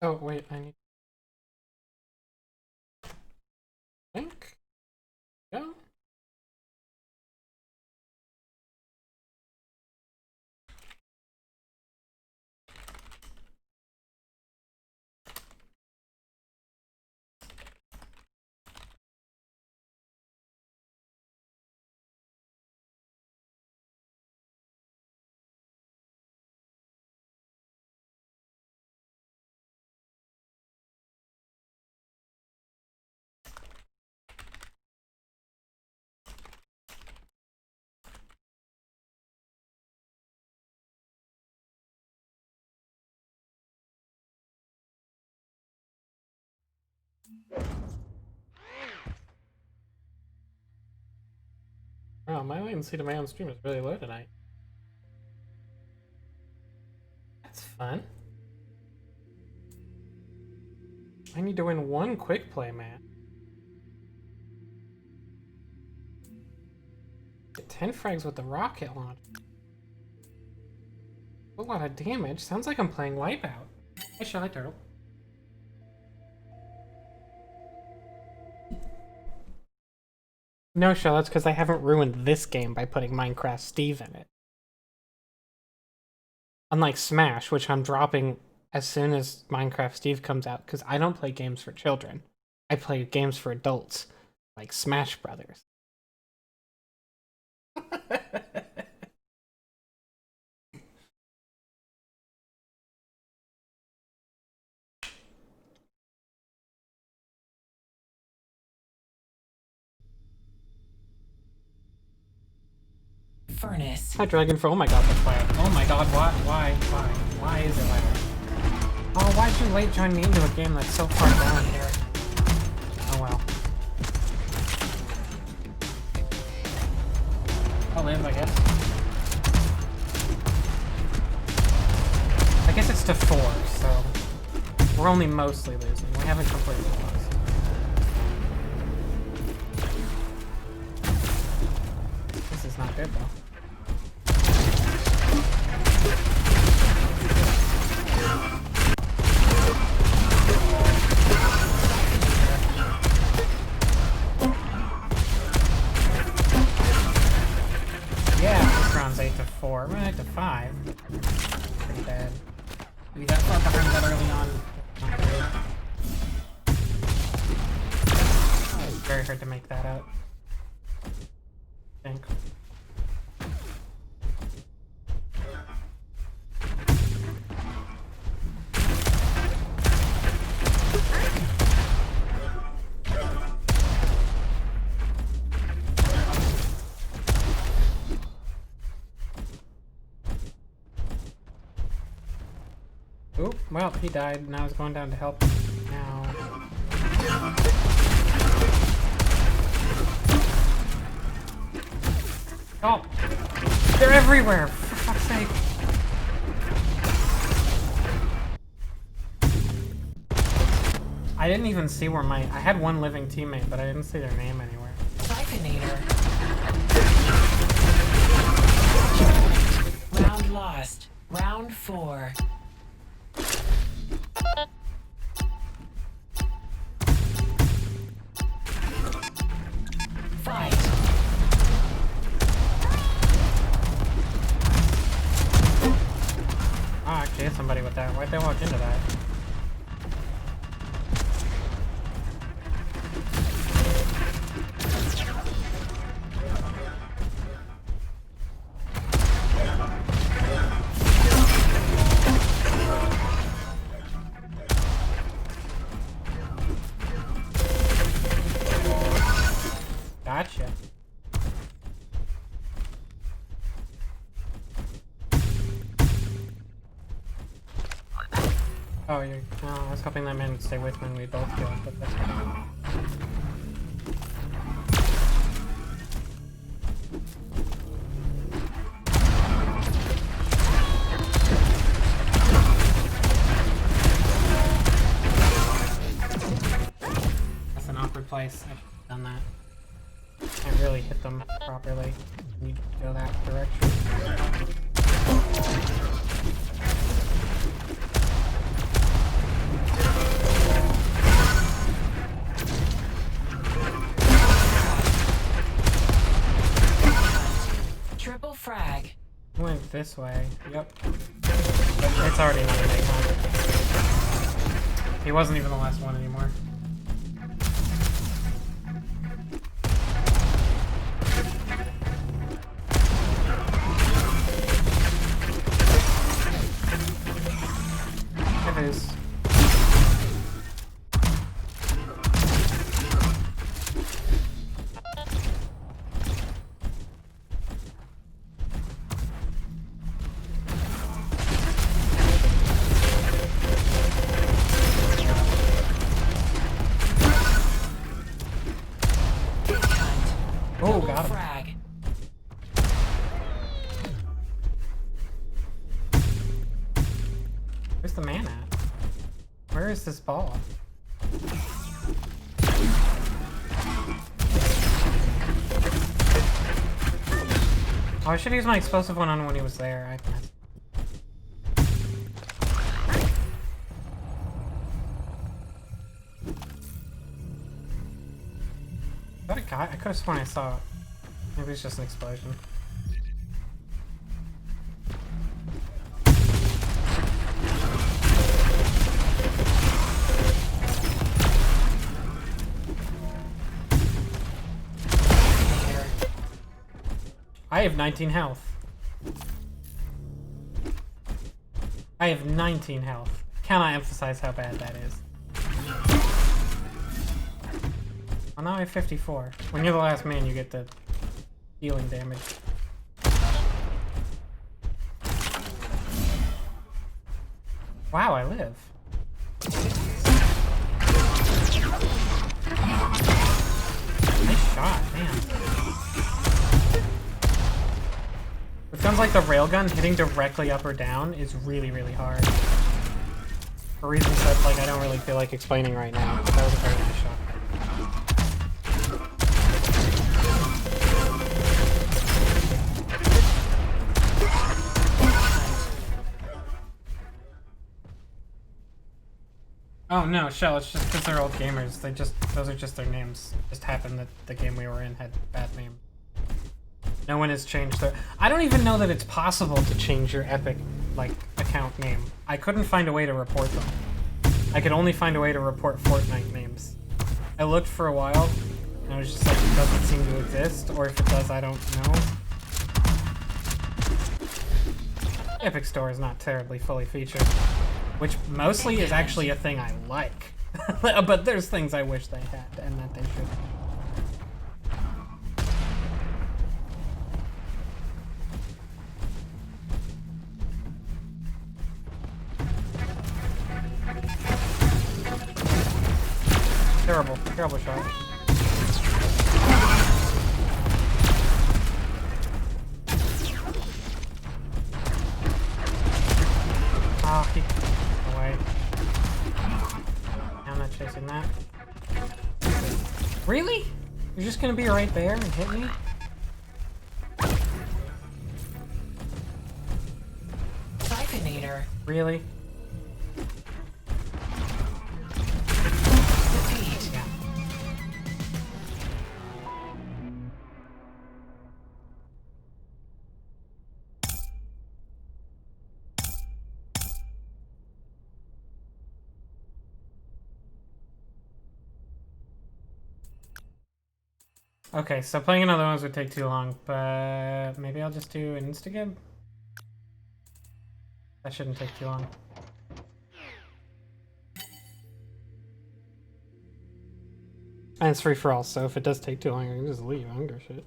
Oh, wait, I need to think. Yeah. Oh, my latency to my own stream is really low tonight. That's fun. I need to win one quick play, man. Get 10 frags with the rocket launch. A lot of damage. Sounds like I'm playing Wipeout. Hey, Charlotte Turtle. No, Charlotte, that's because I haven't ruined this game by putting Minecraft Steve in it. Unlike Smash, which I'm dropping as soon as Minecraft Steve comes out, because I don't play games for children. I play games for adults, like Smash Brothers. Furnace. Hi, Dragonfur. Oh my god, that's loud. Oh my god, why is it loud? Oh, why'd you late join me into a game that's so far down here? Oh well. I'll live, I guess. I guess it's to 4, so we're only mostly losing. We haven't completely lost. This is not good though. Yeah, this round's 8 to 4. We're 8 to 5. Pretty bad. We got far behind that early on. It's very hard to make that out. I think. Oop, well, he died. Now he's going down to help now. Oh! They're everywhere! For fuck's sake! I didn't even see where I had one living teammate, but I didn't see their name anywhere. Siphonator. Round lost. Round 4. Fight. Oh, I actually hit somebody with that. Why'd they walk into that? Gotcha. Oh, you're. Oh, I was hoping that man would stay with when we both go, but that's fine. That's an awkward place. I should have done that. Can't really hit them properly. Need to go that direction. this way. Yep. But it's already another Nacon. He wasn't even the last one anymore. It is. Oh, got him. Frag. Where's the man at? Where is this ball? Oh, I should use my explosive one on when he was there. Is that a guy? I could have sworn I saw it. Maybe it's just an explosion. I have 19 health. I have 19 health. Cannot emphasize how bad that is. Well, now I have 54. When you're the last man, you get the healing damage. Wow, I live. Nice shot, man. With guns like the railgun, hitting directly up or down is really, really hard. For reasons that, like, I don't really feel like explaining right now, but that was a very nice shot. Oh no, Shell, it's just because they're old gamers. Those are just their names. It just happened that the game we were in had bad name. No one has changed their... I don't even know that it's possible to change your Epic, like, account name. I couldn't find a way to report them. I could only find a way to report Fortnite names. I looked for a while, and I was just like, it doesn't seem to exist, or if it does, I don't know. Epic Store is not terribly fully featured. Which mostly is actually a thing I like. But there's things I wish they had and that they should. Terrible, terrible shot. Ah, he... away. I'm not chasing that. Really? You're just gonna be right there and hit me? Siphonator. Really? Defeat. Yeah. Okay, so playing another ones would take too long, but maybe I'll just do an Instagib? That shouldn't take too long. And it's free for all, so if it does take too long, I can just leave. I don't give a shit.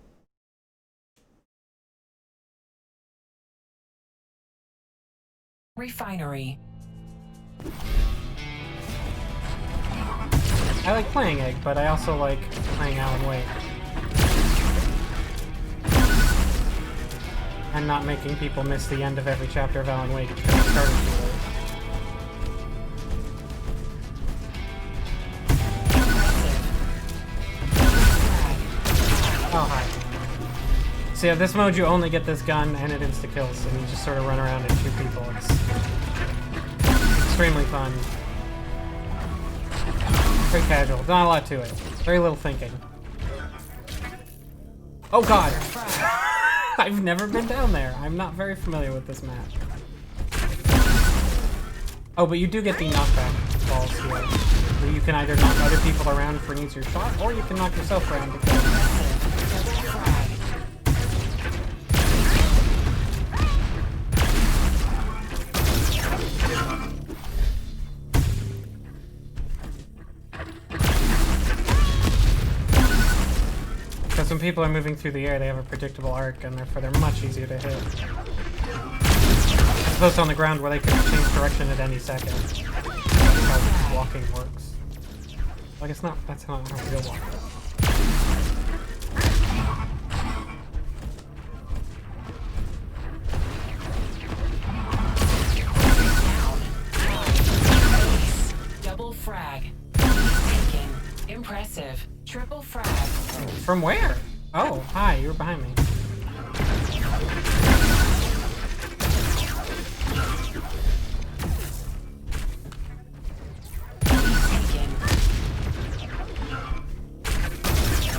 Refinery. I like playing Egg, but I also like playing Alan Wake. And not making people miss the end of every chapter of Alan Wake because it started too late. Oh, hi. So yeah, this mode you only get this gun and it insta-kills, and you just sort of run around and shoot people. It's extremely fun. Very casual. Not a lot to it. Very little thinking. Oh god! I've never been down there. I'm not very familiar with this map. Oh, but you do get the knockback balls here. Where you can either knock other people around for an easier shot, or you can knock yourself around to kill them. Because when people are moving through the air, they have a predictable arc, and therefore they're much easier to hit. As opposed to on the ground where they can change direction at any second. That's how walking works. Like, it's not, that's not how real walking works. Double frag. Taken. Impressive. Triple frag. From where? Oh, hi, you were behind me.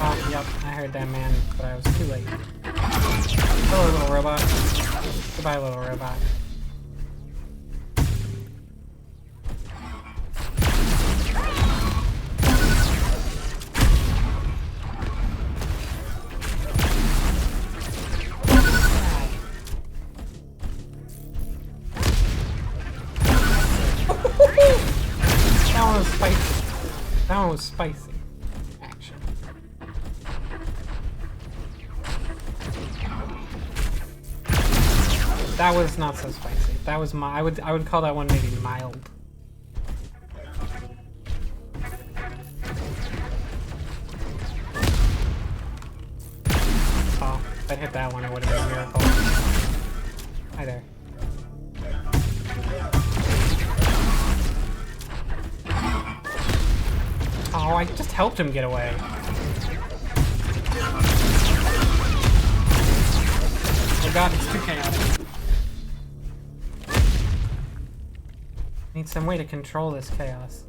Oh, yep, I heard that man, but I was too late. Hello, little robot. Goodbye, little robot. That one was spicy. That one was spicy. Action. That was not so spicy. That was I would call that one maybe mild. Oh, if I'd hit that one, it would have been a miracle. Hi there. Oh, I just helped him get away. Oh god, it's too chaotic. Need some way to control this chaos.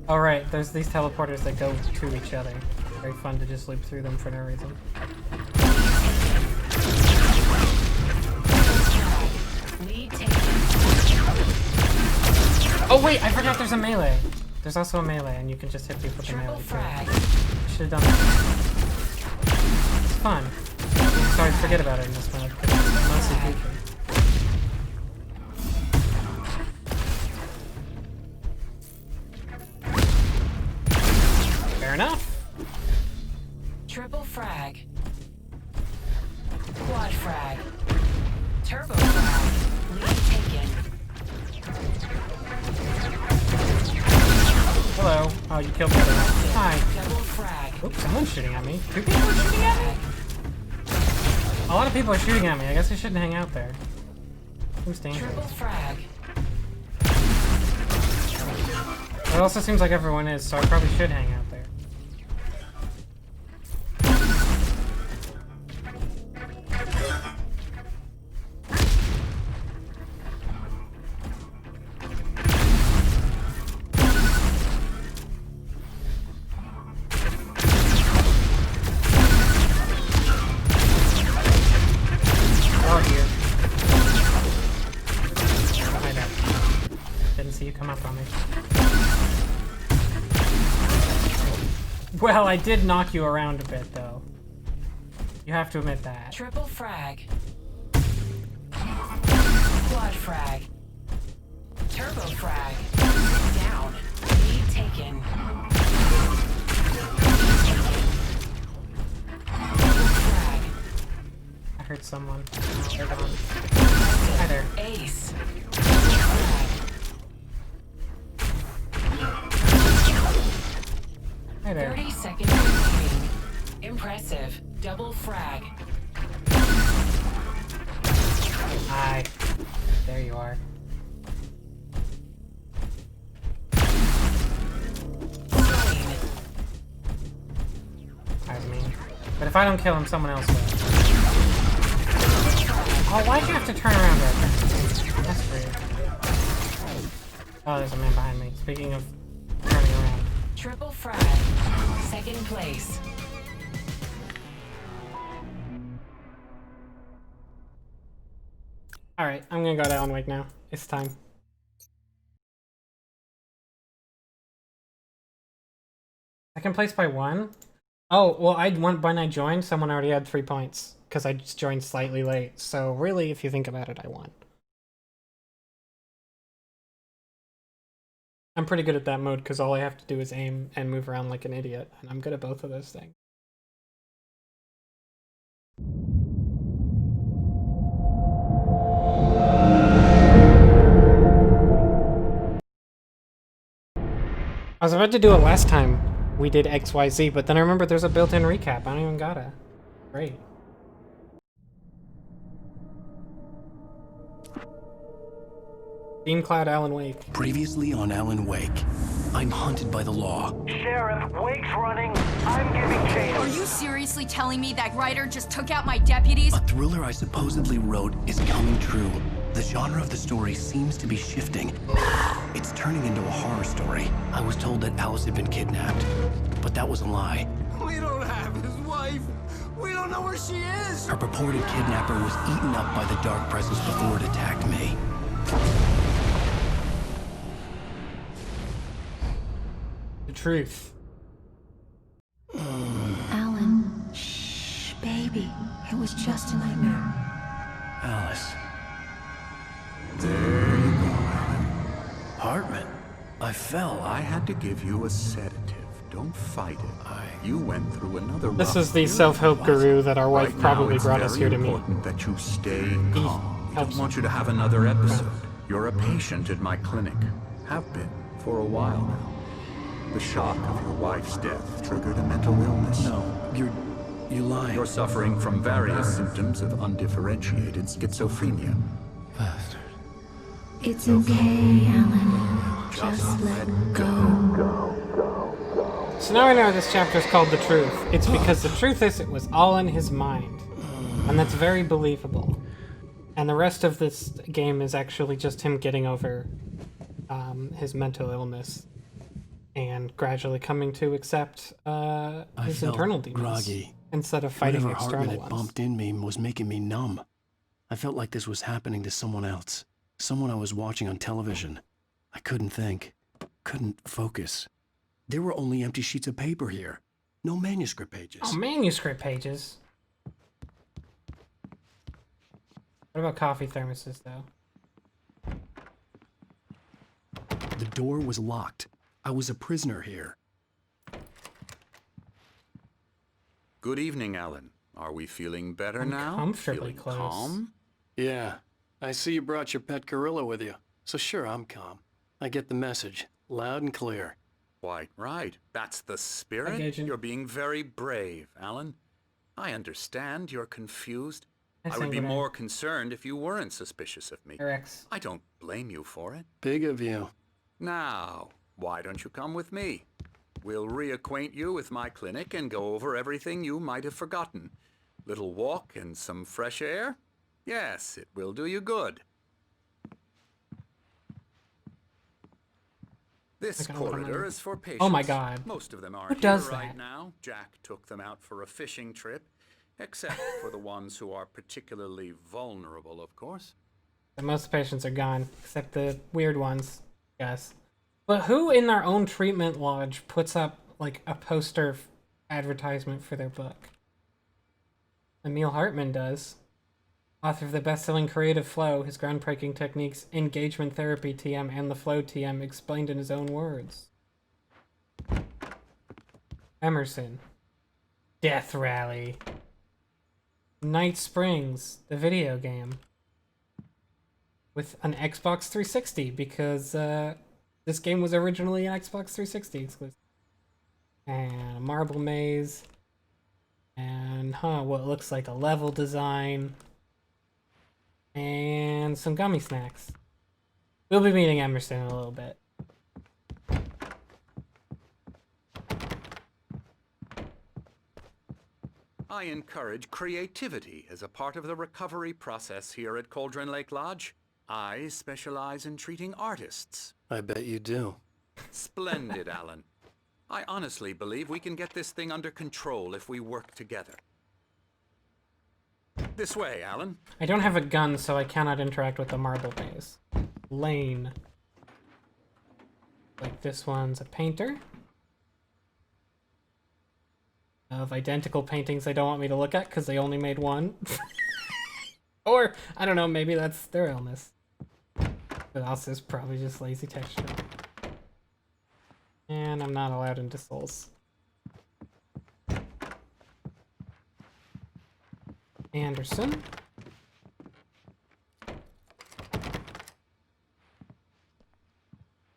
Oh right, there's these teleporters that go to each other. Very fun to just loop through them for no reason. Oh wait, I forgot there's a melee. There's also a melee, and you can just hit people with a melee too. Should have done that. It's fun. Sorry, forget about it in this mode, because it's mostly goofy. Fair enough. Triple frag. Quad frag. Turbo frag. Lead taken. Hello. Oh, you killed me. Hi. Double frag. Oops, someone's shooting at me. 2 people are shooting at me? A lot of people are shooting at me. I guess I shouldn't hang out there. Seems dangerous. Triple frag. It also seems like everyone is, so I probably should hang out there. Oh, here. Hide out. Didn't see you come up on me. Well, I did knock you around a bit, though. You have to admit that. Triple frag. Quad frag. Turbo frag. Sit down. Lead taken. Double frag. I heard someone. They're gone. Hi there. Ace. Double frag. Hi there. 30 seconds remaining. Impressive. Double frag. Hi. There you are. Slain. That was mean. But if I don't kill him, someone else will. Oh, why'd you have to turn around right there? That's weird. Oh, there's a man behind me. Speaking of turning around. Triple frag. Second place. Alright, I'm gonna go to Alan Wake now. It's time. Second place by 1? Oh, well, when I joined, someone already had 3 points. Because I just joined slightly late. So really, if you think about it, I won. I'm pretty good at that mode because all I have to do is aim and move around like an idiot. And I'm good at both of those things. I was about to do it last time we did XYZ, but then I remember there's a built-in recap. I don't even gotta. Great. Beam Cloud Alan Wake. Previously on Alan Wake, I'm hunted by the law. Sheriff, Wake's running. I'm giving chase. Are you seriously telling me that Ryder just took out my deputies? A thriller I supposedly wrote is coming true. The genre of the story seems to be shifting. It's turning into a horror story. I was told that Alice had been kidnapped, but that was a lie. We don't have his wife. We don't know where she is. Her purported kidnapper was eaten up by the dark presence before it attacked me. The truth. Alan, shh, baby. It was just a nightmare. Alice. There you go, Alan. Hartman. I fell. I had to give you a sedative. Don't fight it. You went through another This rough is the period. self-help guru that our wife Right probably now, it's brought us very here to meet. important that you stay calm. We helps don't want you to have another episode. You're a patient at my clinic. Have been for a while now. The shock of your wife's death triggered a mental illness. No, you're lying. You're suffering from various symptoms of undifferentiated schizophrenia. Bastard. It's okay, Alan. Just let go. So now I know this chapter is called The Truth. It's because the truth is it was all in his mind. And that's very believable. And the rest of this game is actually just him getting over his mental illness and gradually coming to accept his felt internal demons groggy. instead of fighting Whatever Hartman external had ones. bumped in me was making me numb. I felt like this was happening to someone else. Someone I was watching on television. I couldn't think. Couldn't focus. There were only empty sheets of paper here. No manuscript pages. Oh, manuscript pages. What about coffee thermoses, though? The door was locked. I was a prisoner here. Good evening, Alan. Are we feeling better now? Uncomfortably Feeling close. calm? Yeah. I see you brought your pet gorilla with you. So sure, I'm calm. I get the message. Loud and clear. Quite right. That's the spirit. Agent. You're being very brave, Alan. I understand you're confused. Yes, I would be Anchorman. more concerned if you weren't suspicious of me. Rex. I don't blame you for it. Big of you. Now, why don't you come with me? We'll reacquaint you with my clinic and go over everything you might have forgotten. Little walk and some fresh air? Yes, it will do you good. This I got one on corridor my- is for patients. Oh my God. Most of them are Who does here right that? now. Jack took them out for a fishing trip, except for the ones who are particularly vulnerable, of course. Most patients are gone, except the weird ones, yes. But who in their own treatment lodge puts up, like, a poster advertisement for their book? Emil Hartman does. Author of the best-selling Creative Flow, his groundbreaking techniques, Engagement Therapy TM, and the Flow TM explained in his own words. Emerson. Death Rally. Night Springs, the video game. With an Xbox 360, because this game was originally an Xbox 360 exclusive. And a marble maze. And, what looks like a level design. And some gummy snacks. We'll be meeting Emerson in a little bit. I encourage creativity as a part of the recovery process here at Cauldron Lake Lodge. I specialize in treating artists. I bet you do. Splendid, Alan. I honestly believe we can get this thing under control if we work together. This way, Alan. I don't have a gun, so I cannot interact with the marble maze. Lane. Like this one's a painter. Of identical paintings they don't want me to look at because they only made one. Or, I don't know, maybe that's their illness. But also it's probably just lazy texture. And I'm not allowed into Souls. Anderson.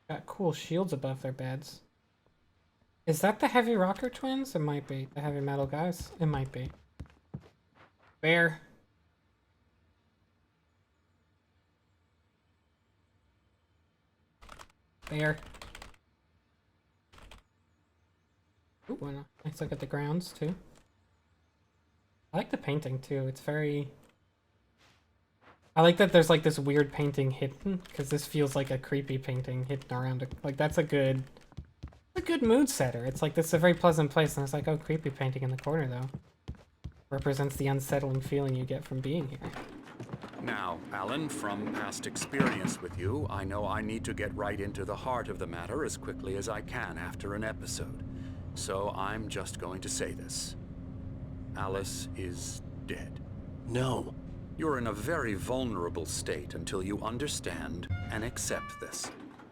Got cool shields above their beds. Is that the Heavy Rocker twins? It might be. The Heavy Metal guys? It might be. Bear. Bear. Ooh, why not? Let's look at the grounds too. I like the painting too. It's very... I like that there's like this weird painting hidden, because this feels like a creepy painting hidden around it. Like that's a good mood setter. It's like this is a very pleasant place, and it's like, oh, creepy painting in the corner though. Represents the unsettling feeling you get from being here. Now, Alan, from past experience with you, I know I need to get right into the heart of the matter as quickly as I can after an episode. So I'm just going to say this. Alice is dead. No. You're in a very vulnerable state until you understand and accept this.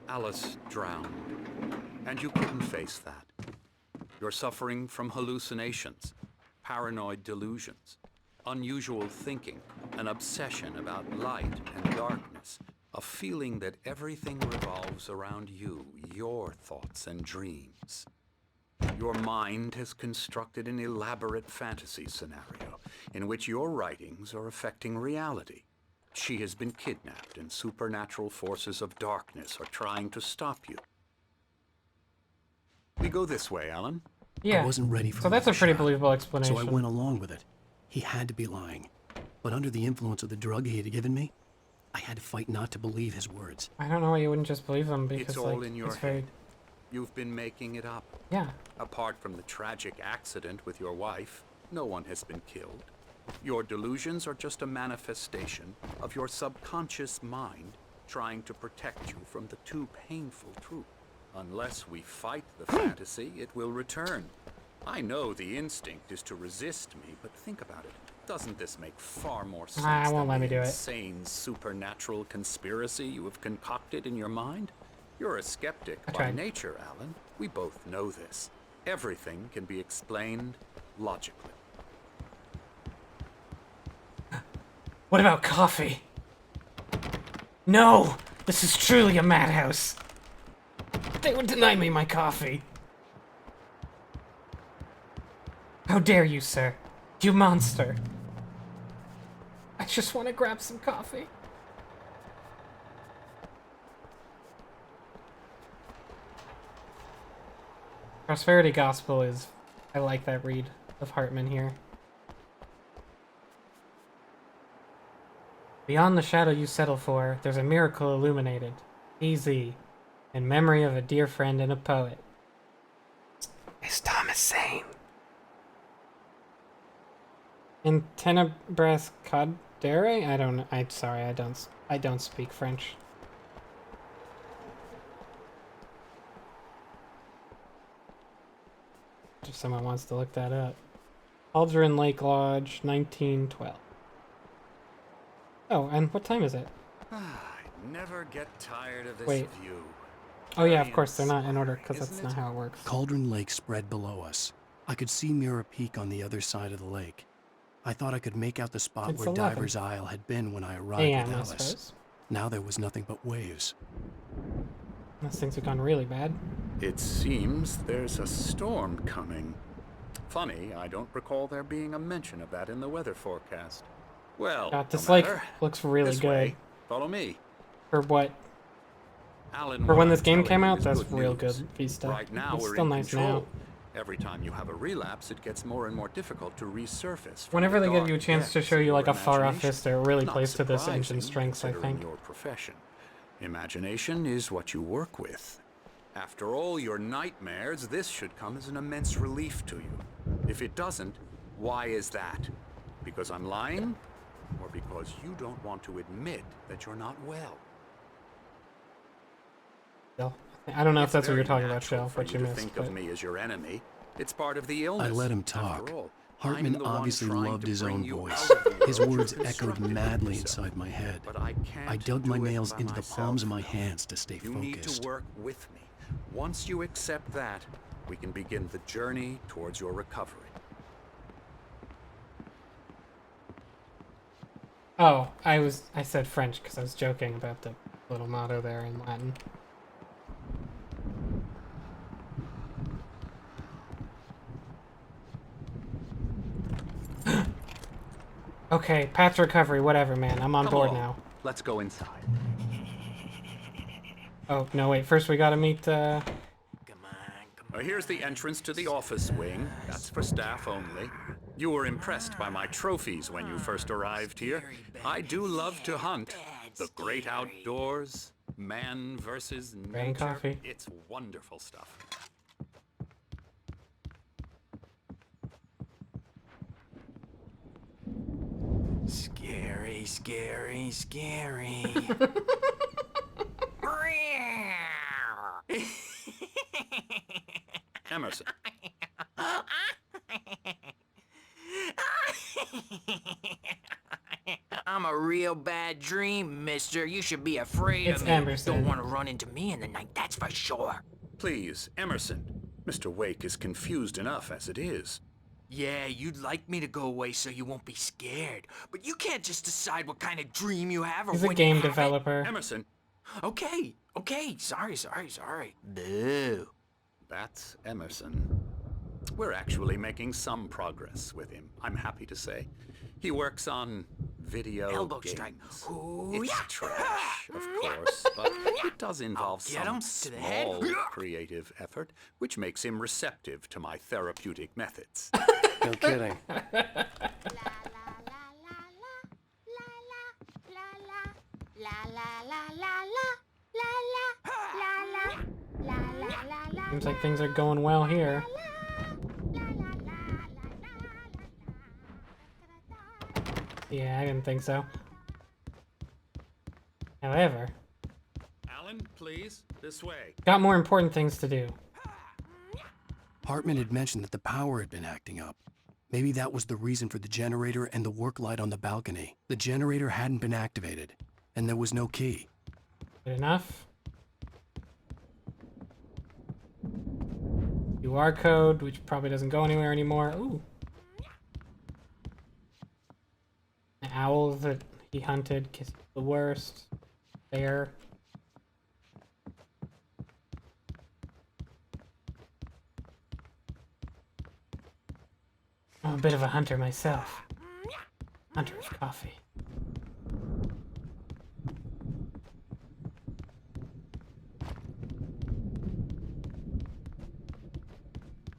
Alice drowned, and you couldn't face that. You're suffering from hallucinations, paranoid delusions, unusual thinking, an obsession about light and darkness, a feeling that everything revolves around you, your thoughts and dreams. Your mind has constructed an elaborate fantasy scenario in which your writings are affecting reality. She has been kidnapped and supernatural forces of darkness are trying to stop you. We go this way, Alan. Yeah. I wasn't ready for so that's a another pretty shot, believable explanation. So I went along with it. He had to be lying. But under the influence of the drug he had given me, I had to fight not to believe his words. I don't know why you wouldn't just believe them, because It's all like, in your it's very... head. You've been making it up. Yeah. Apart from the tragic accident with your wife, no one has been killed. Your delusions are just a manifestation of your subconscious mind trying to protect you from the too painful truth. Unless we fight the fantasy, it will return. I know the instinct is to resist me, but think about it. Doesn't this make far more sense I won't than let me the do it. insane supernatural conspiracy you have concocted in your mind? You're a skeptic I by tried. nature, Alan. We both know this. Everything can be explained logically. What about coffee? No! This is truly a madhouse! They would deny me my coffee! How dare you, sir? You monster! I just want to grab some coffee. Prosperity Gospel is... I like that read of Hartman here. Beyond the shadow you settle for, there's a miracle illuminated. Easy. In memory of a dear friend and a poet. Is Thomas sane? In Tenebras Cadere? I don't know. I'm sorry, I don't speak French. If someone wants to look that up. Aldrin Lake Lodge, 1912. Oh, and what time is it? I never get tired of this Wait. view. Oh yeah, of course, they're not in order, because Isn't that's it? not how it works. Cauldron Lake spread below us. I could see Mirror Peak on the other side of the lake. I thought I could make out the spot It's where 11. Diver's Isle had been when I arrived AM, with I Alice. suppose. Now there was nothing but waves. Unless things have gone really bad. It seems there's a storm coming. Funny, I don't recall there being a mention of that in the weather forecast. Well, God, this no lake matter. looks really This good. way. Follow me. For what? Alan, For what when I'm this game telling came you out, is that's good real news. good Vista. Right now It's we're still in nice control. now. Every time you have a relapse, it gets more and more difficult to resurface. from Whenever the they give dark you a chance to depths show of you like your a far off imagination. Vista, it really Not plays to this engine surprising, strengths, I considering think. your profession. Imagination is what you work with. After all your nightmares, this should come as an immense relief to you. If it doesn't, why is that? Because I'm lying? Or because you don't want to admit that you're not well? Shell. I don't know if that's what Very you're talking about, natural Shell, for what you you to missed. think But of me as your enemy. It's part of the illness. I let him After talk. all, Hartman I'm the one obviously trying loved to his bring own you voice. out of the His world words you've echoed constructed madly yourself. inside my head. But I can't I dug my do it nails by into the palms of my myself. hands to stay You need focused. to work with me. Once you accept that, we can begin the journey towards your recovery. oh, I said French because I was joking about the little motto there in Latin. Okay, path to recovery, whatever, man. I'm on Come board along. now. Let's go inside. Oh, no, wait. First, we gotta meet, Here's the entrance to the office wing. That's for staff only. You were impressed by my trophies when you first arrived here. I do love to hunt. The great outdoors, man versus Rain nature. coffee. It's wonderful stuff. Scary, scary, scary. Emerson, I'm a real bad dream, mister. You should be afraid It's of me. Emerson. Don't want to run into me in the night, that's for sure. please, Emerson. Mr. Wake is confused enough as it is. Yeah, you'd like me to go away so you won't be scared. But you can't just decide what kind of dream you have or he's a when game you have it. developer. Emerson, Okay. Sorry. Boo. that's Emerson. We're actually making some progress with him, I'm happy to say. He works on video Elbow games. strike. Ooh, It's yeah. trash, of course, but it does involve get some him to the head. small creative effort, which makes him receptive to my therapeutic methods. No kidding. Seems like things are going well here. Yeah, I didn't think so. However, Alan, please, this way. got more important things to do. Hartman had mentioned that the power had been acting up. Maybe that was the reason for the generator and the work light on the balcony. The generator hadn't been activated, and there was no key. Good enough. QR code, which probably doesn't go anywhere anymore. Ooh. An owl that he hunted, 'cause he's the worst. Bear. I'm a bit of a hunter myself. Hunter of coffee.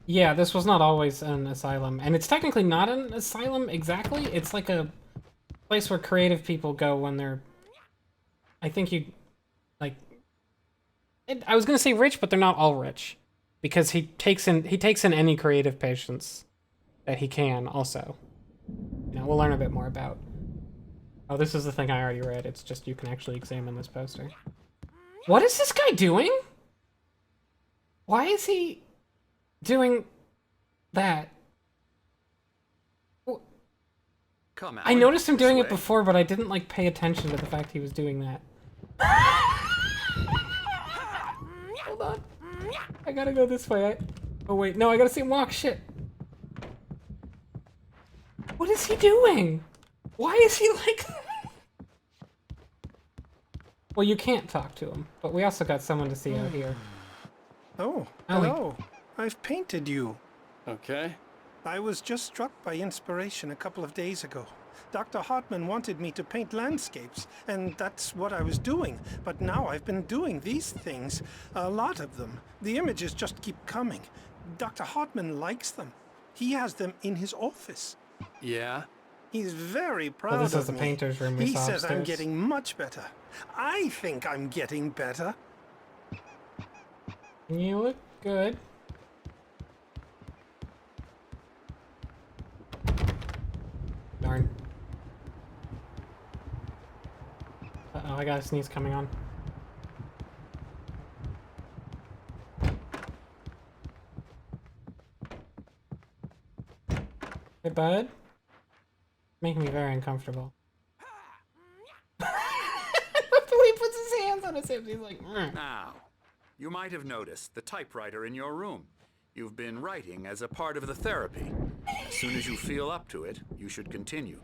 Yeah, this was not always an asylum. And it's technically not an asylum exactly. It's like a place where creative people go when they're... I think you... Like... I was gonna say rich, but they're not all rich. Because he takes in any creative patients that he can, also. You know, we'll learn a bit more about... Oh, this is the thing I already read. It's just you can actually examine this poster. What is this guy doing? Why is he... doing that? Come, I Alan, noticed him this doing it way. before, but I didn't like pay attention to the fact he was doing that. Hold on. I gotta go this way. Oh wait, no, I gotta see him walk. Shit. What is he doing? Why is he like that? Well, you can't talk to him, but we also got someone to see out here. Oh, Oh, he- hello. I've painted you. Okay. I was just struck by inspiration a couple of days ago. Dr. Hartman wanted me to paint landscapes, and that's what I was doing. But now I've been doing these things, a lot of them. The images just keep coming. Dr. Hartman likes them. He has them in his office. Yeah? He's very proud this is of the me. painter's room we He saw says I'm upstairs. getting much better. I think I'm getting better. You look good. Darn. got a sneeze coming on. Hey, bud. Making me very uncomfortable. The way he puts his hands on his hips, he's like, "Mm." Now, you might have noticed the typewriter in your room. You've been writing as a part of the therapy. As soon as you feel up to it, you should continue.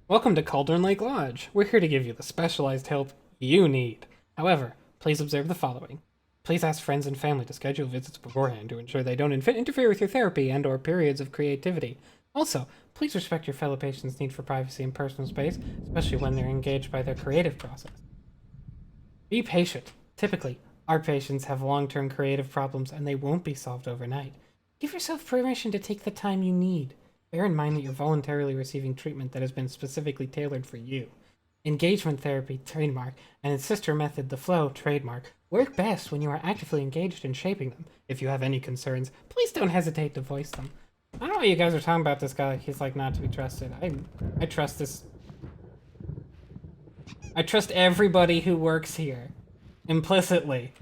Welcome to Cauldron Lake Lodge. We're here to give you the specialized help you need. However, please observe the following. Please ask friends and family to schedule visits beforehand to ensure they don't interfere with your therapy and or periods of creativity. Also, please respect your fellow patients' need for privacy and personal space, especially when they're engaged by their creative process. Be patient. Typically, our patients have long-term creative problems and they won't be solved overnight. Give yourself permission to take the time you need. Bear in mind that you're voluntarily receiving treatment that has been specifically tailored for you. Engagement therapy, trademark, and its sister method, the flow, trademark, work best when you are actively engaged in shaping them. If you have any concerns, please don't hesitate to voice them. I don't know what you guys are talking about this guy. He's like not to be trusted. I trust this. I trust everybody who works here. Implicitly.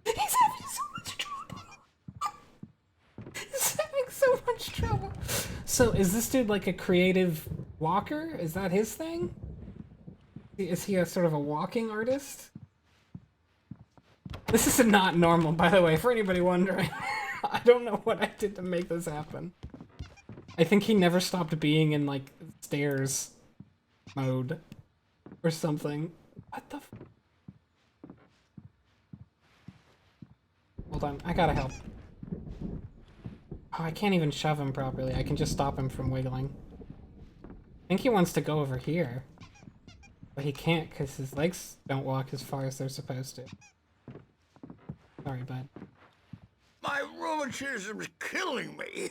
He's having so much trouble. He's having so much trouble. So is this dude like a creative walker? Is that his thing? Is he a sort of a walking artist? This is not normal, by the way, for anybody wondering. I don't know what I did to make this happen. I think he never stopped being in, like, stairs mode. Or something. What the f- Hold on, I gotta help. Oh, I can't even shove him properly. I can just stop him from wiggling. I think he wants to go over here. But he can't because his legs don't walk as far as they're supposed to. Sorry, bud. My rheumatism's killing me.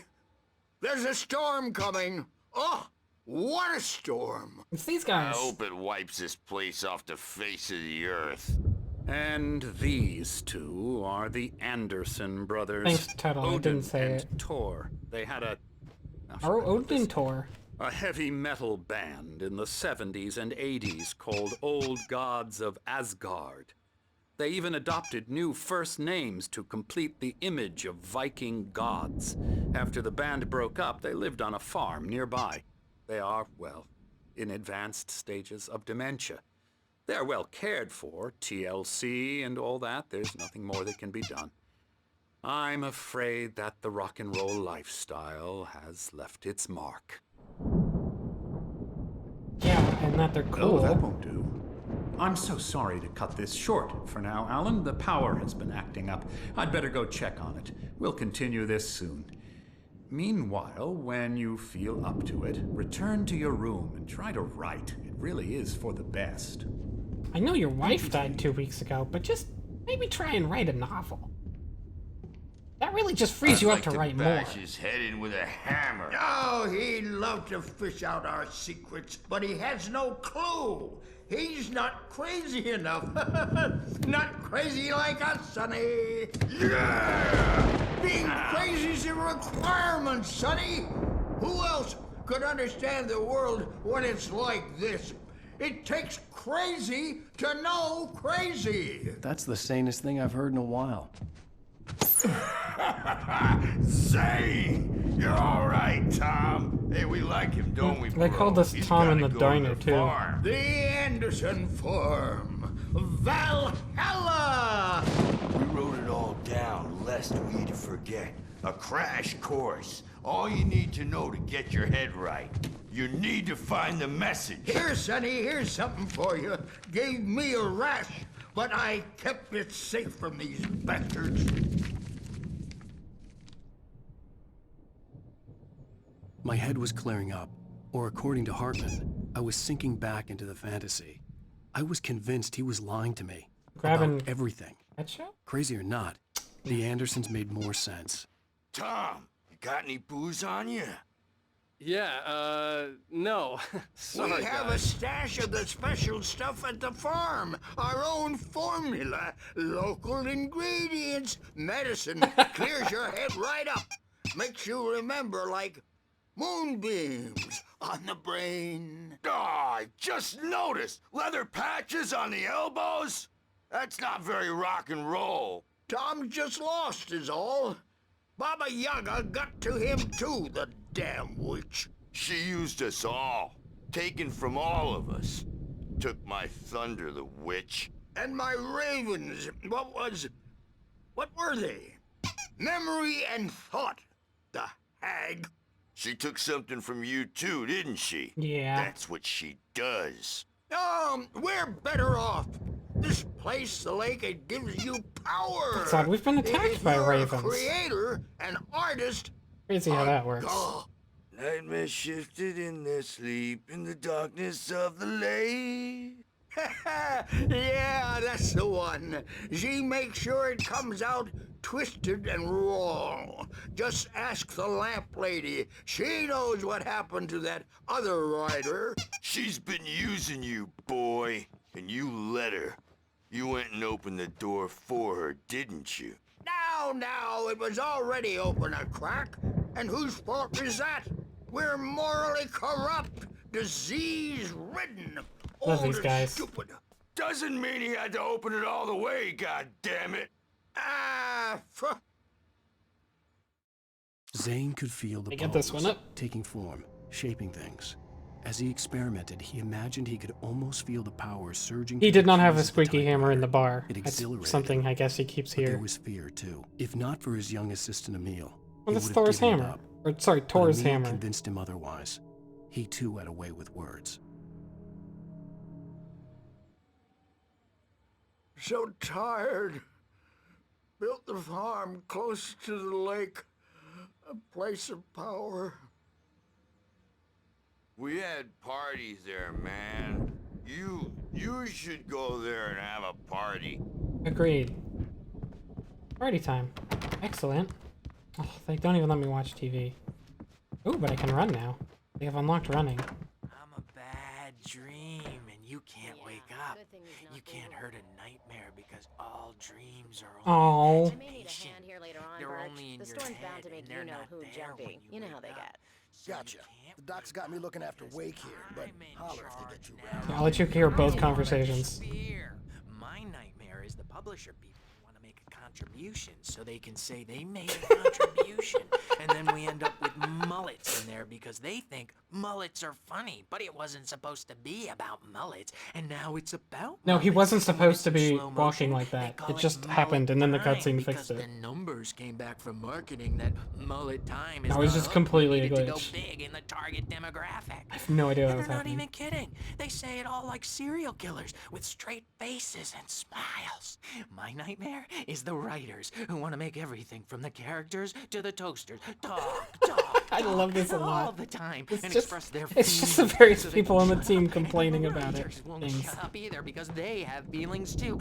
There's a storm coming. Oh, what a storm. It's these guys. I hope it wipes this place off the face of the earth. And these two are the Anderson brothers. Thanks, Tuttle. I didn't say and it. Tor. They had a... Odin Tor. A heavy metal band in the 70s and 80s called Old Gods of Asgard. They even adopted new first names to complete the image of Viking gods. After the band broke up, they lived on a farm nearby. They are, well, in advanced stages of dementia. They're well cared for, TLC and all that. There's nothing more that can be done. I'm afraid that the rock and roll lifestyle has left its mark. Yeah, and that they're cool. Oh, that won't do. I'm so sorry to cut this short for now, Alan. The power has been acting up. I'd better go check on it. We'll continue this soon. Meanwhile, when you feel up to it, return to your room and try to write. It really is for the best. I know your wife died 2 weeks ago, but just maybe try and write a novel. That really just frees you up to write more. Bash his head in with a hammer. Oh, he'd love to fish out our secrets, but he has no clue. He's not crazy enough. Not crazy like us, Sonny. Yeah! Being crazy's a requirement, Sonny. Who else could understand the world when it's like this? It takes crazy to know crazy. That's the sanest thing I've heard in a while. Zane! You're all right, Tom. Hey, we like him, don't we, They bro? called us He's Tom in gotta the go to diner, too. farm. The Anderson Farm. Valhalla! We wrote it all down, lest we forget. A crash course. All you need to know to get your head right. You need to find the message. Here, Sonny, here's something for you. Gave me a rash, but I kept it safe from these bastards. My head was clearing up, or according to Hartman, I was sinking back into the fantasy. I was convinced he was lying to me Grabbing about everything. Headshot? Crazy or not, the Andersons made more sense. Tom, you got any booze on you? Yeah, no. Sorry, We have a stash of the special stuff at the farm. Our own formula. Local ingredients. Medicine. Clears your head right up. Makes you remember like Moonbeams on the brain. I just noticed leather patches on the elbows. That's not very rock and roll. Tom's just lost is all. Baba Yaga got to him too, the damn witch. She used us all, taken from all of us. Took my thunder, the witch. And my ravens, what were they? Memory and thought, the hag. She took something from you too, didn't she? Yeah. That's what she does. We're better off. This place, the lake, it gives you power. That's odd. We've been attacked If by you're ravens. A creator, an artist. Crazy how that works. Nightmare shifted in their sleep in the darkness of the lake. Yeah, that's the one. She makes sure it comes out twisted and wrong. Just ask the lamp lady. She knows what happened to that other rider. She's been using you, boy, and you let her. You went and opened the door for her, didn't you? Now, it was already open a crack. And whose fault is that? We're morally corrupt, disease-ridden. Love these guys. Stupid. Doesn't mean he had to open it all the way, goddammit. Zane could feel the get this one up. taking form, shaping things. As he experimented, he imagined he could almost feel the power surging. He through did the not have a keys of the squeaky hammer in the bar. It That's exhilarated something I guess he keeps But there here. was fear too. If not for his young assistant Emil, Well, he that's would have Thor's given it hammer. up. Or sorry, But Thor's Emil hammer. convinced him otherwise. He too had a way with words. So tired. Built the farm close to the lake. A place of power. We had parties there, man. You should go there and have a party. Agreed. Party time. Excellent. Oh, they don't even let me watch TV. Ooh, but I can run now. They have unlocked running. I'm a bad dream, and you can't wake up. You can't hurt a nightmare because all dreams are Oh. only imagination. They're only in The your storm's bound head, to make and you they're know not who there jumpy. when You know how wake they up. get. So you Gotcha. can't The doc's got me looking after Wake here, but holler if they get you round. I'll let you hear both conversations. My nightmare is the publisher people want to make a contribution so they can say they made a contribution. And then we end up with mullets in there because they think mullets are funny. But it wasn't supposed to be about mullets. And now it's about No, he mullets. wasn't So when supposed it's to in be slow walking motion, like they that. call It just mullet happened and then the time cutscene because fixed it. the numbers came back from marketing that mullet time is That was not just up. completely We a needed to glitch. go big in the target demographic. I have no idea what And was they're not happening. even kidding. They say it all like serial killers with straight faces and smiles. My nightmare is the writers who want to make everything from the characters to the toasters talk. I love this a lot. All the time It's and just- express their it's just feelings the various so they people can on the shut team up. complaining And the about it. writers won't Things. shut up either because they have feelings too,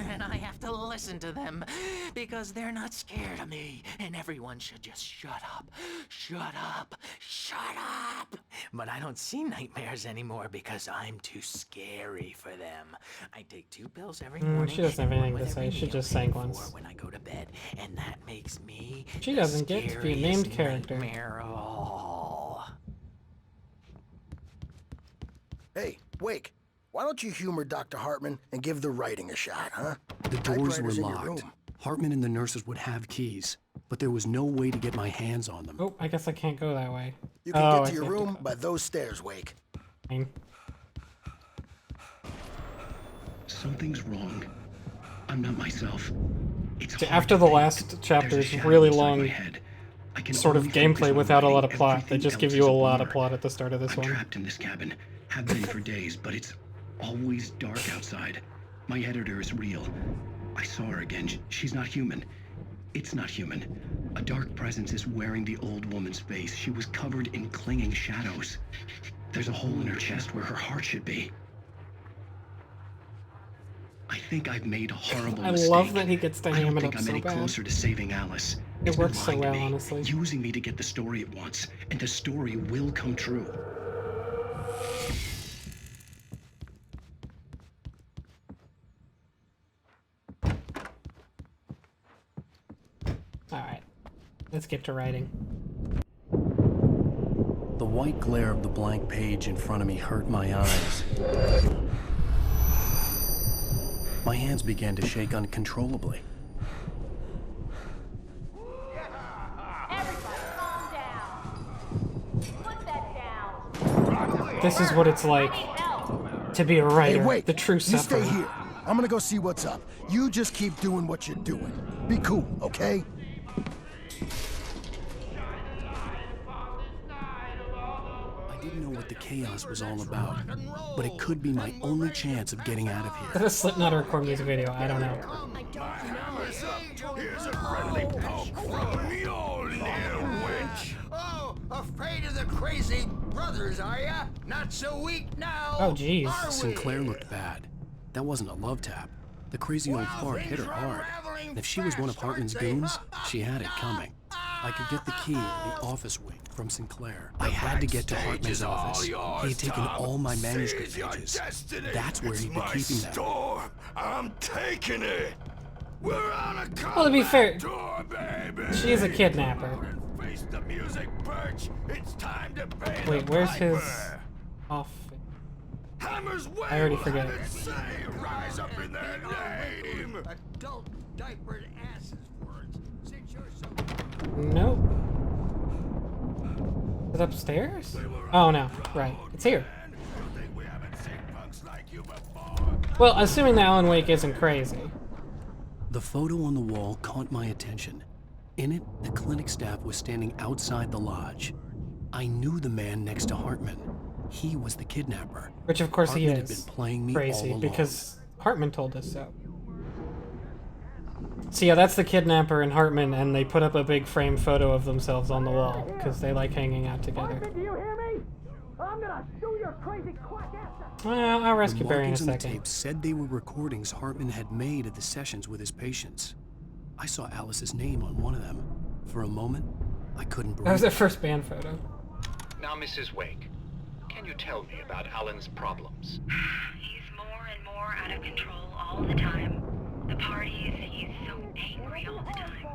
and I have to listen to them because they're not scared of me. And everyone should just shut up, shut up, shut up. But I don't see nightmares anymore because I'm too scary for them. I take 2 pills every morning. She doesn't have and one anything to with say. every She meal just sang and 4 once. when I go to bed, and that makes me She the doesn't get to be a named scariest character. nightmare of all. Hey, Wake, why don't you humor Dr. Hartman and give the writing a shot, huh? The doors were Typewriter's in your locked. room. Hartman and the nurses would have keys, but there was no way to get my hands on them. Oh, I guess I can't go that way. You can Oh, get I to your have to room go. by those stairs, Wake. Fine. Something's wrong. I'm not myself. It's See, hard after to the think. last chapter There's a is shadow really inside long my head. I can sort of only focus gameplay on without a lot of writing. plot. They Everything just give else you is a lot of blur. plot at the start of this I'm one. trapped in this cabin. Have been for days, but it's always dark outside. My editor is real. I saw her again. She's not human. It's not human. A dark presence is wearing the old woman's face. She was covered in clinging shadows. There's a hole in her chest where her heart should be. I think I've made a horrible I mistake. love that he gets to I ham don't it think up I'm so any bad. closer to saving Alice. It It's been works so lying to well, me, honestly. using me to get the story it wants, and the story will come true. Alright. Let's get to writing. white glare of the blank page in front of me hurt my eyes. My hands began to shake uncontrollably. This is what it's like to be a writer. Hey, wait. The true You sufferer. stay here. I'm gonna go see what's up. You just keep doing what you're doing. Be cool, okay? I didn't know what the chaos was all about, but it could be my only chance of getting out of here. Is that a Slipknot or a core music video? I don't know. Here's a friendly poke from Mjolnir, wench. Oh, afraid of the crazy brothers, are ya? Not so weak now. Oh, jeez. Sinclair looked bad. That wasn't a love tap. The crazy old fart hit her hard. And if she was one of Hartman's goons, she had it coming. I could get the key in the office wing from Sinclair. I had to get to Hartman's office. He had taken all my manuscript pages. That's where he'd be keeping them. I'm taking it. We're on a Well, to be fair, tour, baby. she is a kidnapper. Face the music, Birch. It's time to pay Wait, the where's piper. his off? Hammers way I already forget. Say, rise up in their name. Adult diapered asses words. Since you're so Nope. Is it upstairs? Oh no, right. It's here. Well, assuming that Alan Wake isn't crazy. The photo on the wall caught my attention. In it, the clinic staff was standing outside the lodge. I knew the man next to Hartman. He was the kidnapper. Which of course he Hartman is. had been playing me Crazy, all along. because Hartman told us so. So yeah, that's the kidnapper and Hartman, and they put up a big frame photo of themselves on the wall, because they like hanging out together. Do you hear me? I'm gonna shoot your crazy quack ass. Well, I'll rescue The Barry in a markings on the second. tape said they were recordings Hartman had made of the sessions with his patients. I saw Alice's name on one of them. For a moment, I couldn't breathe. That was their first band photo. Now, Mrs. Wake, can you tell me about Alan's problems? He's more and more out of control all the time. The parties, he's so angry all the time.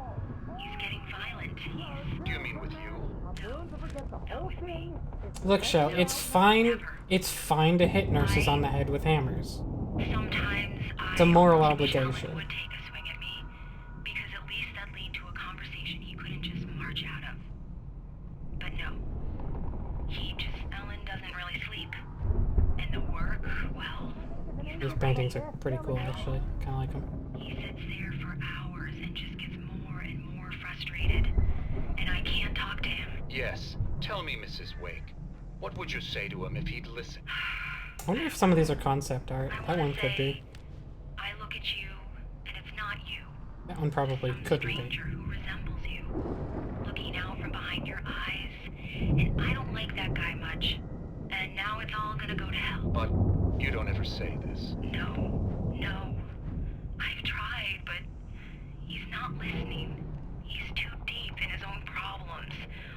He's getting violent. Do you mean with you? No, with me. Look, Shell, it's fine. It's fine to hit nurses on the head with hammers. Sometimes It's a moral obligation. would take a swing at me, because at least that lead to a conversation he couldn't just march out of. But no. Ellen doesn't really sleep. And the work, well... These paintings are pretty cool, actually. Kind of like them. He sits there for hours and just gets more and more frustrated. And I can't talk to him. Yes. Tell me, Mrs. Wake, what would you say to him if he'd listen? I wonder if some of these are concept art. That one could be. I look at you, and it's not you. That one probably couldn't be. Stranger who resembles you. Looking out from behind your eyes. And I don't like that guy much. And now it's all gonna go to hell. But you don't ever say this. No. I've tried, but he's not listening. He's too deep in his own problems.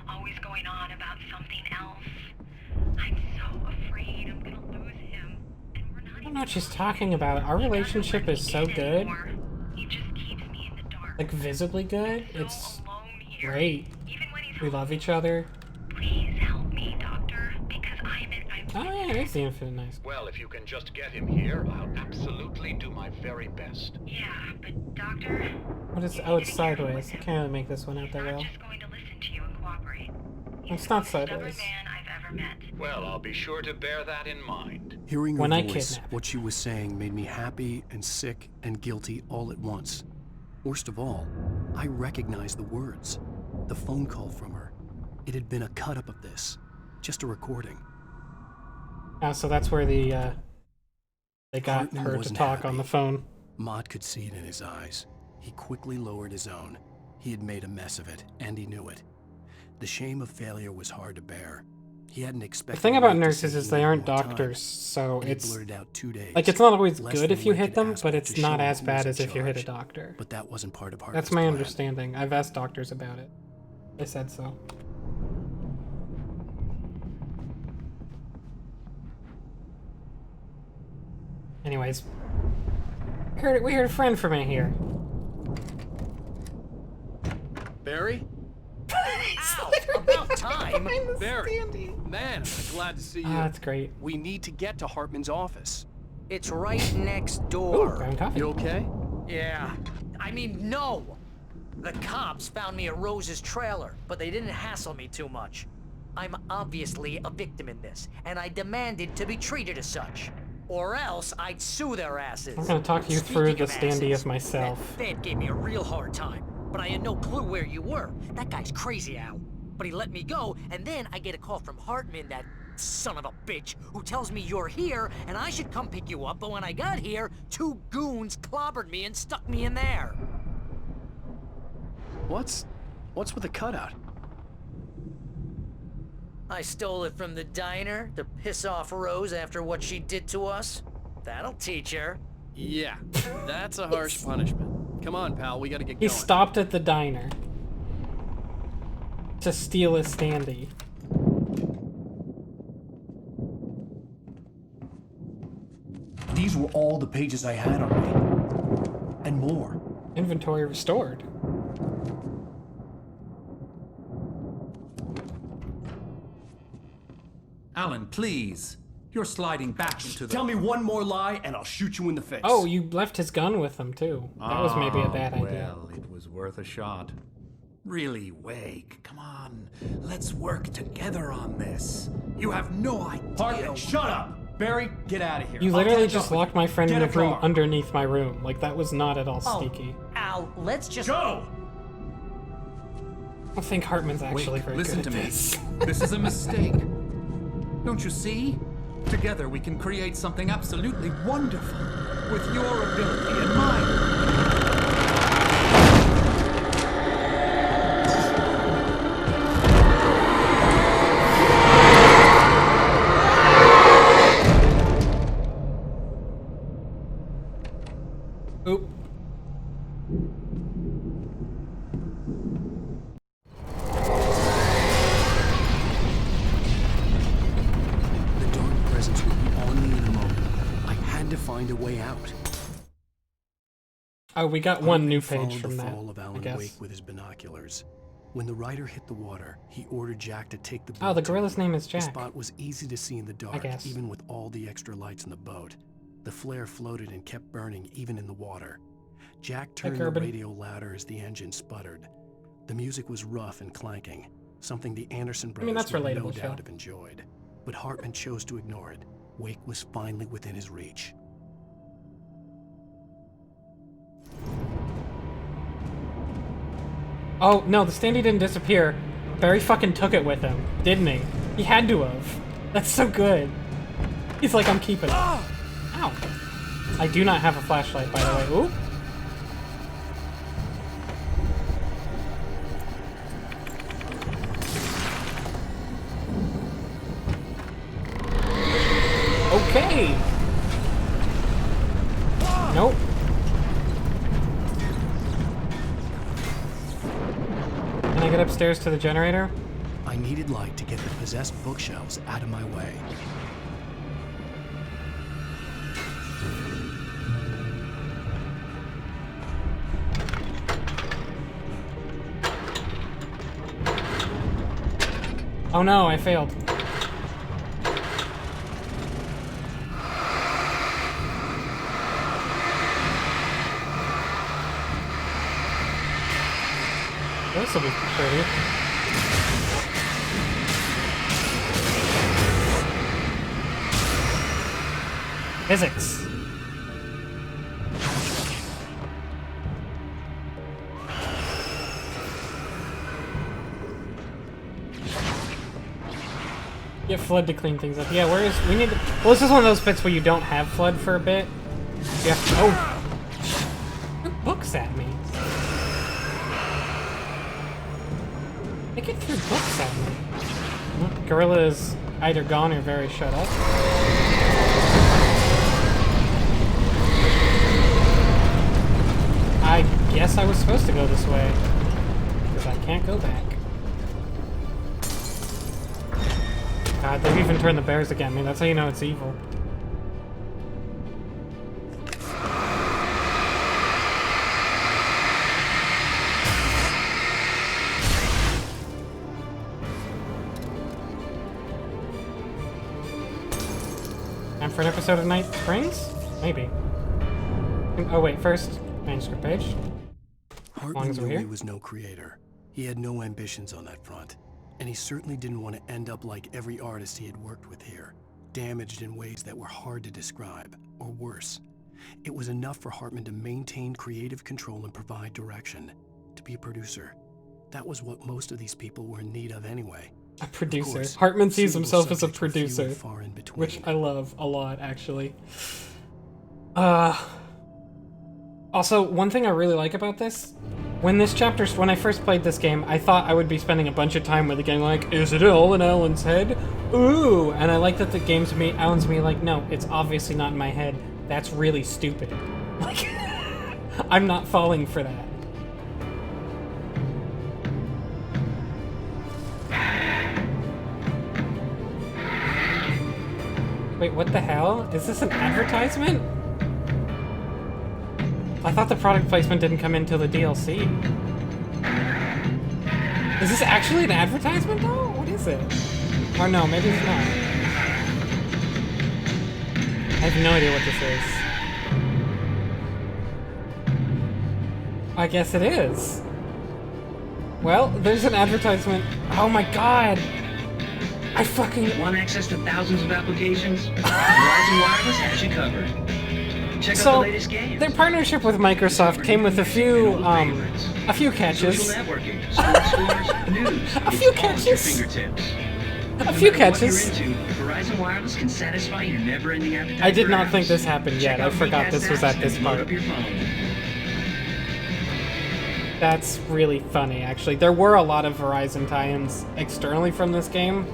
Always going on about something else. I'm so afraid I'm gonna lose him. And we're not I don't know what she's talking about. Our relationship is so good. He just keeps me in the dark. Like, visibly good. It's great. We love each other. Please help me, Doctor, because Oh yeah, it's the Infinite Nice. Well, if you can just get him here, I'll absolutely do my very best. Yeah, but Doctor... What is? Oh, it's sideways. I can't really make this one out that well. going to listen to you and cooperate. It's not sideways. Man I've ever met. Well, I'll be sure to bear that in mind. Hearing her When I voice, kidnap. what she was saying made me happy and sick and guilty all at once. Worst of all, I recognized the words. The phone call from her. It had been a cut-up of this. Just a recording. So that's where they got Hartman her to wasn't talk on happy. the phone. Mott could see it in his eyes. He quickly lowered his own. He had made a mess of it, and he knew it. The shame of failure was hard to bear. He hadn't The expected. thing about Wade to nurses say is he they needed aren't more time, doctors, so and he it's blurted out 2 days. like it's not always less good than if you Wade hit could them, ask but for it's to not show as who bad was as in if you hit a charge. doctor. But that wasn't part of Hartman's That's my plan. understanding. I've asked doctors about it. They said so. Anyways, we heard a friend from in here. Barry? Ow! About time. Barry, man, I'm glad to see you. That's great. We need to get to Hartman's office. It's right next Ooh, door. brown coffee. You okay? Yeah. I mean, no. The cops found me at Rose's trailer, but they didn't hassle me too much. I'm obviously a victim in this, and I demanded to be treated as such. Or else I'd sue their asses. I'm gonna talk you through Speaking the of standee asses, of myself. That gave me a real hard time, but I had no clue where you were. That guy's crazy, Al. But he let me go, and then I get a call from Hartman, that son of a bitch, who tells me you're here, and I should come pick you up, but when I got here, 2 goons clobbered me and stuck me in there. What's with the cutout? I stole it from the diner to piss off Rose after what she did to us. That'll teach her. Yeah, that's a harsh punishment. Come on, pal, we gotta get He going. stopped at the diner to steal his standee. These were all the pages I had on me. And more. Inventory restored. Alan, please. You're sliding back into the... Tell me one more lie and I'll shoot you in the face. Oh, you left his gun with him too. That was maybe a bad idea. Well, it was worth a shot. Really, Wake, come on. Let's work together on this. You have no idea. Hartman, shut up! Barry, get out of here. You I'll literally catch just up locked my friend in Get a a room car. underneath my room. Like, that was not at all sneaky. Al, let's just... Go! I think Hartman's actually Wake, very listen good to at me. this. This is a mistake. Don't you see? Together we can create something absolutely wonderful. With your ability and mine. Oop. The dark presence would be on me in a moment. I had to find a way out. Oh, we got one new Hartman page followed from the that, fall of I Alan guess. Wake with his binoculars. When the rider hit the water, he ordered Jack to take the boat. Oh, the to gorilla's him. name is The Jack. spot was easy to see in the dark, guess. even with all the extra lights in the boat. The flare floated and kept burning even in the water. Jack turned the Urban. radio louder as the engine sputtered. The music was rough and clanking, something the Anderson brothers that's would no relatable, doubt Joe. have enjoyed. But Hartman chose to ignore it. Wake was finally within his reach. Oh, no, the standee didn't disappear. Barry fucking took it with him, didn't he? He had to have. That's so good. He's like, I'm keeping it. Ow. I do not have a flashlight, by the way. Ooh. Okay. Nope. Can I get upstairs to the generator? I needed light to get the possessed bookshelves out of my way. Oh no, I failed. This will be pretty. Physics. Get Flood to clean things up. Yeah, where is... We need to... Well, this is one of those bits where you don't have Flood for a bit. You have to... Oh! Who books at me? They get through books at me. Well, Gorilla is either gone or very shut up. I guess I was supposed to go this way. Because I can't go back. God, they've even turned the bears against me. That's how you know it's evil. for an episode of Night Springs? Maybe. Oh wait, first, manuscript page. Hartman knew he was no creator. He had no ambitions on that front. And he certainly didn't want to end up like every artist he had worked with here, damaged in ways that were hard to describe, or worse. It was enough for Hartman to maintain creative control and provide direction, to be a producer. That was what most of these people were in need of anyway. A producer. Course, Hartman sees suitable himself as a subjects were few producer, and far in between. which I love a lot, actually. Also, one thing I really like about this, when I first played this game, I thought I would be spending a bunch of time with the game like, is it all in Alan's head? Ooh! And I like that the Alan's me like, no, it's obviously not in my head. That's really stupid. Like, I'm not falling for that. Wait, what the hell? Is this an advertisement? I thought the product placement didn't come in till the DLC. Is this actually an advertisement though? What is it? Or no, maybe it's not. I have no idea what this is. I guess it is. Well, there's an advertisement. Oh my god! I fucking... Want access to thousands of applications? Verizon Wireless has you covered. Check out the latest games. Their partnership with Microsoft came with a few catches. Social networking, sports scores, news. A few catches. A few catches. What you're into, Verizon Wireless can satisfy your never-ending appetite. I did for not apps. think this happened yet. I forgot this was at this part. Load up your phone. That's really funny, actually. There were a lot of Verizon tie-ins externally from this game.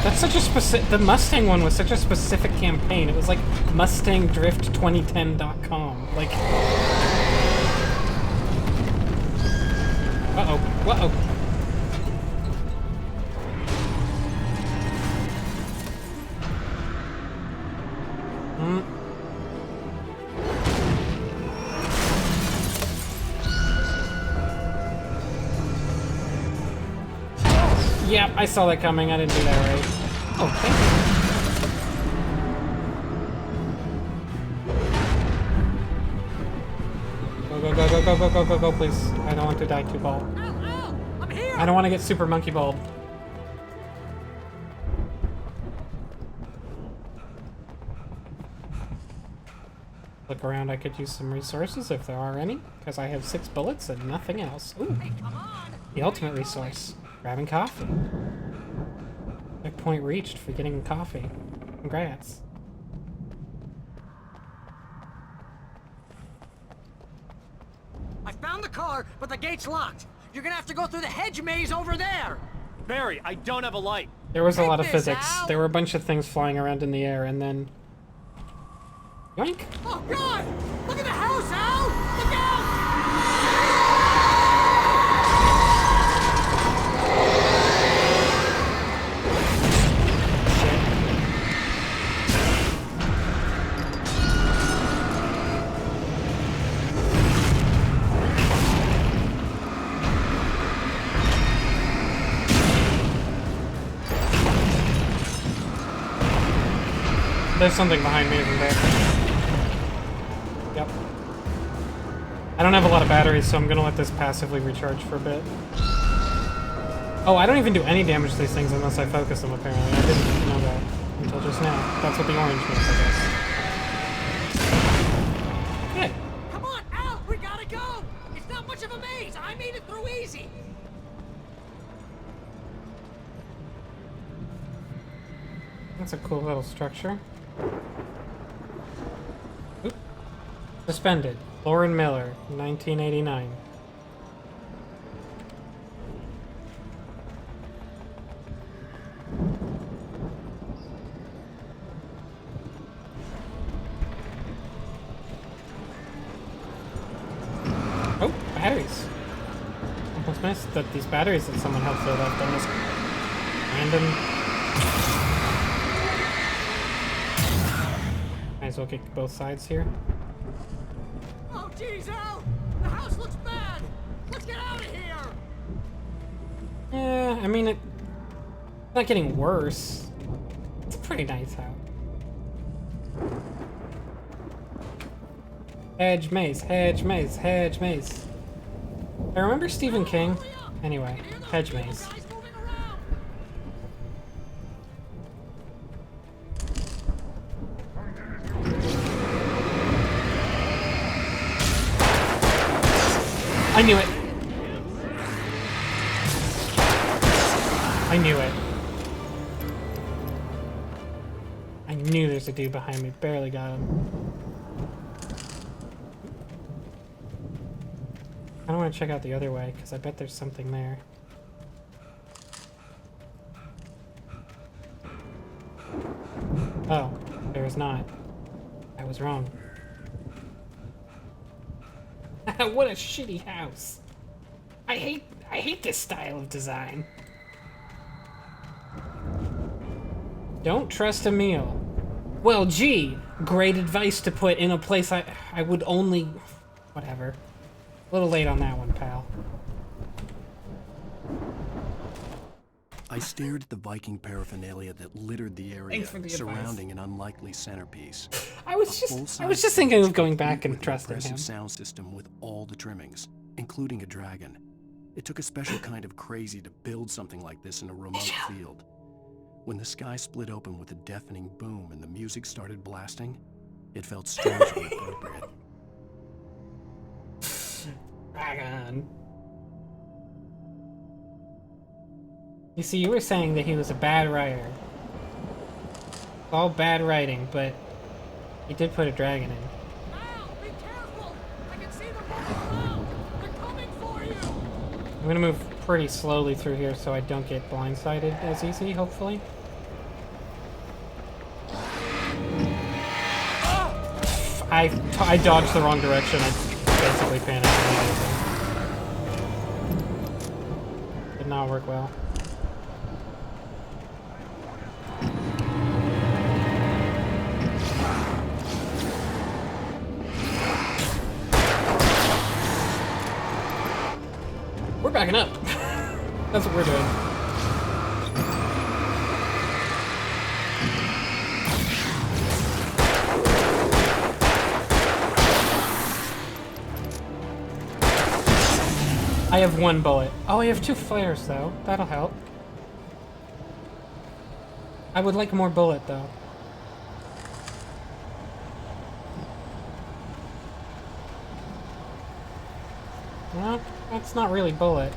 That's such a specific... The Mustang one was such a specific campaign. It was like MustangDrift2010.com. Like... Uh-oh. Uh-oh. Yep, I saw that coming. I didn't do that right. Oh, thank you. Go, go, go, go, go, go, go, go, please. I don't want to die too bald. I'm here. I don't want to get super monkey bald. Look around, I could use some resources if there are any, because I have 6 bullets and nothing else. Ooh. Hey, come on. The ultimate resource. Grabbing coffee. Checkpoint reached for getting coffee. Congrats. I found the car, but the gate's locked. You're gonna have to go through the hedge maze over there. Barry, I don't have a light. There was a lot of Take this, physics. Al. There were a bunch of things flying around in the air, and then... Yoink! Oh, God! Look at the house, Al! Look out! There's something behind me, isn't there? Yep. I don't have a lot of batteries, so I'm gonna let this passively recharge for a bit. Oh, I don't even do any damage to these things unless I focus them, apparently. I didn't know that until just now. That's what the orange means, I guess. Okay. Come on, Al! We gotta go! It's not much of a maze! I made it through easy! That's a cool little structure. Oop. Suspended. Lauren Miller, 1989. Oh, batteries. Almost missed that these batteries that someone helped load up. Almost random. Might as well get both sides here. Oh, jeez, Al! The house looks bad! Let's get out of here! Yeah, I mean, not getting worse. It's a pretty nice house. Hedge maze, hedge maze, hedge maze. I remember Stephen King. Anyway, hedge maze. I knew it. I knew it. I knew there's a dude behind me. Barely got him. I don't want to check out the other way, because I bet there's something there. Oh, there is not. I was wrong. What a shitty house. I hate this style of design. Don't trust a meal. Well, gee, great advice to put in a place I would only... Whatever. A little late on that one, pal. I stared at the Viking paraphernalia that littered the area Thanks for the surrounding an unlikely centerpiece. I was just thinking of going back and trusting him. Sound system with all the trimmings, including a dragon. It took a special kind of crazy to build something like this in a remote field. When the sky split open with a deafening boom and the music started blasting, it felt strangely appropriate. Dragon. You see, you were saying that he was a bad writer. All bad writing, but he did put a dragon in. I'm gonna move pretty slowly through here so I don't get blindsided as easy, hopefully. I dodged the wrong direction. I basically panicked. Did not work well. We're backing up. That's what we're doing. I have one bullet. Oh, I have 2 flares, though. That'll help. I would like more bullet, though. Well, that's not really bullet.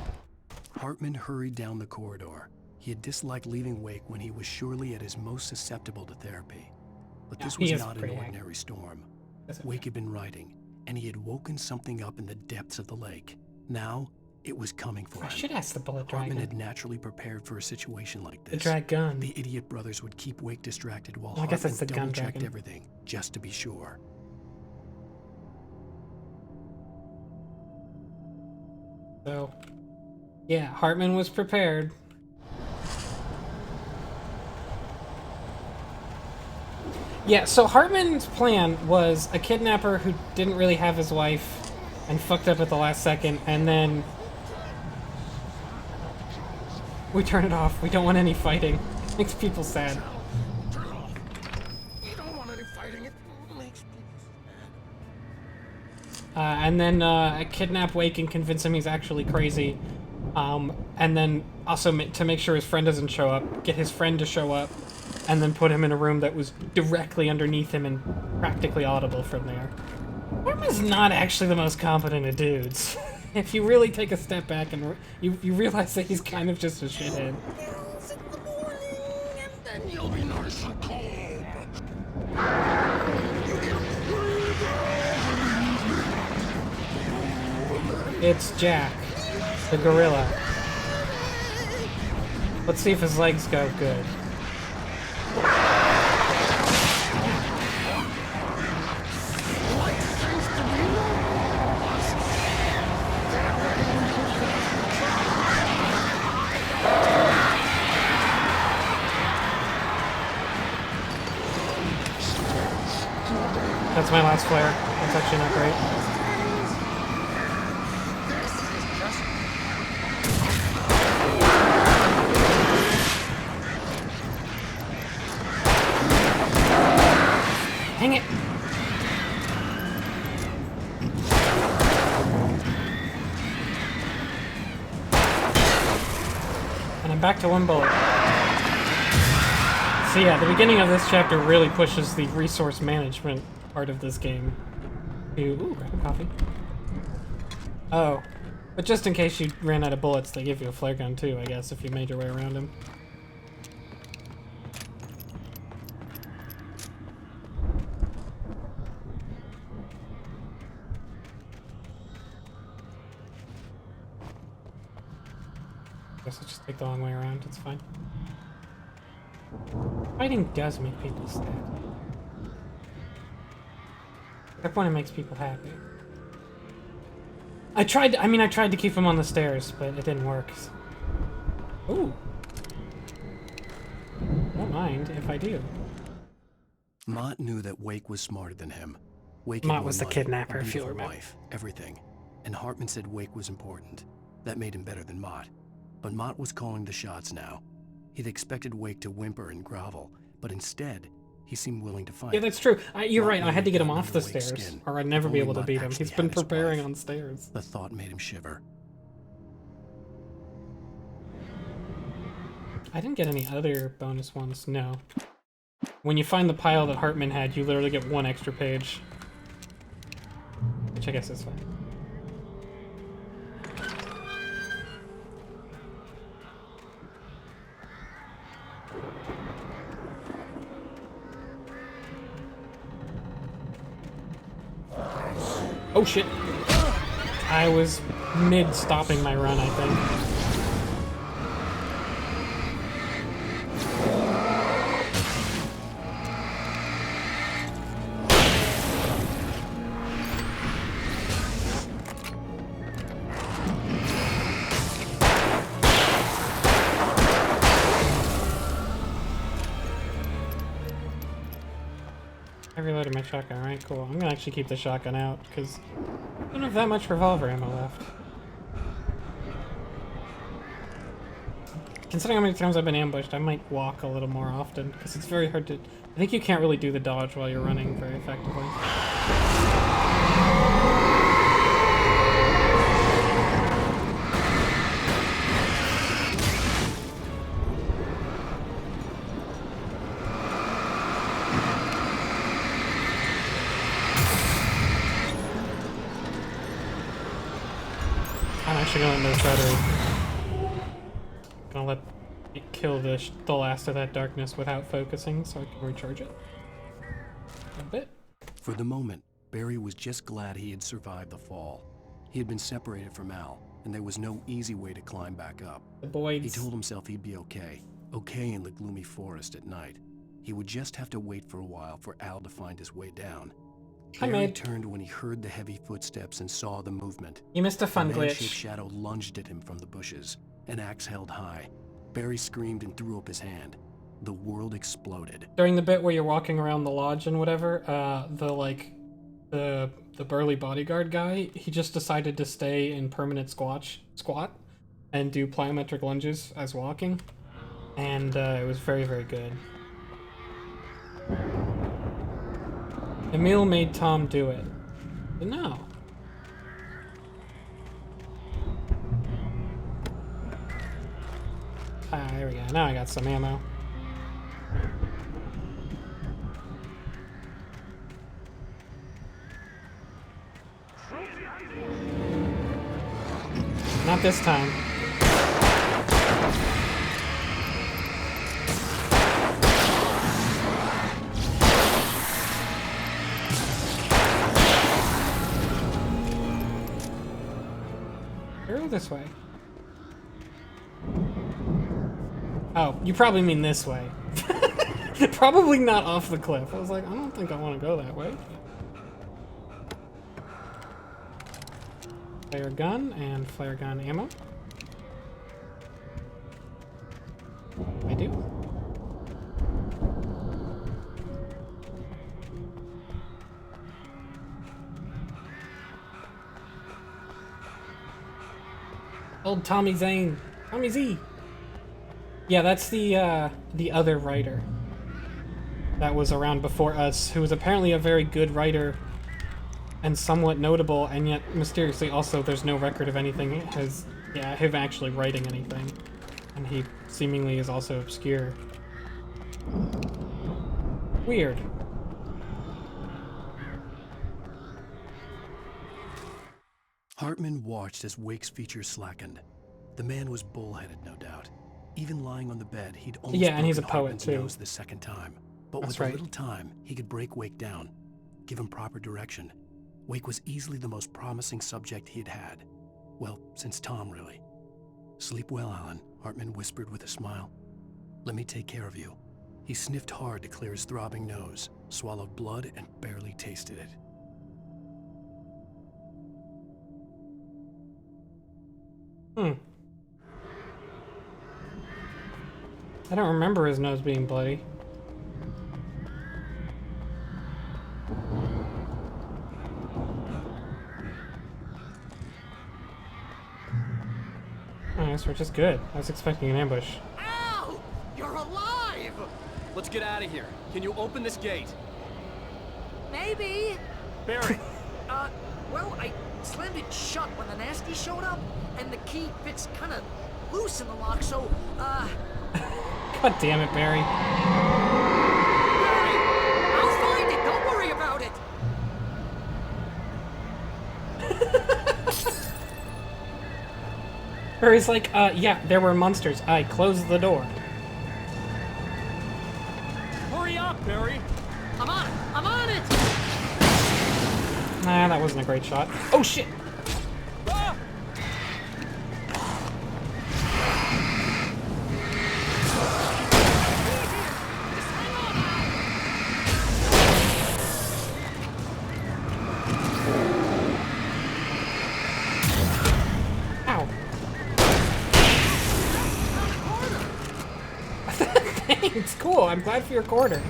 Hartman hurried down the corridor. He had disliked leaving Wake when he was surely at his most susceptible to therapy. But this was not an ordinary storm. Wake had been writing, and he had woken something up in the depths of the lake. Now, it was coming for him. I should ask the bullet dragon. Hartman had naturally prepared for a situation like this. The dragon. The idiot brothers would keep Wake distracted while I guess that's the Hartman gun double-checked dragon. everything, just to be sure. So, yeah, Hartman was prepared. Yeah, so Hartman's plan was a kidnapper who didn't really have his wife and fucked up at the last second, and then we turn it off. We don't want any fighting. It makes people sad. We don't want any fighting. It makes people And then kidnap Wake and convince him he's actually crazy. And then also to make sure his friend doesn't show up, get his friend to show up, and then put him in a room that was directly underneath him and practically audible from there. Hartman's not actually the most competent of dudes. If you really take a step back and you realize that he's kind of just a shithead. then you'll be nice and calm. It's Jack, the gorilla. Let's see if his legs go good. That's my last flare. That's actually not great. back to 1 bullet. So yeah, the beginning of this chapter really pushes the resource management part of this game. Ooh, grab a coffee. Oh, but just in case you ran out of bullets, they give you a flare gun too, I guess, if you made your way around him. Guess I'll just take the long way around, it's fine. Fighting does make people sad. At that point it makes people happy. I tried to keep him on the stairs, but it didn't work. Ooh. Don't mind if I do. Mott knew that Wake was smarter than him. Wake Mott was the kidnapper, if you remember. Wife, everything. And Hartman said Wake was important. That made him better than Mott. But Mott was calling the shots now. He'd expected Wake to whimper and grovel, but instead, he seemed willing to fight. Yeah, that's true. You're right, I had to get him off the stairs, or I'd never be able to beat him. He's been preparing on stairs. The thought made him shiver. I didn't get any other bonus ones, no. When you find the pile that Hartman had, you literally get 1 extra page. Which I guess is fine. Oh shit. I was mid-stopping my run, I think. I reloaded my shotgun, right? Cool. I'm gonna actually keep the shotgun out, because I don't have that much revolver ammo left. Considering how many times I've been ambushed, I might walk a little more often, because it's very hard to... I think you can't really do the dodge while you're running very effectively. I'm actually gonna let this battery. Gonna let it kill the last of that darkness without focusing, so I can recharge it. A bit. For the moment, Barry was just glad he had survived the fall. He had been separated from Al, and there was no easy way to climb back up. The boys. He told himself he'd be okay. Okay in the gloomy forest at night. He would just have to wait for a while for Al to find his way down. Barry turned when he heard the heavy footsteps and saw the movement. You missed a fun glitch. A man-shaped glitch. shadow lunged at him from the bushes, an axe held high. Barry screamed and threw up his hand. The world exploded. During the bit where you're walking around the lodge and whatever, the burly bodyguard guy, he just decided to stay in permanent squat and do plyometric lunges as walking, and it was very, very good. Emil made Tom do it. But no. Ah, there we go. Now I got some ammo. Not this time. Arrow this way. Oh, you probably mean this way. Probably not off the cliff. I was like, I don't think I want to go that way. Flare gun and flare gun ammo. I do. Old Tommy Zane. Tommy Z. Yeah, that's the other writer that was around before us, who was apparently a very good writer and somewhat notable, and yet mysteriously also there's no record of anything him actually writing anything. And he seemingly is also obscure. Weird. Hartman watched as Wake's features slackened. The man was bullheaded, no doubt. Even lying on the bed, he'd almost Yeah, and he's a broken poet, Hartman's too. nose the second time. But That's with right. a little time, he could break Wake down, give him proper direction. Wake was easily the most promising subject he'd had. Well, since Tom, really. Sleep well, Alan, Hartman whispered with a smile. Let me take care of you. He sniffed hard to clear his throbbing nose, swallowed blood, and barely tasted it. I don't remember his nose being bloody. Oh, this we're just good. I was expecting an ambush. Al! You're alive! Let's get out of here. Can you open this gate? Maybe. Barry! Well, I slammed it shut when the nasty showed up, and the key fits kind of loose in the lock, so, God damn it, Barry. I'll find it. Don't worry about it. Barry's like, yeah, there were monsters. I closed the door. Hurry up, Barry! I'm on it. I'm on it. Nah, that wasn't a great shot. Oh, shit! Ah! Ow. Thanks, cool. I'm glad for your quarter.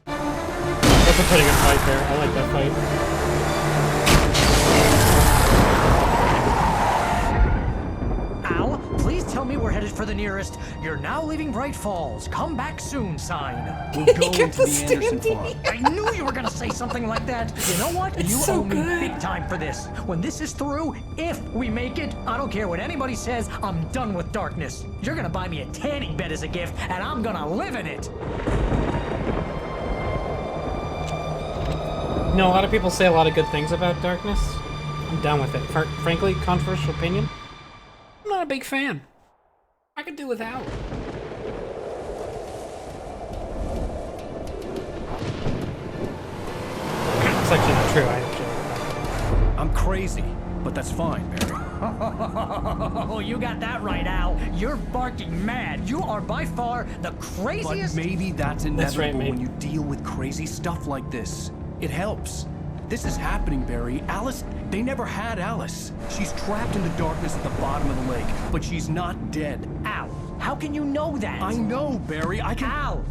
That's a pretty good fight there. I like that fight. Al, please tell me we're headed for the nearest "You're now leaving Bright Falls. Come back soon" sign. We're going to the Anderson farm. I knew you were gonna say something like that. You know what? It's you so owe me good. big time for this. When this is through, if we make it, I don't care what anybody says, I'm done with darkness. You're gonna buy me a tanning bed as a gift, and I'm gonna live in it. You know, a lot of people say a lot of good things about Darkness. I'm done with it. Frankly, controversial opinion, I'm not a big fan. I could do without. It's actually not true. I actually. I'm crazy, but that's fine, Barry. Oh, you got that right, Al. You're barking mad. You are by far the craziest. But maybe that's inevitable That's right, mate. when you deal with crazy stuff like this. It helps. This is happening, Barry. Alice, they never had Alice. She's trapped in the darkness at the bottom of the lake, but she's not dead. Al, how can you know that? I know, Barry. I can. Al,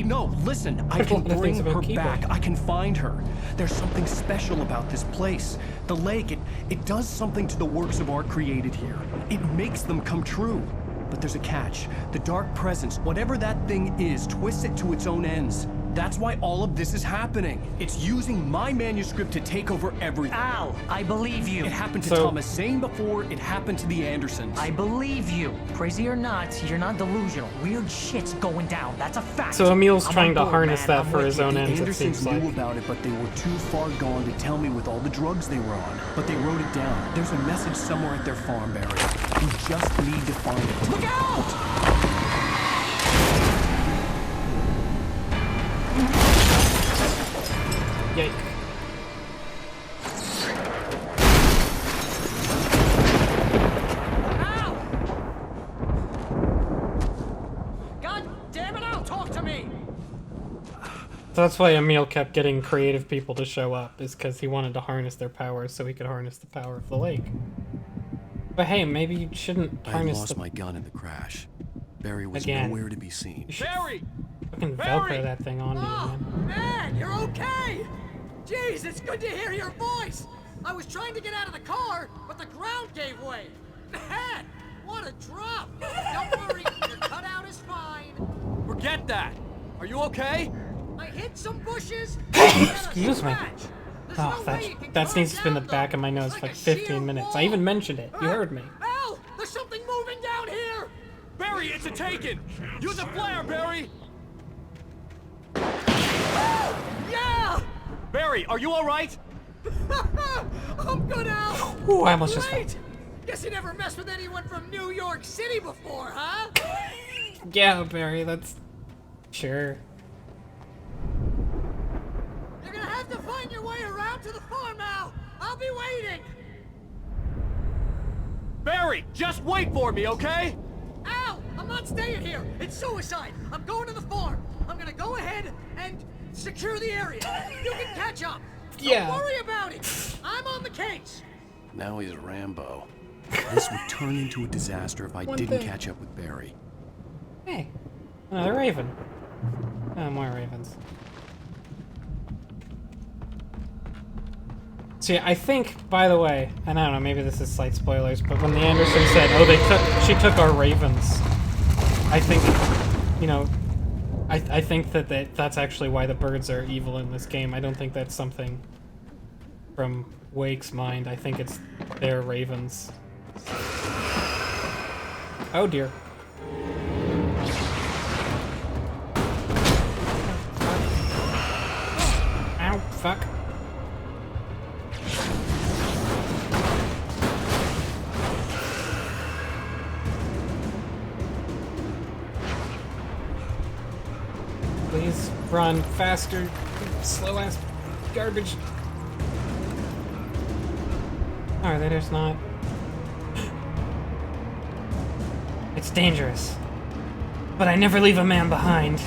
No, listen. I There's a can lot of bring things about her Keeper. back. I can find her. There's something special about this place. The lake, it does something to the works of art created here. It makes them come true. But there's a catch. The dark presence, whatever that thing is, twists it to its own ends. That's why all of this is happening. It's using my manuscript to take over everything. Al, I believe you. It happened to So- Thomas Zane before, it happened to the Andersons. I believe you. Crazy or not, you're not delusional. Weird shit's going down. That's a fact. So Emil's I'm trying on to board, harness man. that I'm for with his you. own The ends, it Andersons seems knew like. about it, but they were too far gone to tell me with all the drugs they were on. But they wrote it down. There's a message somewhere at their farm, Barry. You just need to find it. Look out! Yike. Al! God damn it, Al, talk to me! So that's why Emil kept getting creative people to show up, is because he wanted to harness their powers so he could harness the power of the lake. But hey, maybe you shouldn't I harness lost the... my gun in the crash. Barry was Again. nowhere to be seen. Barry! Fucking Barry! Velcro that thing onto you, man. Man, you're okay! Jeez, it's good to hear your voice! I was trying to get out of the car, but the ground gave way. Man, what a drop! Don't worry, your cutout is fine. Forget that! Are you okay? I hit some bushes. Excuse me. Oh, that sneezes has been the back of my nose for like 15 minutes. I even mentioned it. You heard me. Al, there's something moving down here! Barry, it's a Taken! Use a flare, Barry! Yeah! Barry, are you alright? I'm good, Al! Ooh, I almost just fell. Great! Guess you never messed with anyone from New York City before, huh? Yeah, Barry, that's... Sure. You're gonna have to find your way around to the farm, Al! I'll be waiting! Barry, just wait for me, okay? Al! I'm not staying here! It's suicide! I'm going to the farm! I'm gonna go ahead and secure the area! You can catch up! Yeah. Don't worry about it! I'm on the case! Now he's Rambo. This would turn into a disaster if I didn't catch up with Barry. Hey, another raven. Oh, more ravens. See, I think, by the way, and I don't know, maybe this is slight spoilers, but when the Anderson said, "Oh, she took our ravens," I think, you know, I think that's actually why the birds are evil in this game. I don't think that's something from Wake's mind. I think it's their ravens. Oh dear. Ow, fuck. Please run faster, slow ass garbage. Are they just not? It's dangerous, but I never leave a man behind.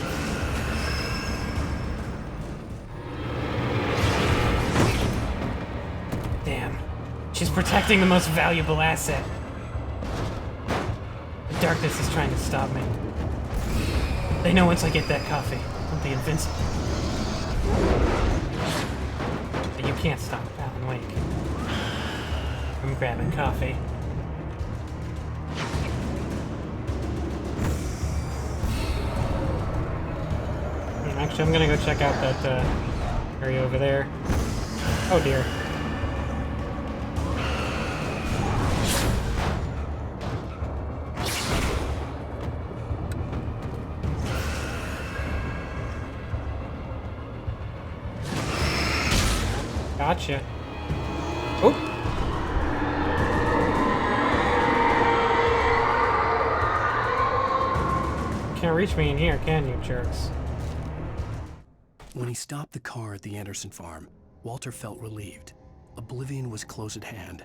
Damn, she's protecting the most valuable asset. The darkness is trying to stop me. They know once I get that coffee, I'll be invincible. But you can't stop Alan Wake from grabbing coffee. Actually, I'm gonna go check out that area over there. Oh dear. Gotcha. Oh. Can't reach me in here, can you, jerks? When he stopped the car at the Anderson farm, Walter felt relieved. Oblivion was close at hand.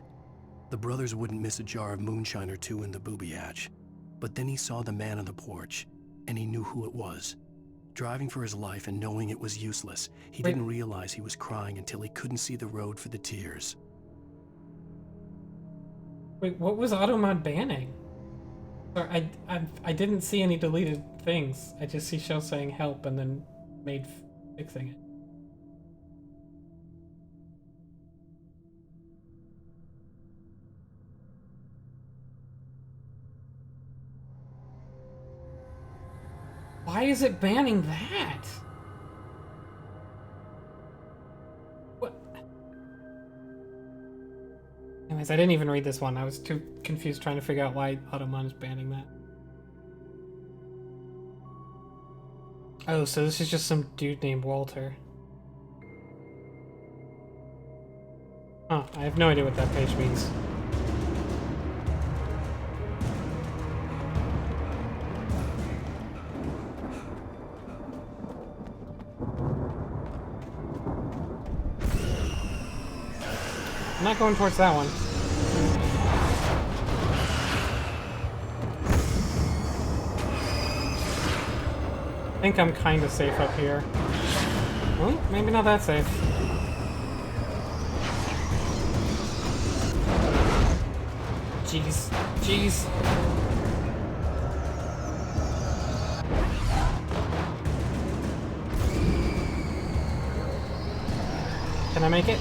The brothers wouldn't miss a jar of moonshine or two in the booby hatch. But then he saw the man on the porch, and he knew who it was. Driving for his life and knowing it was useless, he didn't realize he was crying until he couldn't see the road for the tears. Wait, what was Automod banning? Sorry, I didn't see any deleted things. I just see Shell saying help and then made fixing it. Why is it banning that? What? Anyways, I didn't even read this one. I was too confused trying to figure out why Automon is banning that. Oh, so this is just some dude named Walter. Huh, I have no idea what that page means. I'm not going towards that one. I think I'm kind of safe up here. Well, maybe not that safe. jeez. Jeez. Can I make it?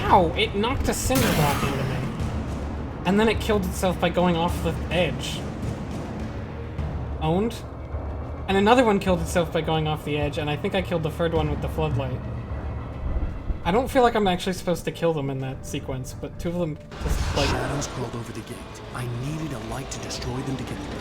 Ow! It knocked a cinder block into me. And then it killed itself by going off the edge. Owned? And another one killed itself by going off the edge, and I think I killed the third one with the floodlight. I don't feel like I'm actually supposed to kill them in that sequence, but two of them just, like... Shadows crawled over the gate. I needed a light to destroy them to get through.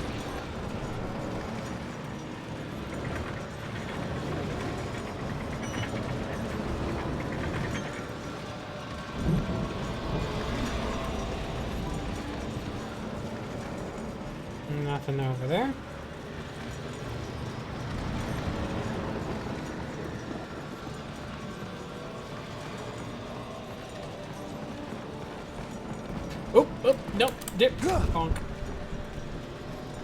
Nothing over there. Oh, no, dip, bonk.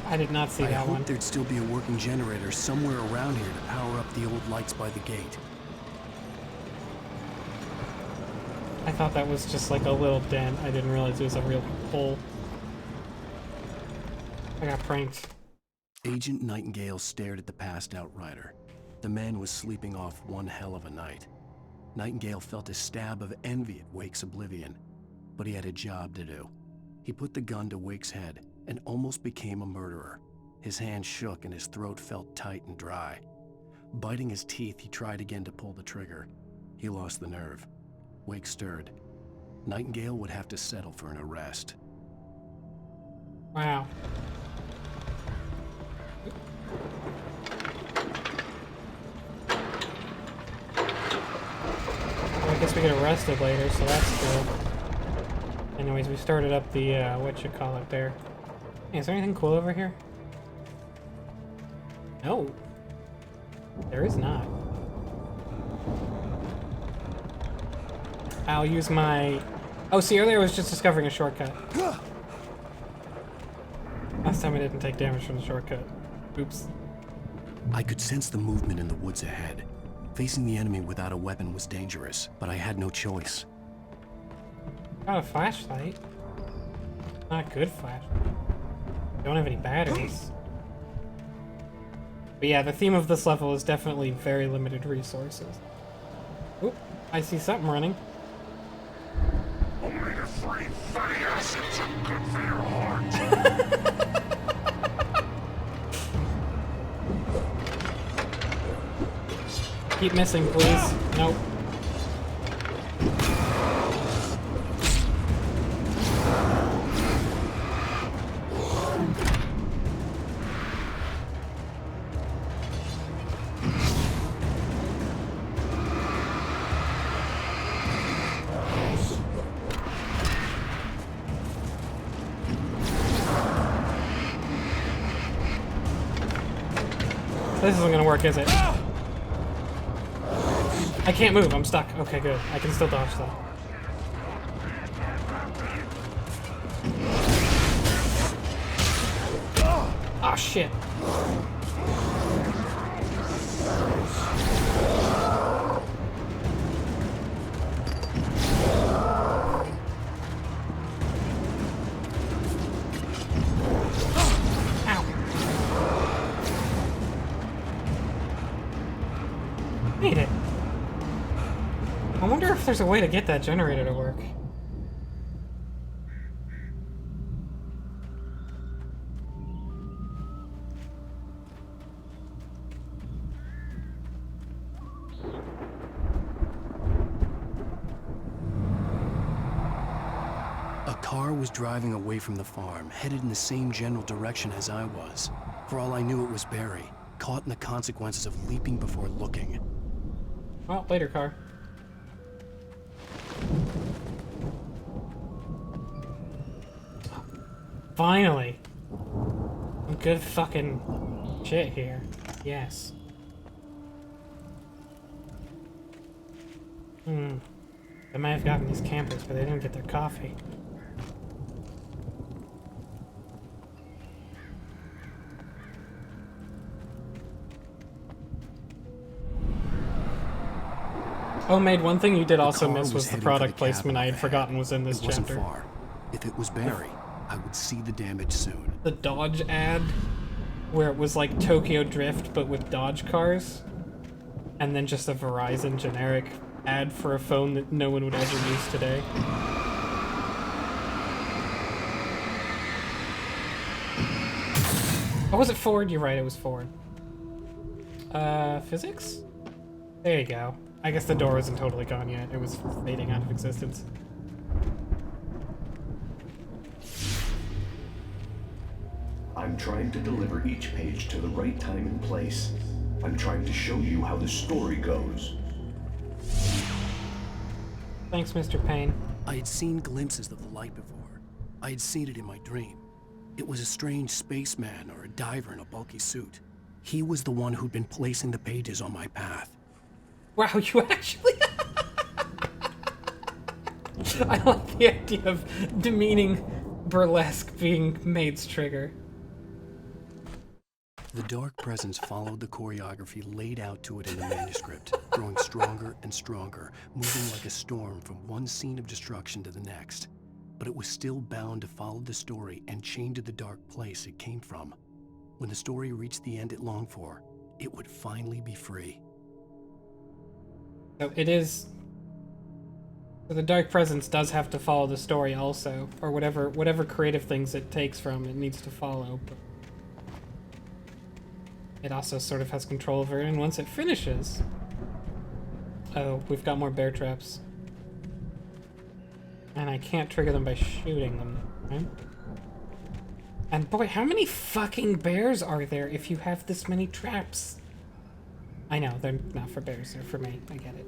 I did not see that one. I hoped there'd still be a working generator somewhere around here to power up the old lights by the gate. I thought that was just like a little dent. I didn't realize it was a real hole. I got pranked. Agent Nightingale stared at the passed out rider. The man was sleeping off one hell of a night. Nightingale felt a stab of envy at Wake's oblivion, but he had a job to do. He put the gun to Wake's head and almost became a murderer. His hand shook and his throat felt tight and dry. Biting his teeth, he tried again to pull the trigger. He lost the nerve. Wake stirred. Nightingale would have to settle for an arrest. Wow. Well, I guess we get arrested later, so that's good. Anyways, we started up the, whatchamacallit there. Hey, is there anything cool over here? No. There is not. I'll use my... Oh, see, earlier I was just discovering a shortcut. Last time I didn't take damage from the shortcut. Oops. I could sense the movement in the woods ahead. Facing the enemy without a weapon was dangerous, but I had no choice. Got a flashlight. Not a good flashlight. Don't have any batteries. But yeah, the theme of this level is definitely very limited resources. Oop, I see something running. Omega-3 fatty acids are good for your heart. Keep missing, please. Nope. This isn't gonna work, is it? I can't move, I'm stuck. Okay, good. I can still dodge though. Ah, shit. Made it. I wonder if there's a way to get that generator to work. A car was driving away from the farm, headed in the same general direction as I was. For all I knew, it was Barry, caught in the consequences of leaping before looking. Well, later, car. Finally! Some good fucking shit here. Yes. They might have gotten these campers, but they didn't get their coffee. Oh, Maid, one thing you did also miss was the product placement I had forgotten was in this chapter. Far. If it was Barry, I would see the damage soon. The Dodge ad, where it was like Tokyo Drift but with Dodge cars, and then just a Verizon generic ad for a phone that no one would ever use today. Oh, was it Ford? You're right, it was Ford. Physics? There you go. I guess the door isn't totally gone yet. It was fading out of existence. I'm trying to deliver each page to the right time and place. I'm trying to show you how the story goes. Thanks, Mr. Payne. I had seen glimpses of the light before. I had seen it in my dream. It was a strange spaceman or a diver in a bulky suit. He was the one who'd been placing the pages on my path. Wow, you actually... I like the idea of demeaning burlesque being Maid's trigger. The dark presence followed the choreography laid out to it in the manuscript, growing stronger and stronger, moving like a storm from one scene of destruction to the next. But it was still bound to follow the story and chained to the dark place it came from. When the story reached the end it longed for, it would finally be free. So it is... So the dark presence does have to follow the story also, or whatever creative things it takes from it needs to follow. But it also sort of has control over it, and once it finishes... Oh, we've got more bear traps. And I can't trigger them by shooting them, right? And boy, how many fucking bears are there if you have this many traps? I know, they're not for bears, they're for me. I get it.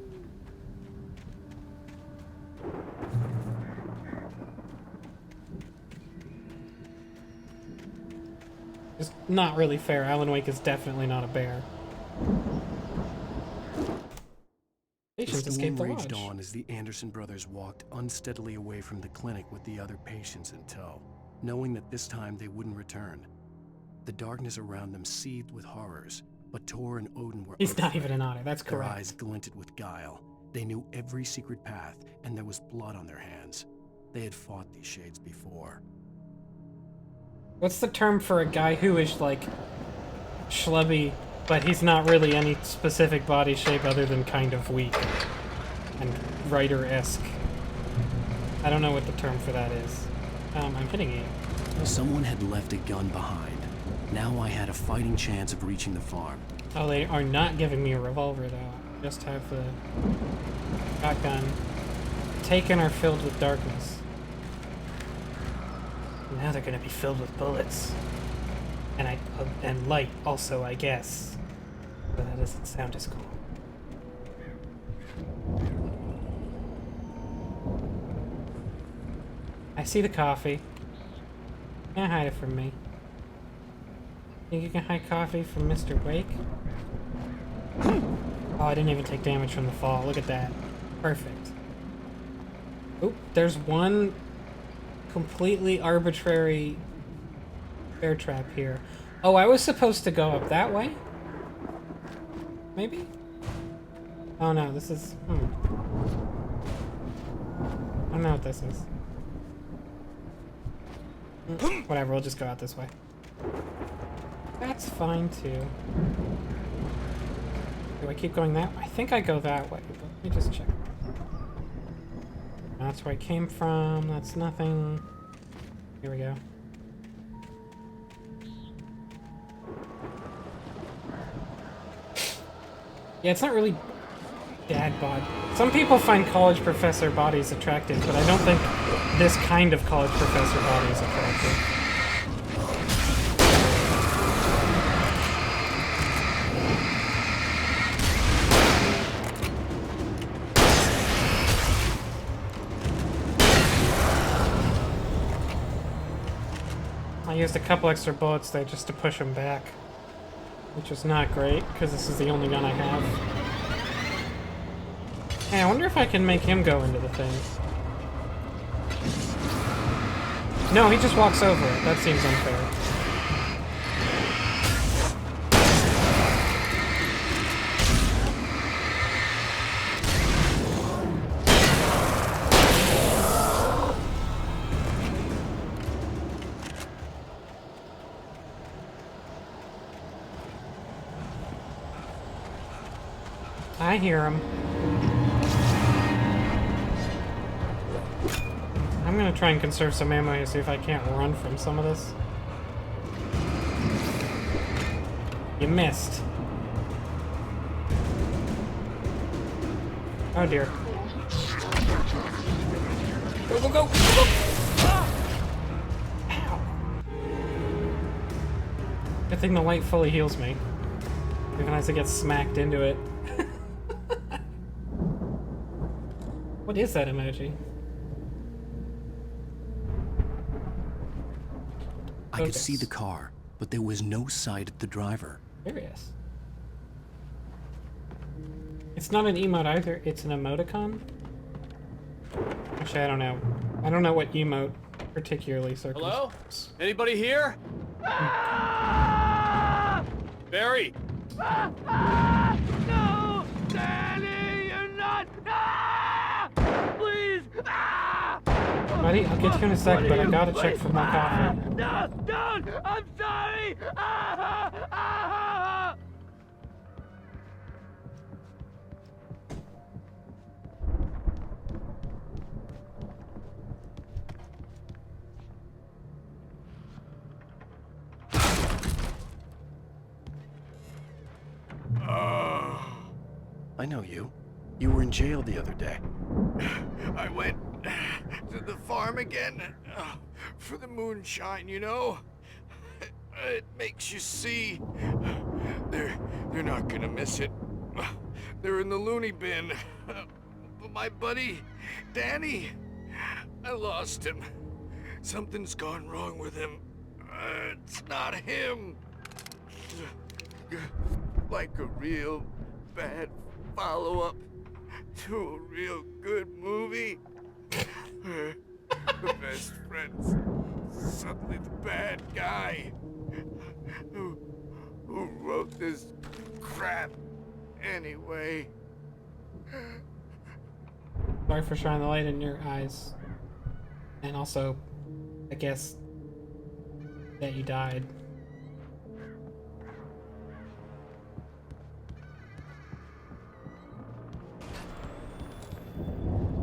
It's not really fair. Alan Wake is definitely not a bear. Patients escaped the raged lodge. on as the Anderson brothers walked unsteadily away from the clinic with the other patients in tow, knowing that this time they wouldn't return. The darkness around them seethed with horrors, but Tor and Odin were He's not even an otter, that's Their correct. eyes glinted with guile. They knew every secret path, and there was blood on their hands. They had fought these shades before. What's the term for a guy who is like schlubby, but he's not really any specific body shape other than kind of weak and writer-esque? I don't know what the term for that is. I'm hitting you. Someone had left a gun behind. Now I had a fighting chance of reaching the farm. Oh, they are not giving me a revolver though. I just have the shotgun. Taken are filled with darkness. Now they're gonna be filled with bullets. And light also, I guess. But that doesn't sound as cool. I see the coffee. Can't hide it from me. Think you can hide coffee from Mr. Wake? Oh, I didn't even take damage from the fall. Look at that. Perfect. Oop, there's one completely arbitrary bear trap here. Oh, I was supposed to go up that way? Maybe? Oh no, this is... I don't know what this is. Whatever, we'll just go out this way. That's fine too. Do I keep going that way? I think I go that way, but let me just check. That's where I came from. That's nothing. Here we go. Yeah, it's not really dad bod. Some people find college professor bodies attractive, but I don't think this kind of college professor body is attractive. I used a couple extra bullets there just to push him back, which is not great, because this is the only gun I have. Hey, I wonder if I can make him go into the thing. No, he just walks over it. That seems unfair. I hear him. I'm gonna try and conserve some ammo here, see if I can't run from some of this. You missed. Oh dear. Go, go, go! Go, go! Ow. Good thing the light fully heals me. Even as I get smacked into it. What is that emoji? I could see the car, but there was no sight of the driver. Curious. It's not an emote either, it's an emoticon? Actually, I don't know. I don't know what emote particularly circles. Hello? Anybody here? Barry! No! Danny, you're not! Please! Buddy, I'll get you in a sec, but I gotta check for more coffee. No! Don't! I'm sorry! I know you. You were in jail the other day. I went to the farm again for the moonshine, you know? It makes you see. They're not gonna miss it. They're in the loony bin. But my buddy, Danny, I lost him. Something's gone wrong with him. It's not him. Like a real bad follow-up to a real good movie. The best friend's suddenly the bad guy who wrote this crap anyway. Sorry for shining the light in your eyes. And also, I guess, that you died.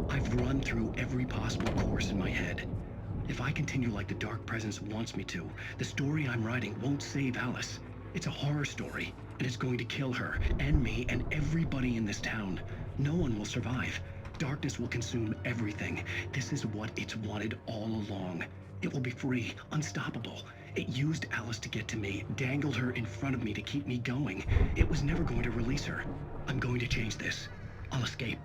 I've run through every possible course in my head. If I continue like the Dark Presence wants me to, the story I'm writing won't save Alice. It's a horror story, and it's going to kill her, and me, and everybody in this town. No one will survive. Darkness will consume everything. This is what it's wanted all along. It will be free, unstoppable. It used Alice to get to me, dangled her in front of me to keep me going. It was never going to release her. I'm going to change this. I'll escape.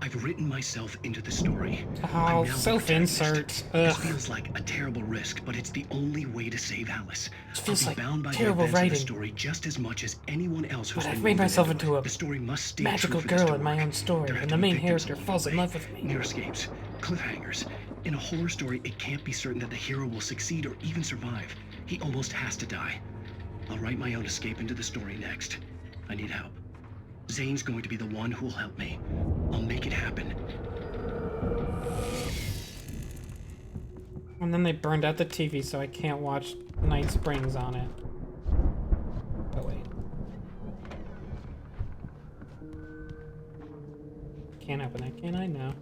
I've written myself into the story. Oh, self-insert. It feels like a terrible risk, but it's the only way to save Alice. It feels I'll be like bound by terrible the events writing. of the story just as much as anyone else who's But I've been made woven myself into into it. a The story must stay magical true for this girl to in my work. own story, There have and to the be main victims character along falls the in way. love with me. Near escapes, cliffhangers. In a horror story, it can't be certain that the hero will succeed or even survive. He almost has to die. I'll write my own escape into the story next. I need help. Zane's going to be the one who will help me. I'll make it happen. And then they burned out the TV, so I can't watch Night Springs on it. Oh, wait. Can't open it, can I? No.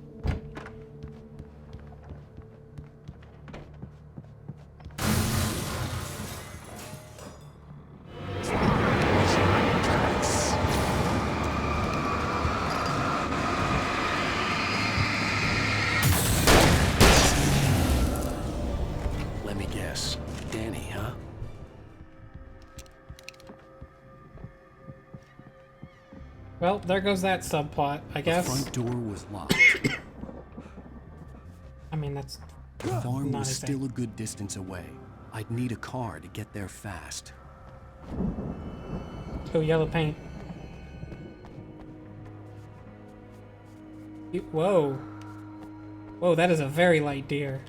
Let me guess. Danny, huh? Well, there goes that subplot, I guess. The front door was locked. I mean, that's The farm not was exactly- still a good distance away. I'd need a car to get there fast. Oh, yellow paint. Whoa. Whoa, that is a very light deer.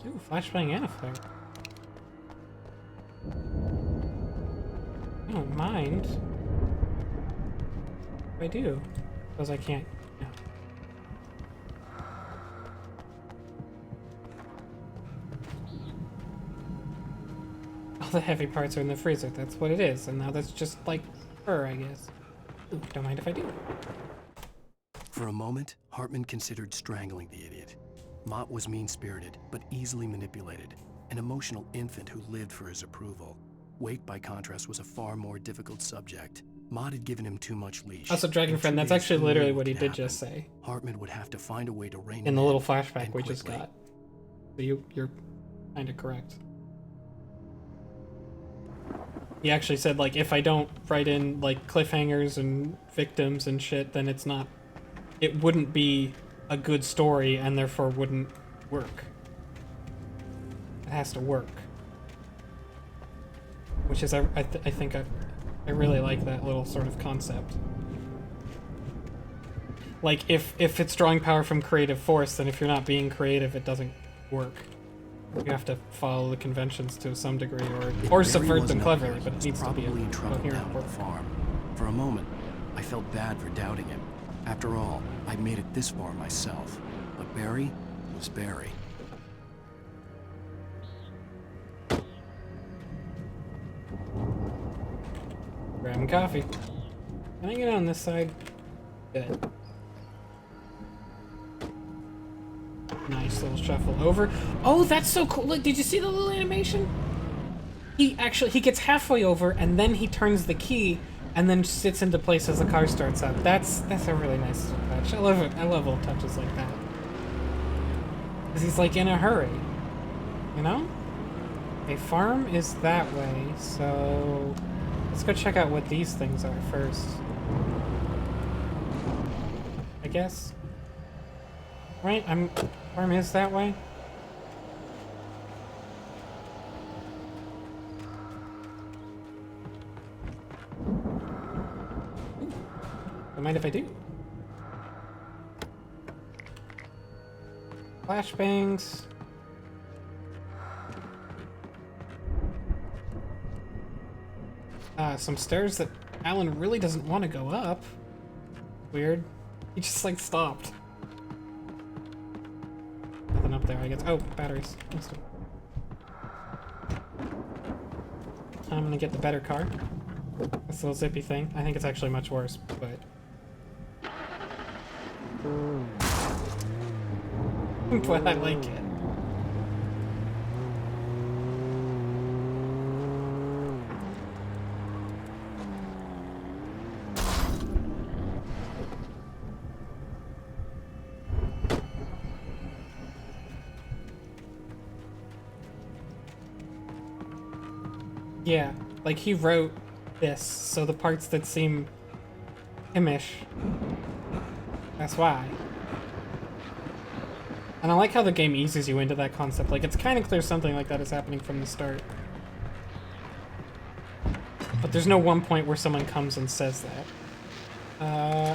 Ooh, flashbang and a flare. I don't mind. If I do. Because I can't. No. Oh, the heavy parts are in the freezer. That's what it is. And now that's just like her, I guess. Ooh, don't mind if I do. For a moment, Hartman considered strangling the idiot. Mott was mean-spirited, but easily manipulated. An emotional infant who lived for his approval. Wake, by contrast, was a far more difficult subject. Mott had given him too much leash. Also, Dragon Friend, that's actually literally what he did just say. Hartman would have to find a way to rein in the him little flashback we quickly. just got. So you're kind of correct. He actually said, like, if I don't write in, like, cliffhangers and victims and shit, then it wouldn't be a good story and therefore wouldn't work. It has to work. Which is, I think I really like that little sort of concept. Like, if it's drawing power from creative force, then if you're not being creative, it doesn't work. You have to follow the conventions to some degree, or subvert them cleverly, but it needs to be a coherent work. Farm. For a moment, I felt bad for doubting him. After all, I'd made it this far myself. But Barry was Barry. Grabbing coffee. Can I get on this side? Good. Nice little shuffle over. Oh, that's so cool. Look, did you see the little animation? He gets halfway over and then he turns the key and then sits into place as the car starts up. That's a really nice touch. I love it. I love little touches like that. Because he's like in a hurry. You know? A farm is that way, so let's go check out what these things are first. I guess. Right? Farm is that way? Don't mind if I do. Flashbangs. Some stairs that Alan really doesn't want to go up. Weird. He just like stopped. Nothing up there, I guess. Oh, batteries. I'm gonna get the better car. This little zippy thing. I think it's actually much worse, but... but I like it. Yeah, like he wrote this, so the parts that seem himish, that's why. And I like how the game eases you into that concept. Like, it's kind of clear something like that is happening from the start. But there's no one point where someone comes and says that.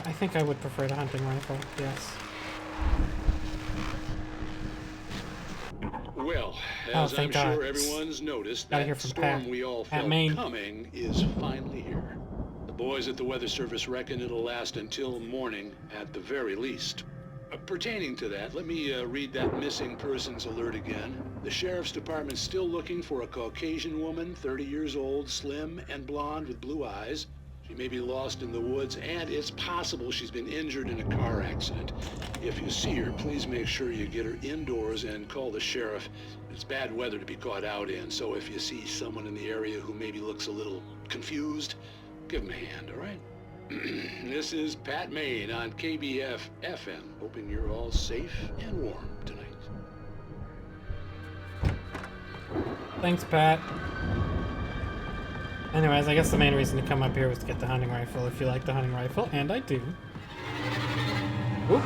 I think I would prefer the hunting rifle, yes. Well, as I'm sure everyone's noticed, that storm we all felt coming is finally here. The boys at the Weather Service reckon it'll last until morning at the very least. Pertaining to that, let me read that missing persons alert again. The Sheriff's Department's still looking for a Caucasian woman, 30 years old, slim and blonde with blue eyes. She may be lost in the woods, and it's possible she's been injured in a car accident. If you see her, please make sure you get her indoors and call the sheriff. It's bad weather to be caught out in, so if you see someone in the area who maybe looks a little confused, give him a hand, all right? This is Pat Maine on KBF FM, hoping you're all safe and warm tonight. Thanks, Pat. Anyways, I guess the main reason to come up here was to get the hunting rifle, if you like the hunting rifle, and I do. Oop.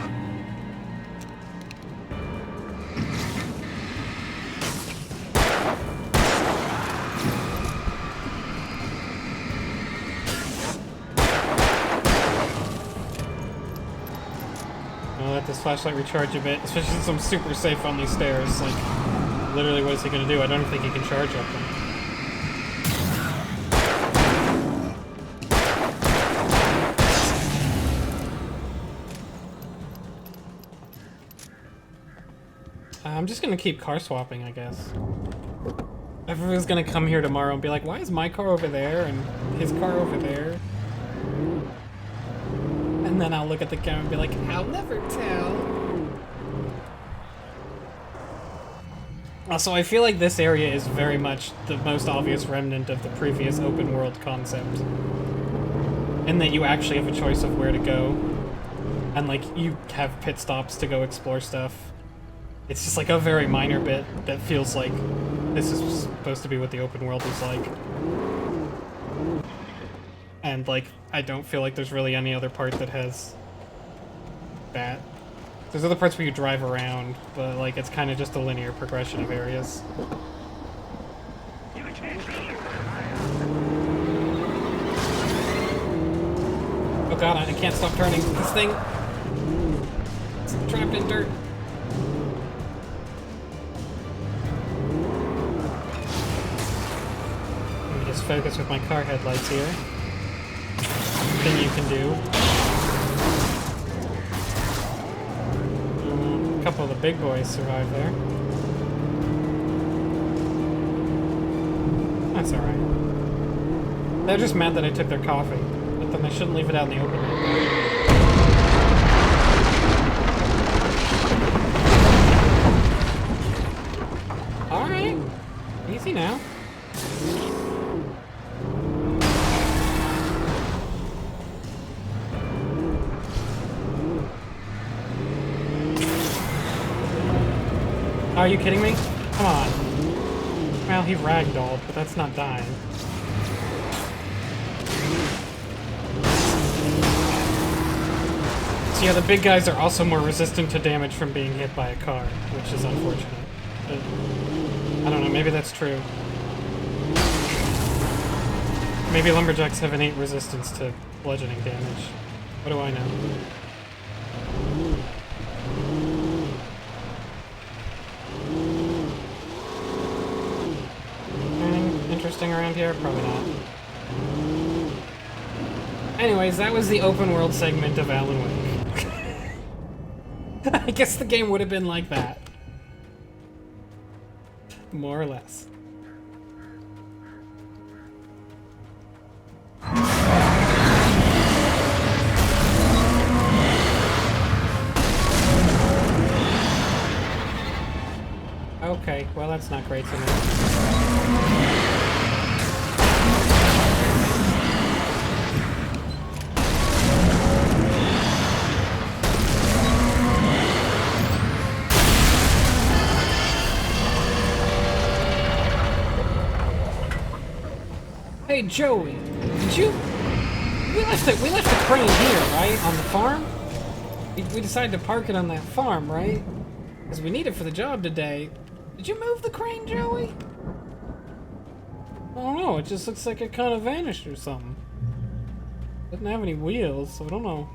I'll let this flashlight recharge a bit, especially since I'm super safe on these stairs. Like, literally, what is he gonna do? I don't think he can charge up them. I'm just gonna keep car swapping, I guess. Everyone's gonna come here tomorrow and be like, why is my car over there and his car over there? And then I'll look at the camera and be like, I'll never tell. Also, I feel like this area is very much the most obvious remnant of the previous open world concept. In that you actually have a choice of where to go. And like, you have pit stops to go explore stuff. It's just like a very minor bit that feels like this is supposed to be what the open world is like. And like, I don't feel like there's really any other part that has that. There's other parts where you drive around, but like, it's kind of just a linear progression of areas. Oh god, I can't stop turning. This thing... It's trapped in dirt. Let me just focus with my car headlights here. Thing you can do. A couple of the big boys survived there. That's alright. They're just mad that I took their coffee, but then they shouldn't leave it out in the open. Alright. Easy now. Are you kidding me? Come on. Well, he ragdolled, but that's not dying. So yeah, the big guys are also more resistant to damage from being hit by a car, which is unfortunate. But, I don't know, maybe that's true. Maybe lumberjacks have innate resistance to bludgeoning damage. What do I know? Interesting around here? Probably not. Anyways, that was the open world segment of Alan Wake. I guess the game would have been like that. More or less. Okay, well that's not great to know. Hey Joey, did you... We left the crane here, right? On the farm? We decided to park it on that farm, right? Because we need it for the job today. Did you move the crane, Joey? I don't know, it just looks like it kind of vanished or something. Doesn't have any wheels, so I don't know.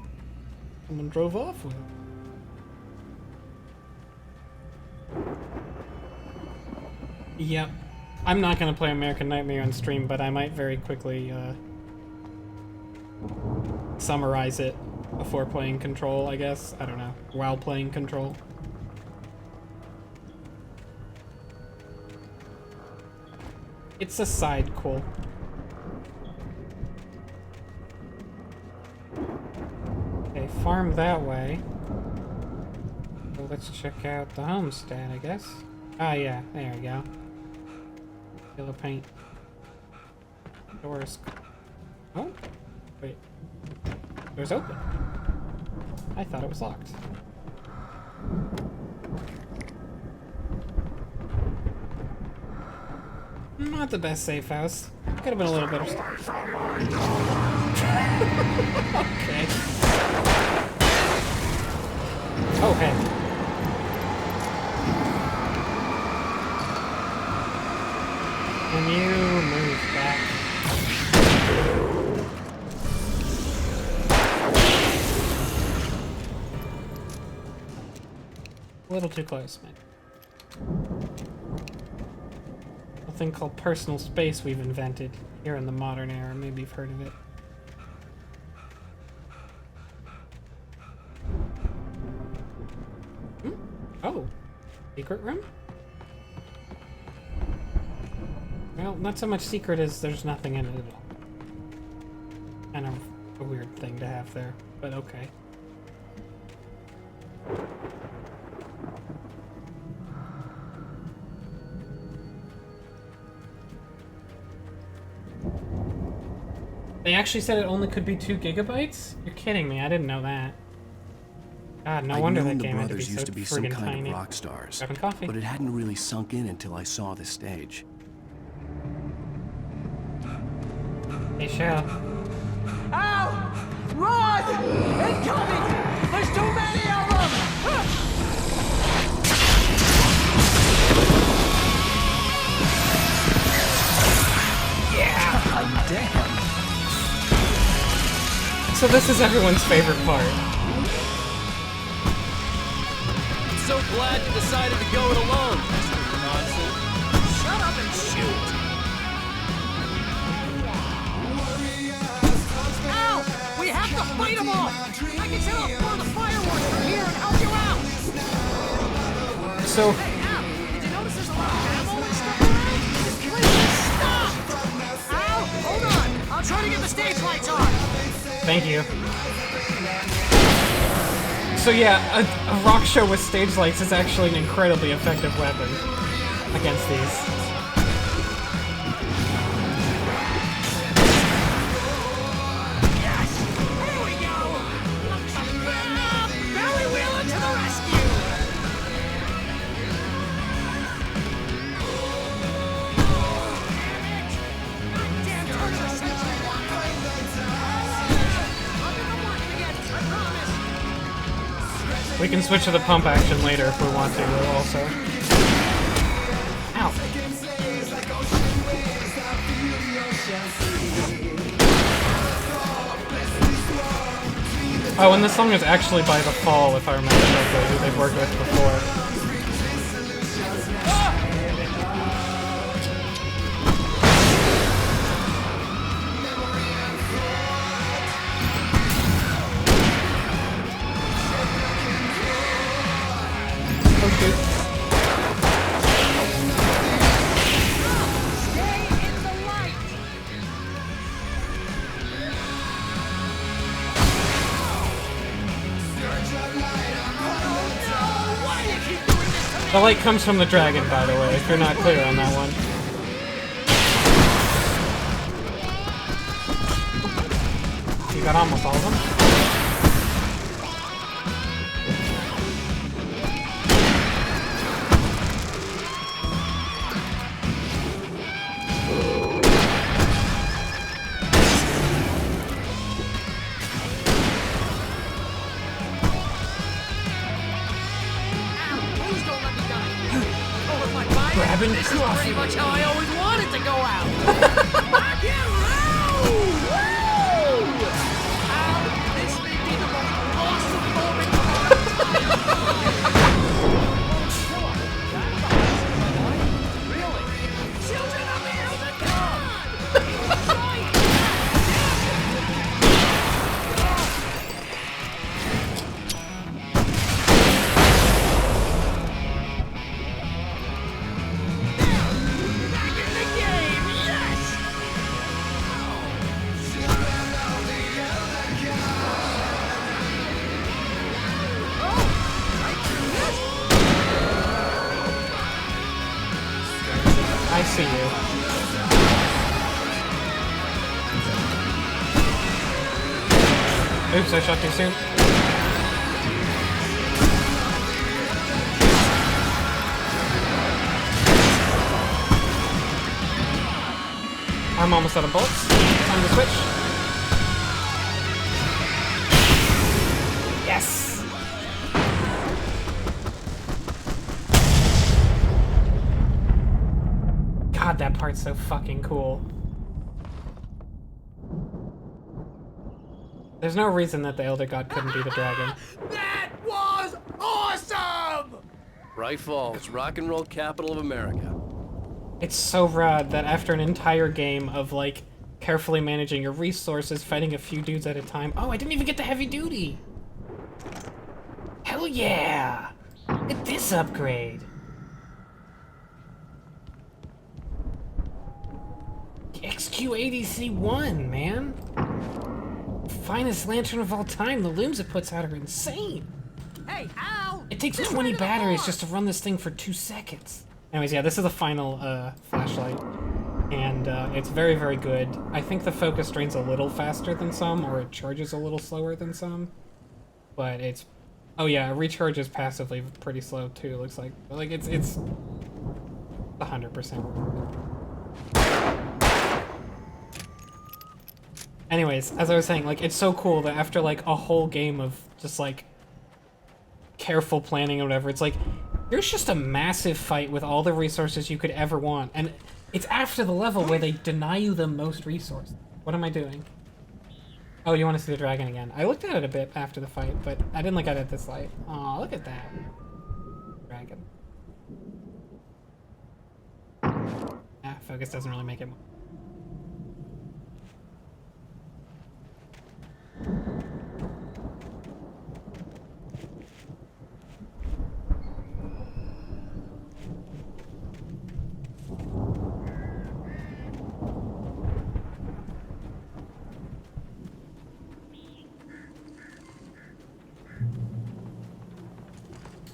Someone drove off with it. Yep. I'm not gonna play American Nightmare on stream, but I might very quickly summarize it before playing Control, I guess. I don't know. While playing Control. It's a side quel. Okay, farm that way. So let's check out the homestead, I guess. Ah, yeah, there we go. Yellow paint. Doors. Oh, wait. Door's open. I thought it was locked. Not the best safe house. Could have been a little better. Okay. Oh, hey. Can you move back? A little too close, man. A thing called personal space we've invented here in the modern era. Maybe you've heard of it. Oh, secret room? Well, not so much secret as there's nothing in it at all. Kind of a weird thing to have there, but okay. They actually said it only could be 2 gigabytes? You're kidding me, I didn't know that. God, no wonder that game had to be so used to be some friggin' kind tiny. of rock stars, Grabbing coffee. but it hadn't really sunk in until I saw the stage. Hey, Shell. Ow! Run! Incoming! There's too many of them! Yeah! Damn! So this is everyone's favorite part. I'm so glad you decided to go it alone, Mr. Johnson. Shut up and shoot! Ow! We have to fight them all! I can set off one of the fireworks from here and help you out! So... Hey, Al, did you notice there's a lot of ammo and stuff around? Please stop! Al, hold on! I'll try to get the stage lights on! Thank you. So yeah, a rock show with stage lights is actually an incredibly effective weapon against these. Yes! Here we go! Barry Wheeler to the rescue! Goddamn turn of the century! I'll get the working again, I promise! We can switch to the pump action later if we want to, also. Ow. Oh, and this song is actually by The Fall, if I remember correctly, who they've worked with before. The light comes from the dragon, by the way, if you're not clear on that one. You got almost all of them? Grabbing this is pretty much how I always wanted to go out. Rock and roll! Woo! This may be the most awesome moment of Really? Children of the God! I see you. Oops, I shot too soon. I'm almost out of bullets. Time to switch. Yes! God, that part's so fucking cool. There's no reason that the Elder God couldn't be the dragon. That was awesome! Bright Falls, rock and roll capital of America. It's so rad that after an entire game of, like, carefully managing your resources, fighting a few dudes at a time... Oh, I didn't even get the heavy duty! Hell yeah! Look at this upgrade! XQ-80C1, man. Finest lantern of all time. The looms it puts out are insane. Hey, Al! It takes 20 batteries just to run this thing for 2 seconds. Anyways, yeah, this is the final flashlight. And it's very, very good. I think the focus drains a little faster than some, or it charges a little slower than some. But it's... Oh yeah, it recharges passively pretty slow too, looks like. But like, it's 100%. Anyways, as I was saying, like, it's so cool that after, like, a whole game of just, like, careful planning or whatever, it's like, here's just a massive fight with all the resources you could ever want, and it's after the level where they deny you the most resources. What am I doing? Oh, you want to see the dragon again? I looked at it a bit after the fight, but I didn't look at it at this light. Aw, look at that. Dragon. Focus doesn't really make it.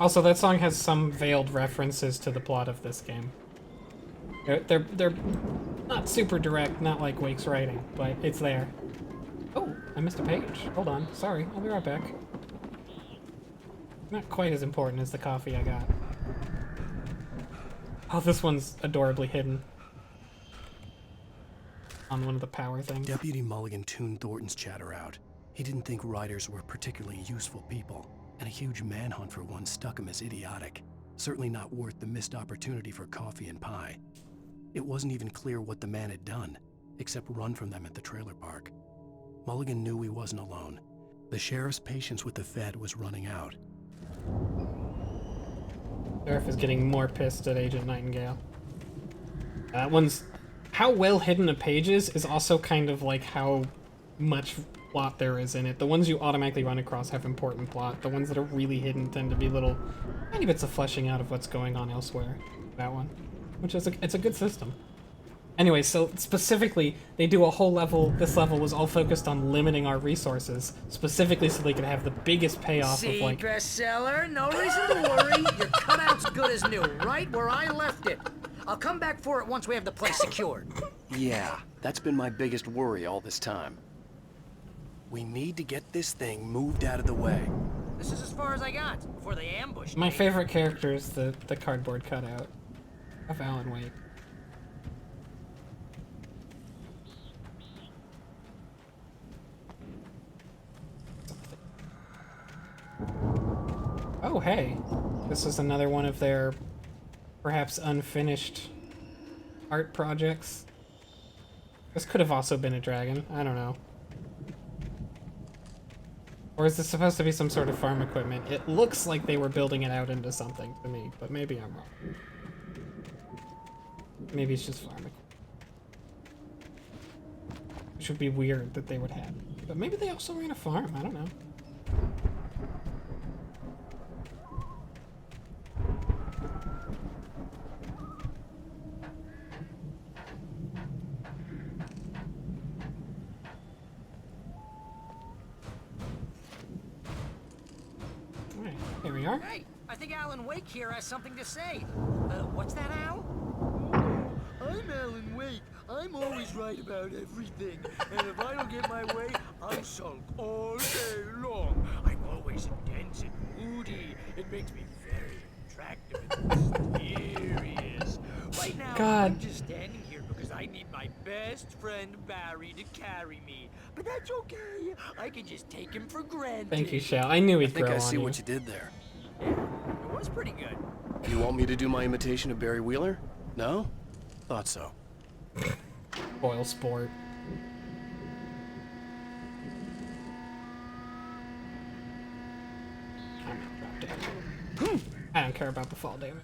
Also, that song has some veiled references to the plot of this game. They're not super direct, not like Wake's writing, but it's there. Oh, I missed a page. Hold on. Sorry, I'll be right back. Not quite as important as the coffee I got. Oh, this one's adorably hidden. On one of the power things. Deputy Mulligan tuned Thornton's chatter out. He didn't think riders were particularly useful people, and a huge manhunt for one struck him as idiotic. Certainly not worth the missed opportunity for coffee and pie. It wasn't even clear what the man had done, except run from them at the trailer park. Mulligan knew he wasn't alone. The sheriff's patience with the Fed was running out. Sheriff is getting more pissed at Agent Nightingale. That one's... How well hidden a page is also kind of like how much plot there is in it. The ones you automatically run across have important plot. The ones that are really hidden tend to be little tiny bits of fleshing out of what's going on elsewhere. That one. Which is it's a good system. Anyway, so specifically, they do a whole level. This level was all focused on limiting our resources, specifically so they could have the biggest payoff of like... bestseller, no reason to worry. Your cutout's good as new, right where I left it. I'll come back for it once we have the place secured. Yeah, that's been my biggest worry all this time. We need to get this thing moved out of the way. This is as far as I got before they ambushed My me. favorite character is the cardboard cutout of Alan Wake. Oh, hey. This is another one of their perhaps unfinished art projects. This could have also been a dragon. I don't know. Or is this supposed to be some sort of farm equipment? It looks like they were building it out into something to me, but maybe I'm wrong. Maybe it's just farm equipment. Which would be weird that they would have. But maybe they also ran a farm. I don't know. Here we are. Hey, I think Alan Wake here has something to say. What's that, Al? I'm Alan Wake. I'm always right about everything. And if I don't get my way, I'll sulk all day long. I'm always intense and moody. It makes me very attractive and mysterious. Right now, God. I'm just standing here because I need my best friend Barry to carry me. But that's okay. I can just take him for granted. Thank you, Shao. I knew he'd grow on you. I think I see what you did there. It was pretty good. You want me to do my imitation of Barry Wheeler? No? Thought so. Spoil sport. I'm not drop damage. I don't care about the fall damage.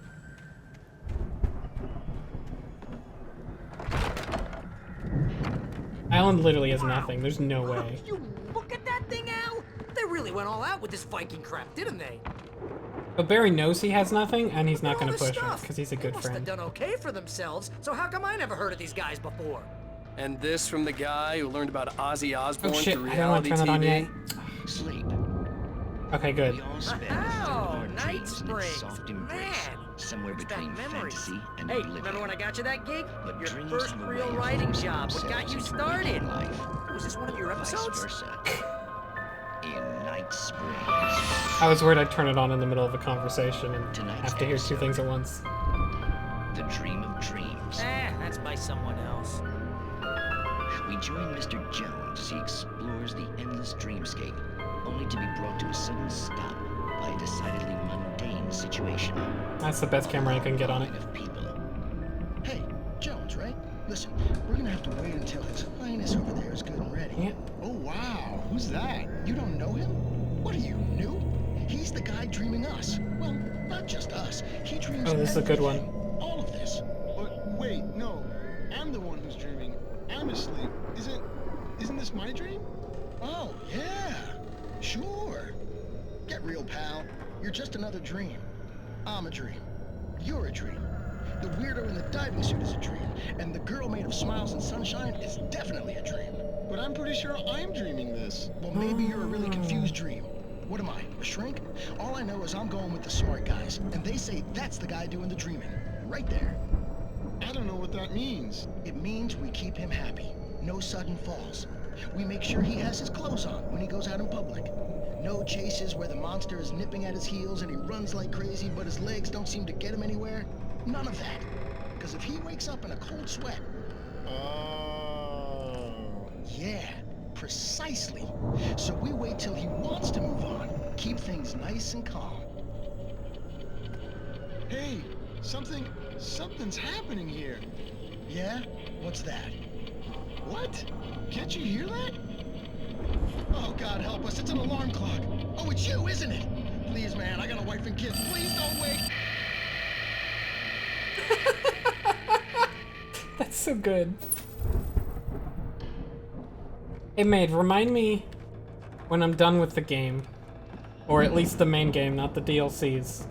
Alan literally has nothing. There's no way. You look at that thing, Al. They really went all out with this Viking crap, didn't they? But Barry knows he has nothing, and he's not going to push it stuff. because he's a good They must have friend. done okay for themselves. So how come I never heard of these guys before? And this from the guy who learned about Ozzy Osbourne Oh shit, through I didn't want reality to turn it on yet. TV. Sleep. Okay, good. We all spend Oh, our Night dreams in its Springs. soft embrace, Man, somewhere brings back between memories. fantasy and Hey, oblivion. remember when I got you that gig? But Your dreams first have a real way of writing losing job. What got themselves you into started? waking life. Was this one of your Vice episodes? versa. In Night Springs. I was worried I'd turn it on in the middle of a conversation and Tonight's have to hear two episode. things at once. The Dream of Dreams. That's by someone else. We join Mr. Jones as he explores the endless dreamscape, only to be brought to a sudden stop by a decidedly mundane situation. That's the best camera I can get on it. Hey, Jones, right? Listen, we're gonna have to wait until His Highness over there is good and ready. Yeah. Oh, wow. Who's that? You don't know him? What are you, new? He's the guy dreaming us. Well, not just us. He dreams Oh, this is a good one. everything. All of this. But wait, no. I'm the one who's dreaming. I'm asleep. Isn't this my dream? Oh, yeah. Sure. Get real, pal. You're just another dream. I'm a dream. You're a dream. The weirdo in the diving suit is a dream. And the girl made of smiles and sunshine is definitely a dream. But I'm pretty sure I'm dreaming this. Well, maybe you're a really confused dream. What am I, a shrink? All I know is I'm going with the smart guys. And they say that's the guy doing the dreaming. Right there. I don't know what that means. It means we keep him happy. No sudden falls. We make sure he has his clothes on when he goes out in public. No chases where the monster is nipping at his heels and he runs like crazy, but his legs don't seem to get him anywhere. None of that. Because if he wakes up in a cold sweat... Oh. Yeah, precisely. So we wait till he wants to move on. Keep things nice and calm. Hey, something's happening here. Yeah? What's that? What? Can't you hear that? Oh, God help us, it's an alarm clock. Oh, it's you, isn't it? Please, man, I got a wife and kids. Please don't wake... That's so good. Hey, Maid, remind me when I'm done with the game, or at least the main game, not the DLCs,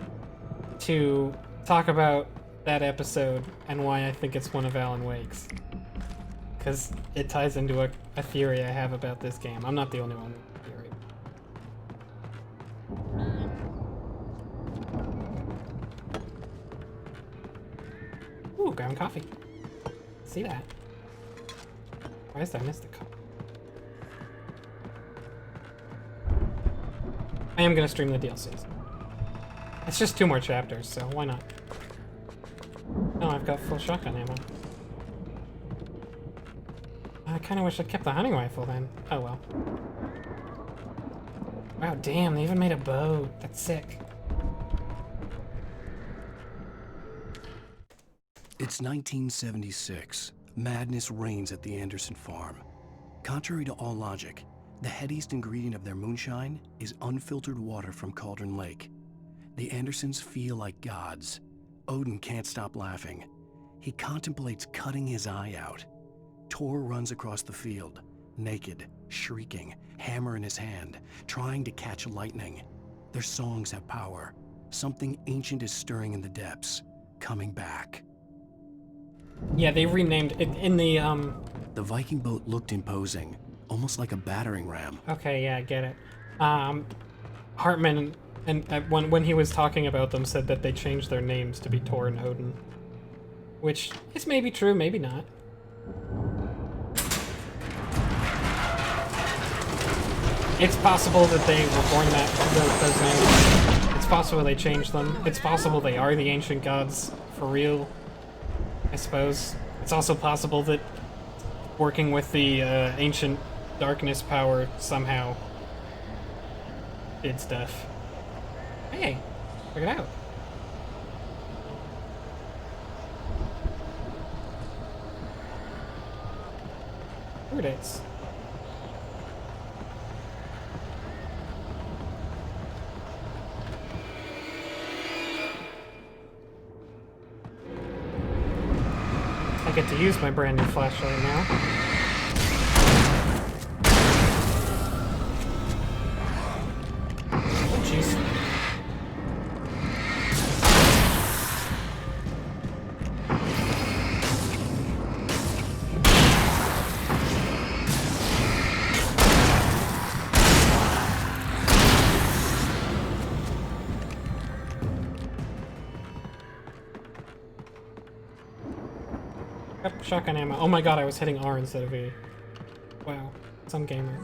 to talk about that episode and why I think it's one of Alan Wake's. Because it ties into a theory I have about this game. I'm not the only one with a theory. Ooh, grabbing coffee. See that? Why did I miss the cup? I am gonna stream the DLCs. It's just 2 more chapters, so why not? Oh, I've got full shotgun ammo. I kinda wish I'd kept the hunting rifle then. Oh well. Wow, damn, they even made a boat. That's sick. It's 1976. Madness reigns at the Anderson farm. Contrary to all logic, the headiest ingredient of their moonshine is unfiltered water from Cauldron Lake. The Andersons feel like gods. Odin can't stop laughing. He contemplates cutting his eye out. Tor runs across the field, naked, shrieking, hammer in his hand, trying to catch lightning. Their songs have power. Something ancient is stirring in the depths, coming back. Yeah, they renamed it in the, The Viking boat looked imposing, almost like a battering ram. Okay, yeah, I get it. Hartman, and when he was talking about them, said that they changed their names to be Tor and Odin. Which is maybe true, maybe not. It's possible that they were born those names. It's possible they changed them. It's possible they are the ancient gods for real, I suppose. It's also possible that working with the ancient darkness power somehow did stuff. Hey, check it out. Here it is. I get to use my brand new flashlight now. Oh, jeez. Shotgun ammo. Oh my god, I was hitting R instead of E. Wow. Some gamer.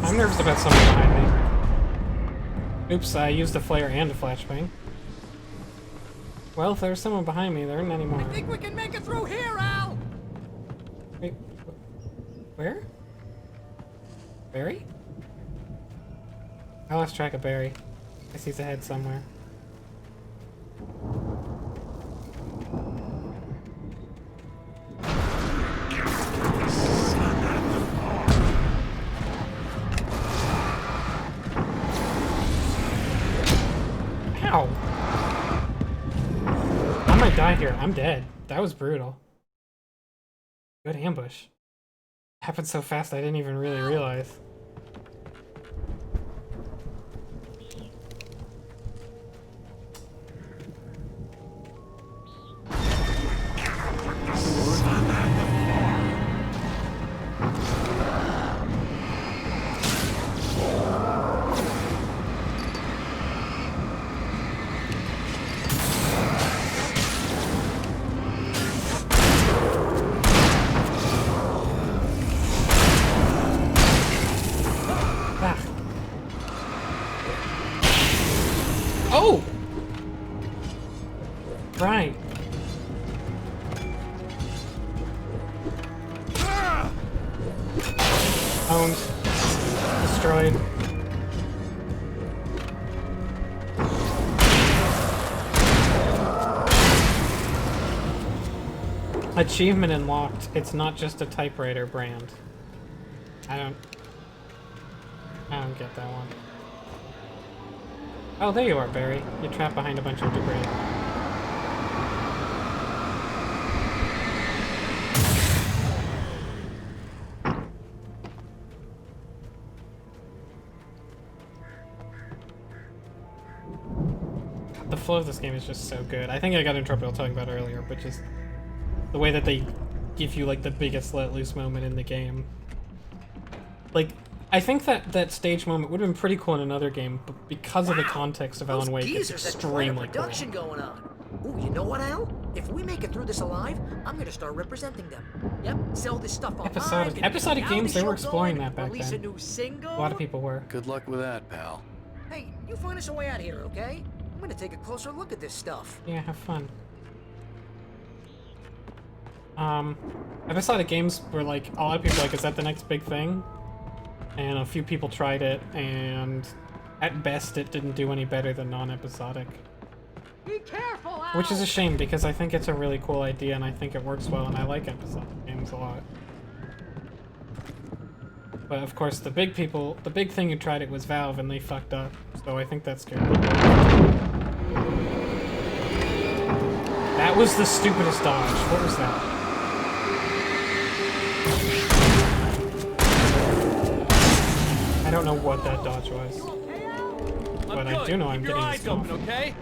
I'm nervous about someone behind me. Oops, I used a flare and a flashbang. Well, if there's someone behind me, there isn't any more. I think we can make it through here, Al! Wait, where? Barry? I lost track of Barry. I see he's ahead somewhere. Ow! I might die here. I'm dead. That was brutal. Good ambush. Happened so fast I didn't even really realize. Oh! Right. Owned. Destroyed. Achievement unlocked. It's not just a typewriter brand. I don't get that one. Oh, there you are, Barry. You're trapped behind a bunch of debris. The flow of this game is just so good. I think I got in trouble talking about it earlier, but just the way that they give you like the biggest let loose moment in the game. Like, I think that stage moment would have been pretty cool in another game, but because of the context of Alan Wake, it's extremely cool. Production going on. Ooh, you know what, Al? If we make it through this alive, I'm gonna start representing them. Yep, sell this stuff online. Episodic games, they were exploring that back release then. A new single. A lot of people were. Good luck with that, pal. Hey, you find us a way out of here, okay? I'm gonna take a closer look at this stuff. Yeah, have fun. Episodic games were like, a lot of people were like, is that the next big thing? And a few people tried it, and at best it didn't do any better than non-episodic. Be careful, Al! Which is a shame, because I think it's a really cool idea, and I think it works well, and I like episodic games a lot. But of course, the big thing who tried it was Valve, and they fucked up. So I think that's scared people. That was the stupidest dodge. What was that? I don't know what that dodge was, but I do know I'm getting this open, okay?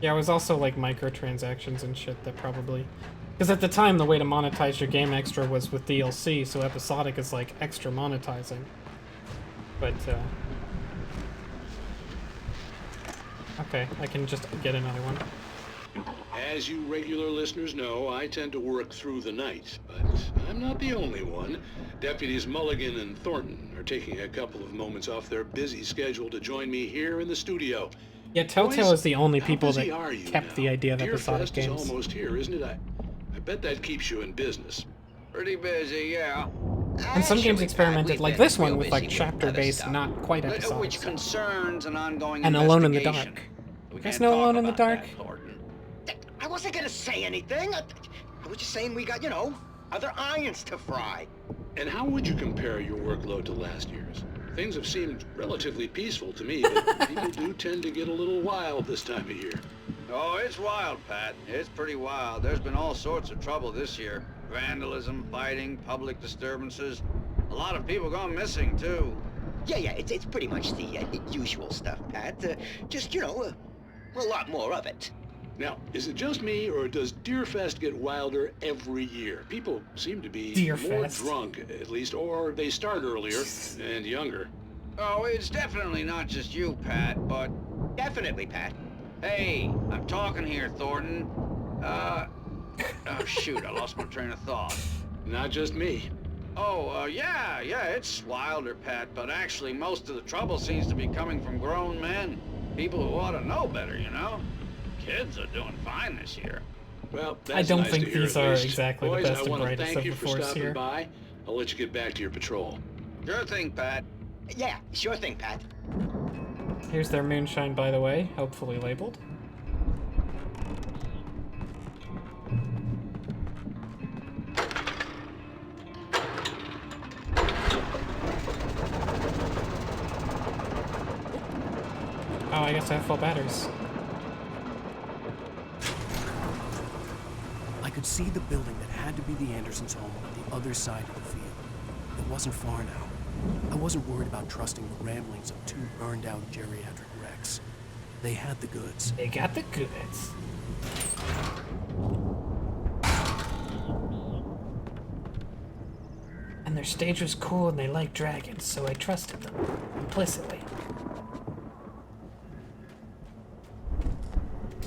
Yeah, it was also like microtransactions and shit that probably... Because at the time, the way to monetize your game extra was with DLC, so episodic is like extra monetizing. But, okay, I can just get another one. As you regular listeners know, I tend to work through the night, but I'm not the only one. Deputies Mulligan and Thornton are taking a couple of moments off their busy schedule to join me here in the studio. Yeah, Telltale is the only people that kept the idea of episodic games. Deerfest is almost here, isn't it? I bet that keeps you in business. Pretty busy, yeah. And some games experimented, like this one, with like chapter-based, not quite episodic. Which concerns an ongoing and Alone in the Dark. You guys know Alone in the Dark? I wasn't gonna say anything. I was just saying we got, you know, other irons to fry. And how would you compare your workload to last year's? Things have seemed relatively peaceful to me, but people do tend to get a little wild this time of year. Oh, it's wild, Pat. It's pretty wild. There's been all sorts of trouble this year. Vandalism, fighting, public disturbances. A lot of people gone missing, too. Yeah, it's pretty much the usual stuff, Pat. Just, you know, a lot more of it. Now, is it just me, or does Deerfest get wilder every year? People seem to be more drunk, at least, or they start earlier and younger. Oh, it's definitely not just you, Pat, but... Definitely, Pat. Hey, I'm talking here, Thornton. Oh, shoot, I lost my train of thought. Not just me. Oh, yeah, it's wilder, Pat, but actually most of the trouble seems to be coming from grown men. People who ought to know better, you know? Kids are doing fine this year. Well, that's I don't nice think to hear, these at are least. exactly Boys, the best I and want to brightest thank of you the for force stopping here. by. I'll let you get back to your patrol. Sure thing, Pat. Yeah, sure thing, Pat. Here's their moonshine, by the way, hopefully labeled. Oh, I guess I have full batteries. I could see the building that had to be the Andersons' home on the other side of the field. It wasn't far now. I wasn't worried about trusting the ramblings of two burned-out geriatric wrecks. They had the goods. They got the goods. And their stage was cool and they liked dragons, so I trusted them implicitly.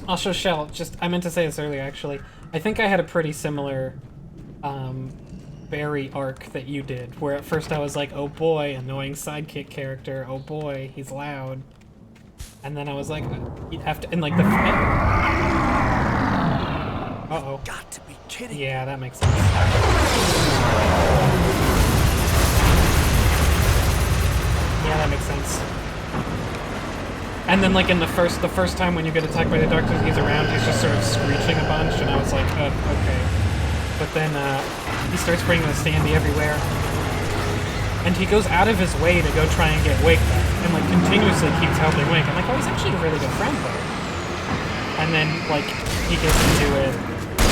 Also, Shell, I meant to say this earlier, actually. I think I had a pretty similar Barry arc that you did, where at first I was like, oh boy, annoying sidekick character, oh boy, he's loud. And then I was like, you'd have to, and like the... Uh-oh. Got to be kidding. Yeah, that makes sense. Yeah, that makes sense. And then, like, in the first time when you get attacked by the Dark Tooth, he's around, he's just sort of screeching a bunch, and I was like, okay. But then, he starts bringing the Standy everywhere. And he goes out of his way to go try and get Wake back, and, like, continuously keeps helping Wake. I'm like, oh, he's actually a really good friend, though. And then, like, he gets into it.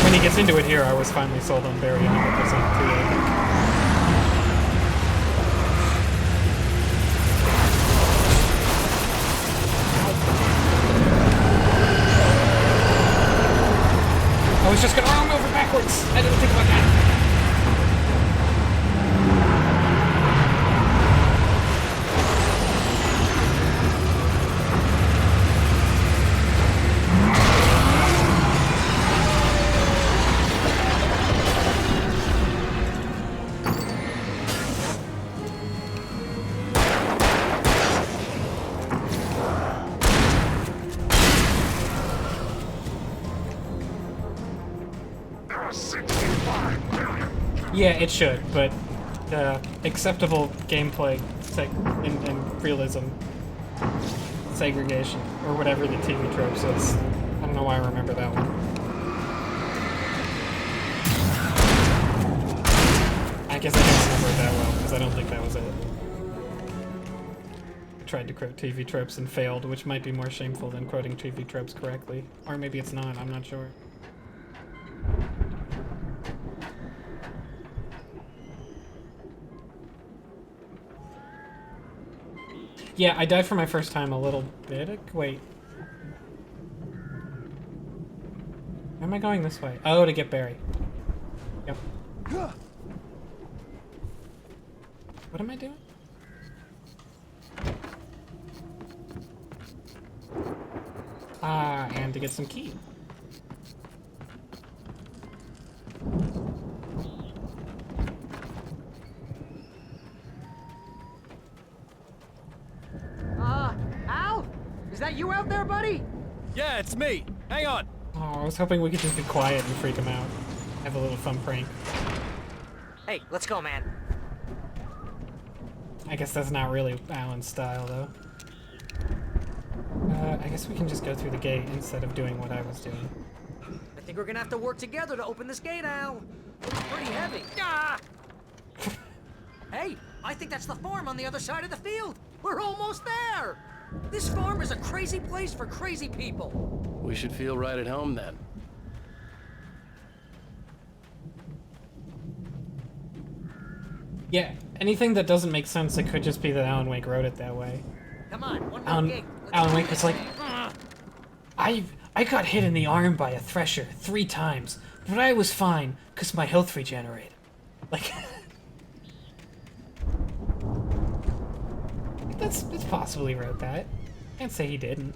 When he gets into it here, I was finally sold on Barry 100% too, I think. I was just gonna round over backwards. I didn't think about that. Yeah, it should, but acceptable gameplay and realism segregation, or whatever the TV trope says. I don't know why I remember that one. I guess I don't remember it that well, because I don't think that was it. I tried to quote TV tropes and failed, which might be more shameful than quoting TV tropes correctly. Or maybe it's not, I'm not sure. Yeah, I died for my first time a little bit. Wait. Why am I going this way? Oh, to get Barry. Yep. What am I doing? Ah, and to get some key. Al? Is that you out there, buddy? Yeah, it's me. Hang on. Oh, I was hoping we could just be quiet and freak him out. Have a little fun prank. Hey, let's go, man. I guess that's not really Alan's style, though. I guess we can just go through the gate instead of doing what I was doing. I think we're gonna have to work together to open this gate, Al. It's pretty heavy. Ah! Hey, I think that's the farm on the other side of the field. We're almost there. This farm is a crazy place for crazy people. We should feel right at home then. Yeah, anything that doesn't make sense, it could just be that Alan Wake wrote it that way. Come on, one more gate. Alan Wake was like, I got hit in the arm by a thresher 3 times, but I was fine, because my health regenerated. Like... That's possible he wrote that. Can't say he didn't.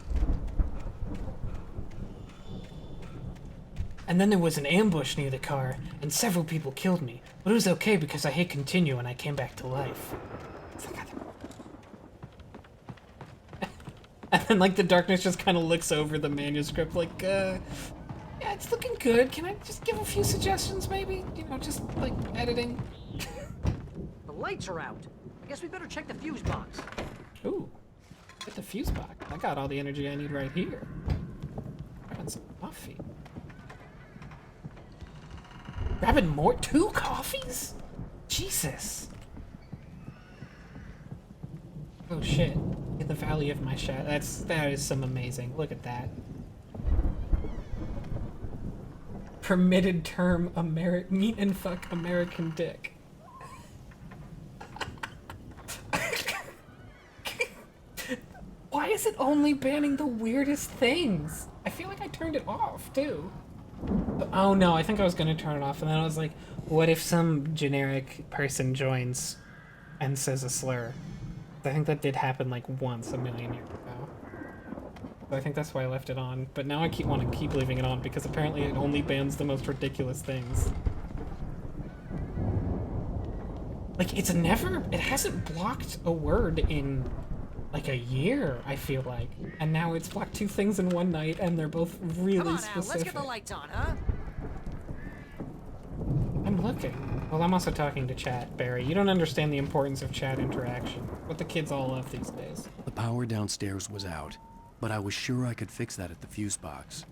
And then there was an ambush near the car, and several people killed me. But it was okay because I hit continue and I came back to life. And then, like, the darkness just kind of looks over the manuscript like, yeah, it's looking good. Can I just give a few suggestions, maybe? You know, just, like, editing. The lights are out. I guess we better check the fuse box. Ooh, get the fuse box. I got all the energy I need right here. Grabbing some coffee. Grabbing more? 2 coffees? Jesus. Oh shit. In the Valley of my shadow. That is some amazing. Look at that. Permitted term meet and fuck American dick. Why is it only banning the weirdest things? I feel like I turned it off too. Oh no, I think I was gonna turn it off, and then I was like, what if some generic person joins and says a slur? I think that did happen like once a million years ago. So I think that's why I left it on, but now I want to keep leaving it on because apparently it only bans the most ridiculous things. Like, it hasn't blocked a word in like a year, I feel like. And now it's blocked 2 things in one night, and they're both really Come on, specific. Al, let's get the lights on, huh? I'm looking. Well, I'm also talking to chat, Barry. You don't understand the importance of chat interaction. What the kids all love these days. The power downstairs was out, but I was sure I could fix that at the fuse box.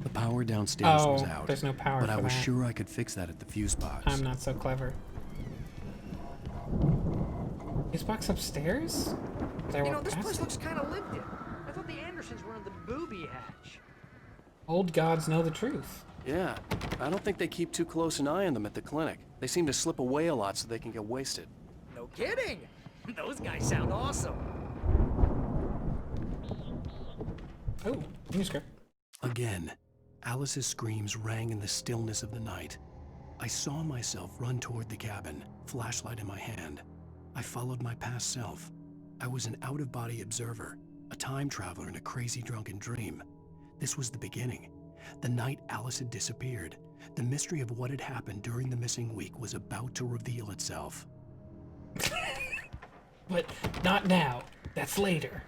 The power downstairs was out. There's no power but for I was that. sure I could fix that at the fuse box. I'm not so clever. Fuse box upstairs? You know, this place looks kind of lived in. I thought the Andersons were in the booby hatch. Old gods know the truth. Yeah, I don't think they keep too close an eye on them at the clinic. They seem to slip away a lot so they can get wasted. No kidding! Those guys sound awesome. Oh, manuscript. Again, Alice's screams rang in the stillness of the night. I saw myself run toward the cabin, flashlight in my hand. I followed my past self. I was an out-of-body observer, a time traveler in a crazy drunken dream. This was the beginning. The night Alice had disappeared. The mystery of what had happened during the missing week was about to reveal itself. But not now. That's later.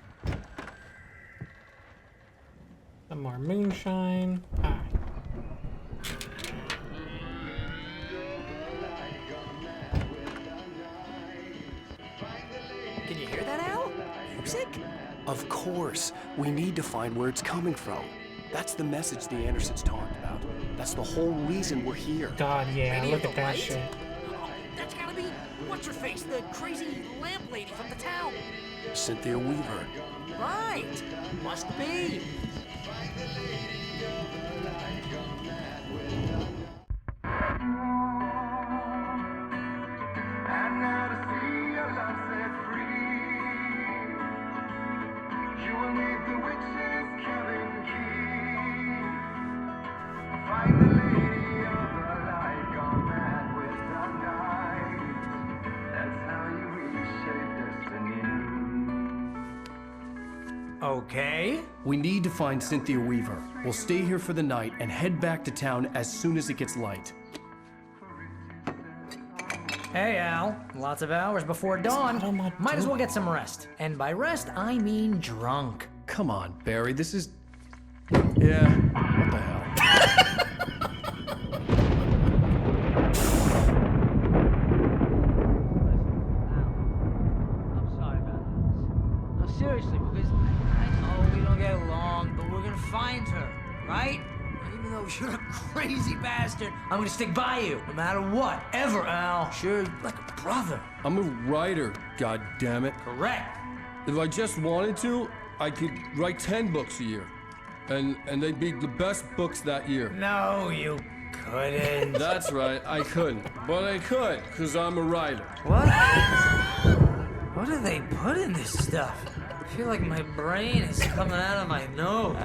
Some more moonshine. Ah. Can you hear that, Al? Music? Of course. We need to find where it's coming from. That's the message the Andersons talked about. That's the whole reason we're here. God, yeah, Lady look of at the that Light? shit. Oh, that's gotta be what's-her-face, the crazy lamp lady from the town. Cynthia Weaver. Right. Must be. Okay. We need to find Cynthia Weaver. We'll stay here for the night and head back to town as soon as it gets light. Hey, Al. Lots of hours before dawn. Might as well get some rest. And by rest, I mean drunk. Come on, Barry, this is... Yeah, what the hell? Seriously, because I know we don't get along, but we're gonna find her, right? And even though you're a crazy bastard, I'm gonna stick by you, no matter what, ever, Al. Sure, like a brother. I'm a writer, goddammit. Correct. If I just wanted to, I could write 10 books a year. And they'd be the best books that year. No, you couldn't. That's right, I couldn't. But I could, because I'm a writer. What? What do they put in this stuff? I feel like my brain is coming out of my nose.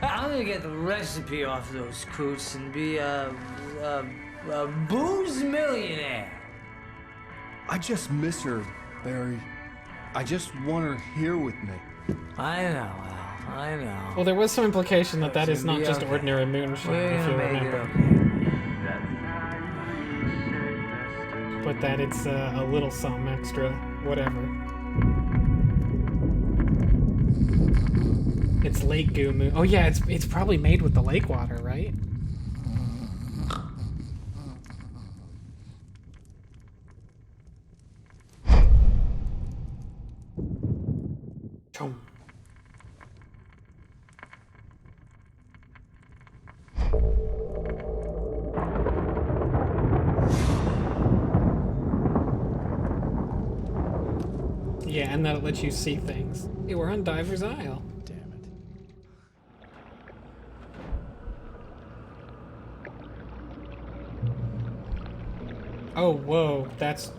I'm gonna get the recipe off those coots and be a booze millionaire. I just miss her, Barry. I just want her here with me. I know, Al. I know. Well, there was some implication that that is not just okay. ordinary moonshine, We're if you gonna make it remember. But that it's a little something extra, whatever. It's lake goo moon. Oh yeah, it's probably made with the lake water, right? Chum. Yeah, and that lets you see things. Hey, we're on Diver's Isle. Damn it. Oh, whoa, that's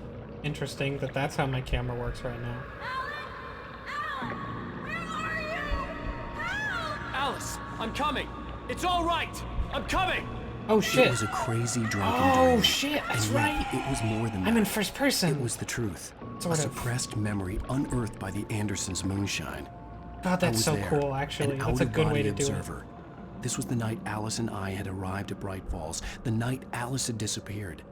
interesting that that's how my camera works right now. Alice, I'm coming. It's all right. I'm coming. Oh shit. It was a crazy drunken Oh dream. shit, that's And yet, right. It was more than that. I'm in first person. It was the truth. Sort a of. suppressed memory unearthed by the Andersons' moonshine. God, I that's was so there, cool, actually. an That's a good way out-of-body to do it. observer. This was the night Alice and I had arrived at Bright Falls, the night Alice had disappeared.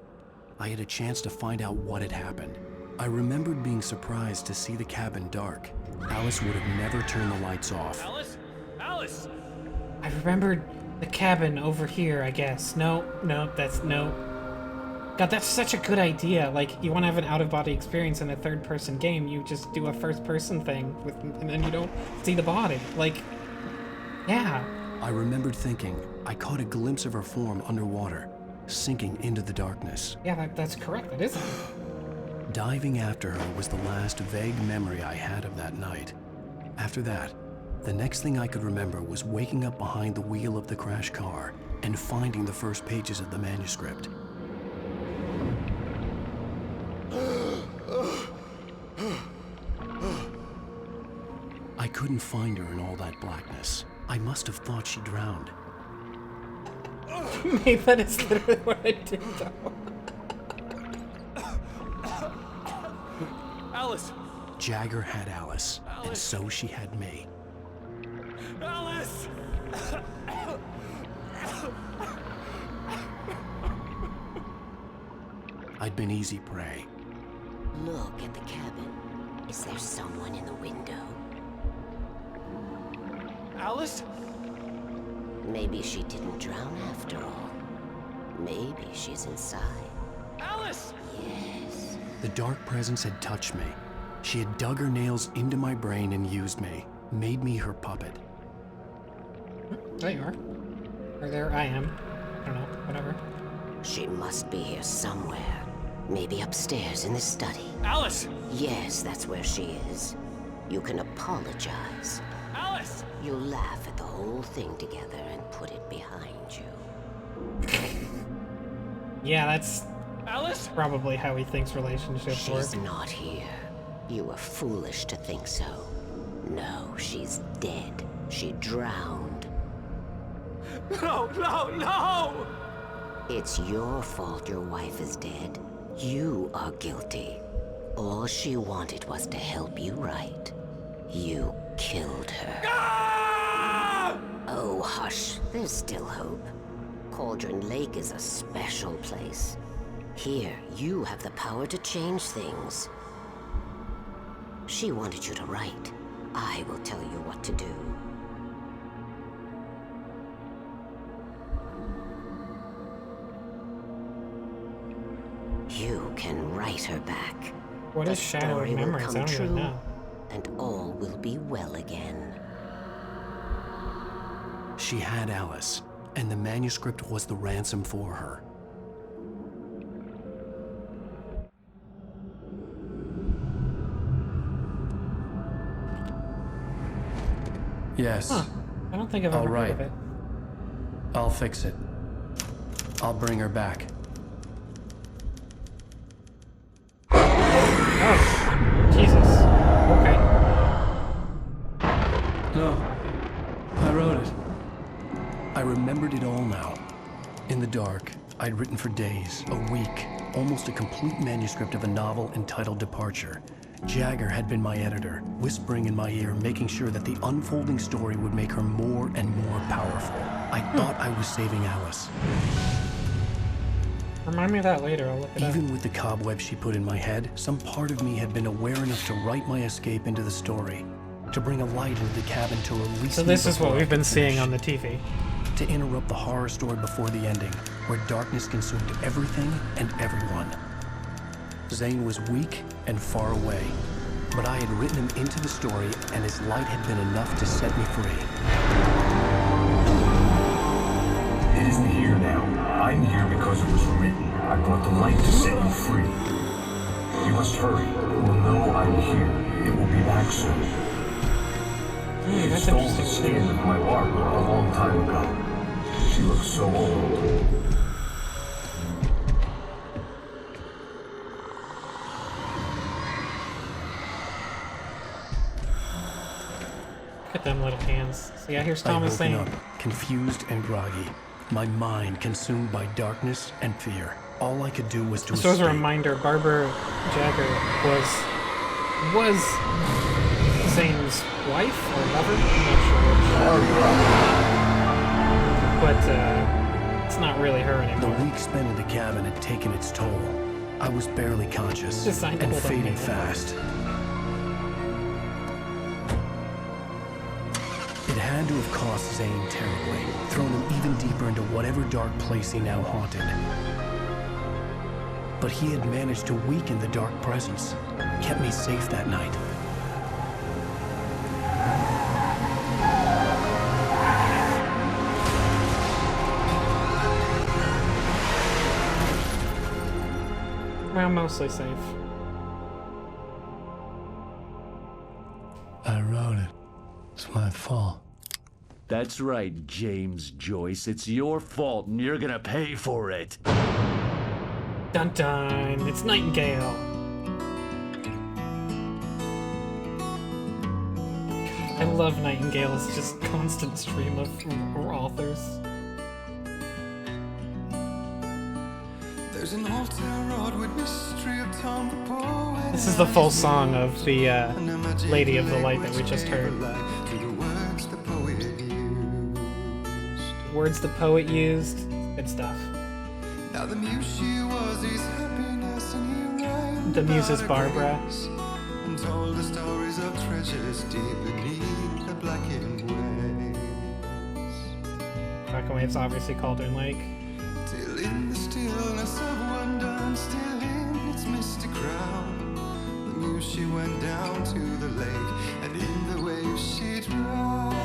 I had a chance to find out what had happened. I remembered being surprised to see the cabin dark. Alice would have never turned the lights off. Alice? Alice! I remembered the cabin over here, I guess. No. God, that's such a good idea. Like, you want to have an out-of-body experience in a third-person game, you just do a first-person thing, and then you don't see the body. Like, yeah. I remembered thinking I caught a glimpse of her form underwater, sinking into the darkness. Yeah, that's correct. That is it. Diving after her was the last vague memory I had of that night. After that, the next thing I could remember was waking up behind the wheel of the crash car and finding the first pages of the manuscript. I couldn't find her in all that blackness. I must have thought she drowned. Maybe that is literally what I did, though. Alice! Jagger had Alice, and so she had me. Alice! I'd been easy prey. Look at the cabin. Is there someone in the window? Alice? Maybe she didn't drown after all. Maybe she's inside. Alice! Yes. The dark presence had touched me. She had dug her nails into my brain and used me, made me her puppet. There you are. Or there I am. I don't know, whatever. She must be here somewhere. Maybe upstairs in the study. Alice! Yes, that's where she is. You can apologize. Alice! You'll laugh at the whole thing together and put it behind you. Yeah, that's Alice? Probably how he thinks relationships work. She's not here. You were foolish to think so. No, she's dead. She drowned. No, no, no! It's your fault your wife is dead. You are guilty. All she wanted was to help you right. You killed her. Ah! Oh, hush. There's still hope. Cauldron Lake is a special place. Here, you have the power to change things. She wanted you to write. I will tell you what to do. You can write her back. What is shadowed memories? I don't even know. And all will be well again. She had Alice, and the manuscript was the ransom for her. Yes. Huh. I don't think I've ever heard of it. I'll fix it. I'll bring her back. Oh, Jesus. Okay. In the dark, I'd written for days, a week, almost a complete manuscript of a novel entitled Departure. Jagger had been my editor, whispering in my ear, making sure that the unfolding story would make her more and more powerful. I thought I was saving Alice. Remind me of that later, I'll look it up. Even with the cobwebs she put in my head, some part of me had been aware enough to write my escape into the story, to bring a light into the cabin, to release So me this is what before we've I been could seeing finish. on the TV. To interrupt the horror story before the ending, where darkness consumed everything and everyone. Zane was weak and far away, but I had written him into the story, and his light had been enough to set me free. It isn't here now. I'm here because it was written. I brought the light to set you free. You must hurry. It will know I'm here. It will be back soon. It That's stole the interesting. skin of my Barbara a long time ago. She looks so old. Look at them little hands. So yeah, here's I'd Thomas woken Zane. up, confused and groggy, my mind consumed by darkness and fear. All I could do was to This was a escape. reminder, Barbara Jagger was Zane's wife or lover? I'm not sure which. But it's not really her anymore. The week spent in the cabin had taken its toll. I was barely conscious Designed to and hold on fading me. fast. It had to have cost Zane terribly, thrown him even deeper into whatever dark place he now haunted. But he had managed to weaken the dark presence, kept me safe that night. Well, mostly safe. I wrote it. It's my fault. That's right, James Joyce. It's your fault, and you're gonna pay for it. Dun dun! It's Nightingale. I love Nightingale. It's just constant stream of authors. There's an altar wrought with mystery of Tom the poet. This is the full song of the Lady of the Light that we just heard. Words the poet used. Good stuff. Now the muse she was his happiness, and he ran The muse is Barbara. and told the stories of treasures deep beneath the blackened waves. Blackened Waves, obviously Cauldron Lake. Till in the stillness of wonder and still in its mystic crown, the muse she went down to the lake, and in the waves she drowned.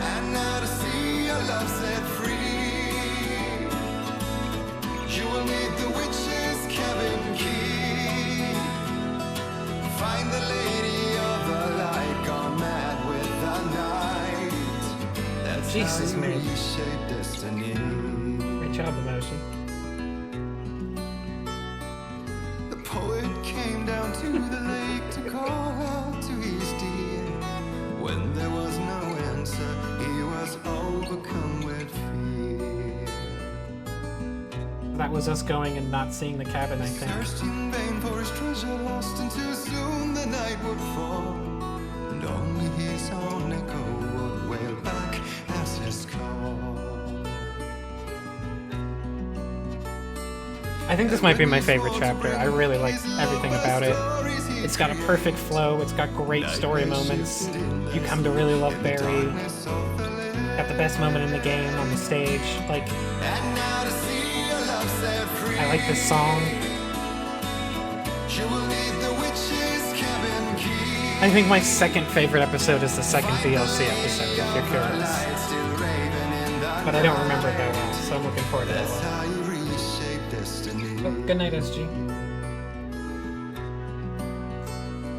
And now to see your love set free, you will need the witch's cabin key. Find the lady of the light, gone mad with the night. That's Jesus, how you man. reshape destiny. Great job, Emoji. The poet came down to the lake to call out to his dear. When there was no answer, he was overcome with fear. That was us going and not seeing the cabin, I think. Searched in vain for his treasure lost, and too soon the night would fall, and only his own echo would wail back as his call. I think this might be my favorite chapter. I really like everything about it. It's got a perfect flow. It's got great story moments. You come to really love Barry. Got the best moment in the game on the stage. Like, I like this song. I think my second favorite episode is the second DLC episode, if you're curious. But I don't remember it that well, so I'm looking forward to that one. Oh, good night, SG.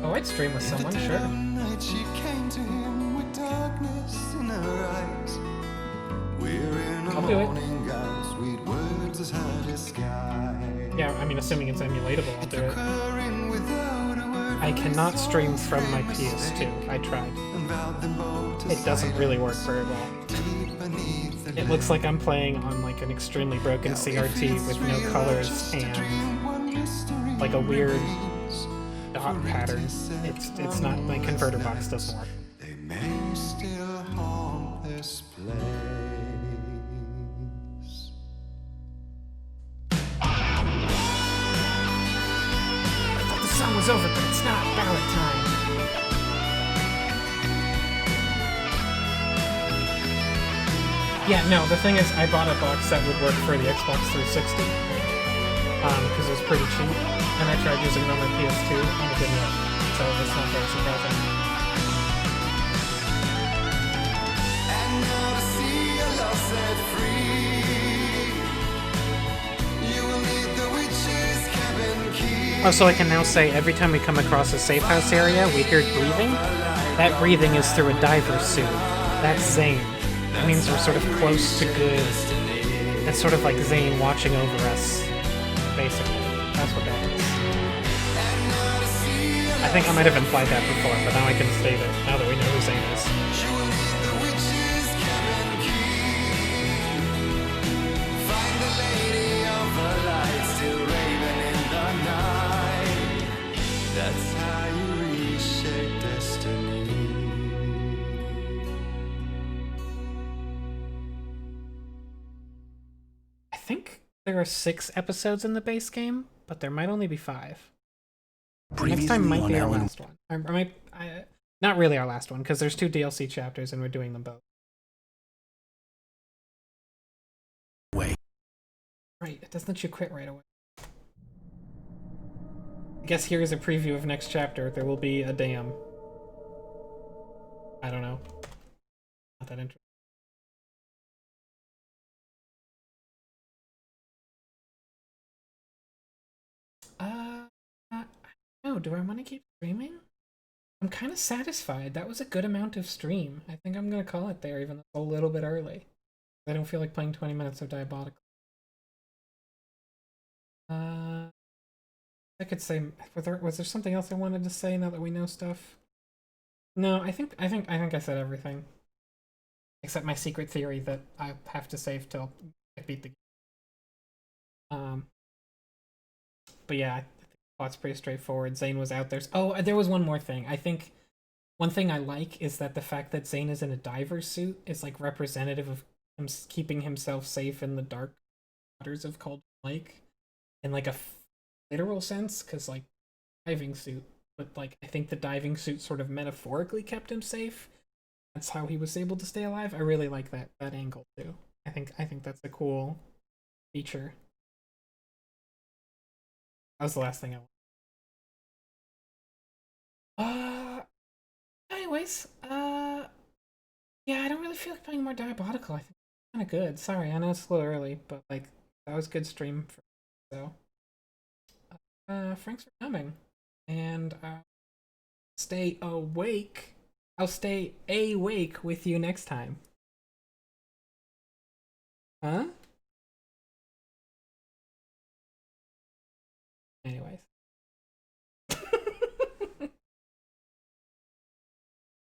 Oh, I'd stream with someone, sure. She came to him with darkness in her eyes. We're in a I'll do it. morning gown, sweet words as high as sky. Yeah, I mean, assuming it's emulatable, I'll do it. Her in without a word I cannot stream from my PS2. I tried. and vowed them both to It doesn't really work very well. deep beneath It looks like I'm playing on like an extremely broken CRT with no colors and like a weird dot pattern. It's not, my converter box doesn't work. They may still haunt this place. I thought the song was over, but it's not. Ballad time. Yeah, no, the thing is, I bought a box that would work for the Xbox 360, because it was pretty cheap, and I tried using it on my PS2, and it didn't work, so it's not very surprising. And now to see your love set free, you will need the witch's cabin key. Oh, so I can now say every time we come across a safe house area, we hear breathing? That breathing is through a diver's suit. That's Zane. That means we're sort of close to good. That's sort of like Zane watching over us, basically. That's what that is. I think I might have implied that before, but now I can state it, now that we know who Zane is. That's how you reshape destiny. I think there are 6 episodes in the base game, but there might only be 5. Next time might be our last one. Not really our last one, because there's 2 DLC chapters and we're doing them both. Wait. Right, it doesn't let you quit right away. I guess here is a preview of next chapter. There will be a dam. I don't know. Not that interesting. No, do I want to keep streaming? I'm kind of satisfied. That was a good amount of stream. I think I'm going to call it there, even though it's a little bit early. I don't feel like playing 20 minutes of Diabotical. I could say, was there something else I wanted to say now that we know stuff? No, I think I said everything. Except my secret theory that I have to save till I beat the game. But yeah, I think the plot's pretty straightforward. Zane was out there. Oh, there was one more thing. I think one thing I like is that the fact that Zane is in a diver's suit is like representative of him keeping himself safe in the dark waters of Cauldron Lake. In like a literal sense, because like diving suit, but like I think the diving suit sort of metaphorically kept him safe. That's how he was able to stay alive. I really like that angle too. I think that's a cool feature. That was the last thing I want. Anyways, yeah, I don't really feel like playing more Diabotical. I think it's kind of good. Sorry, I know it's a little early, but like that was a good stream for so. Thanks for coming, and stay awake. I'll stay awake with you next time. Huh?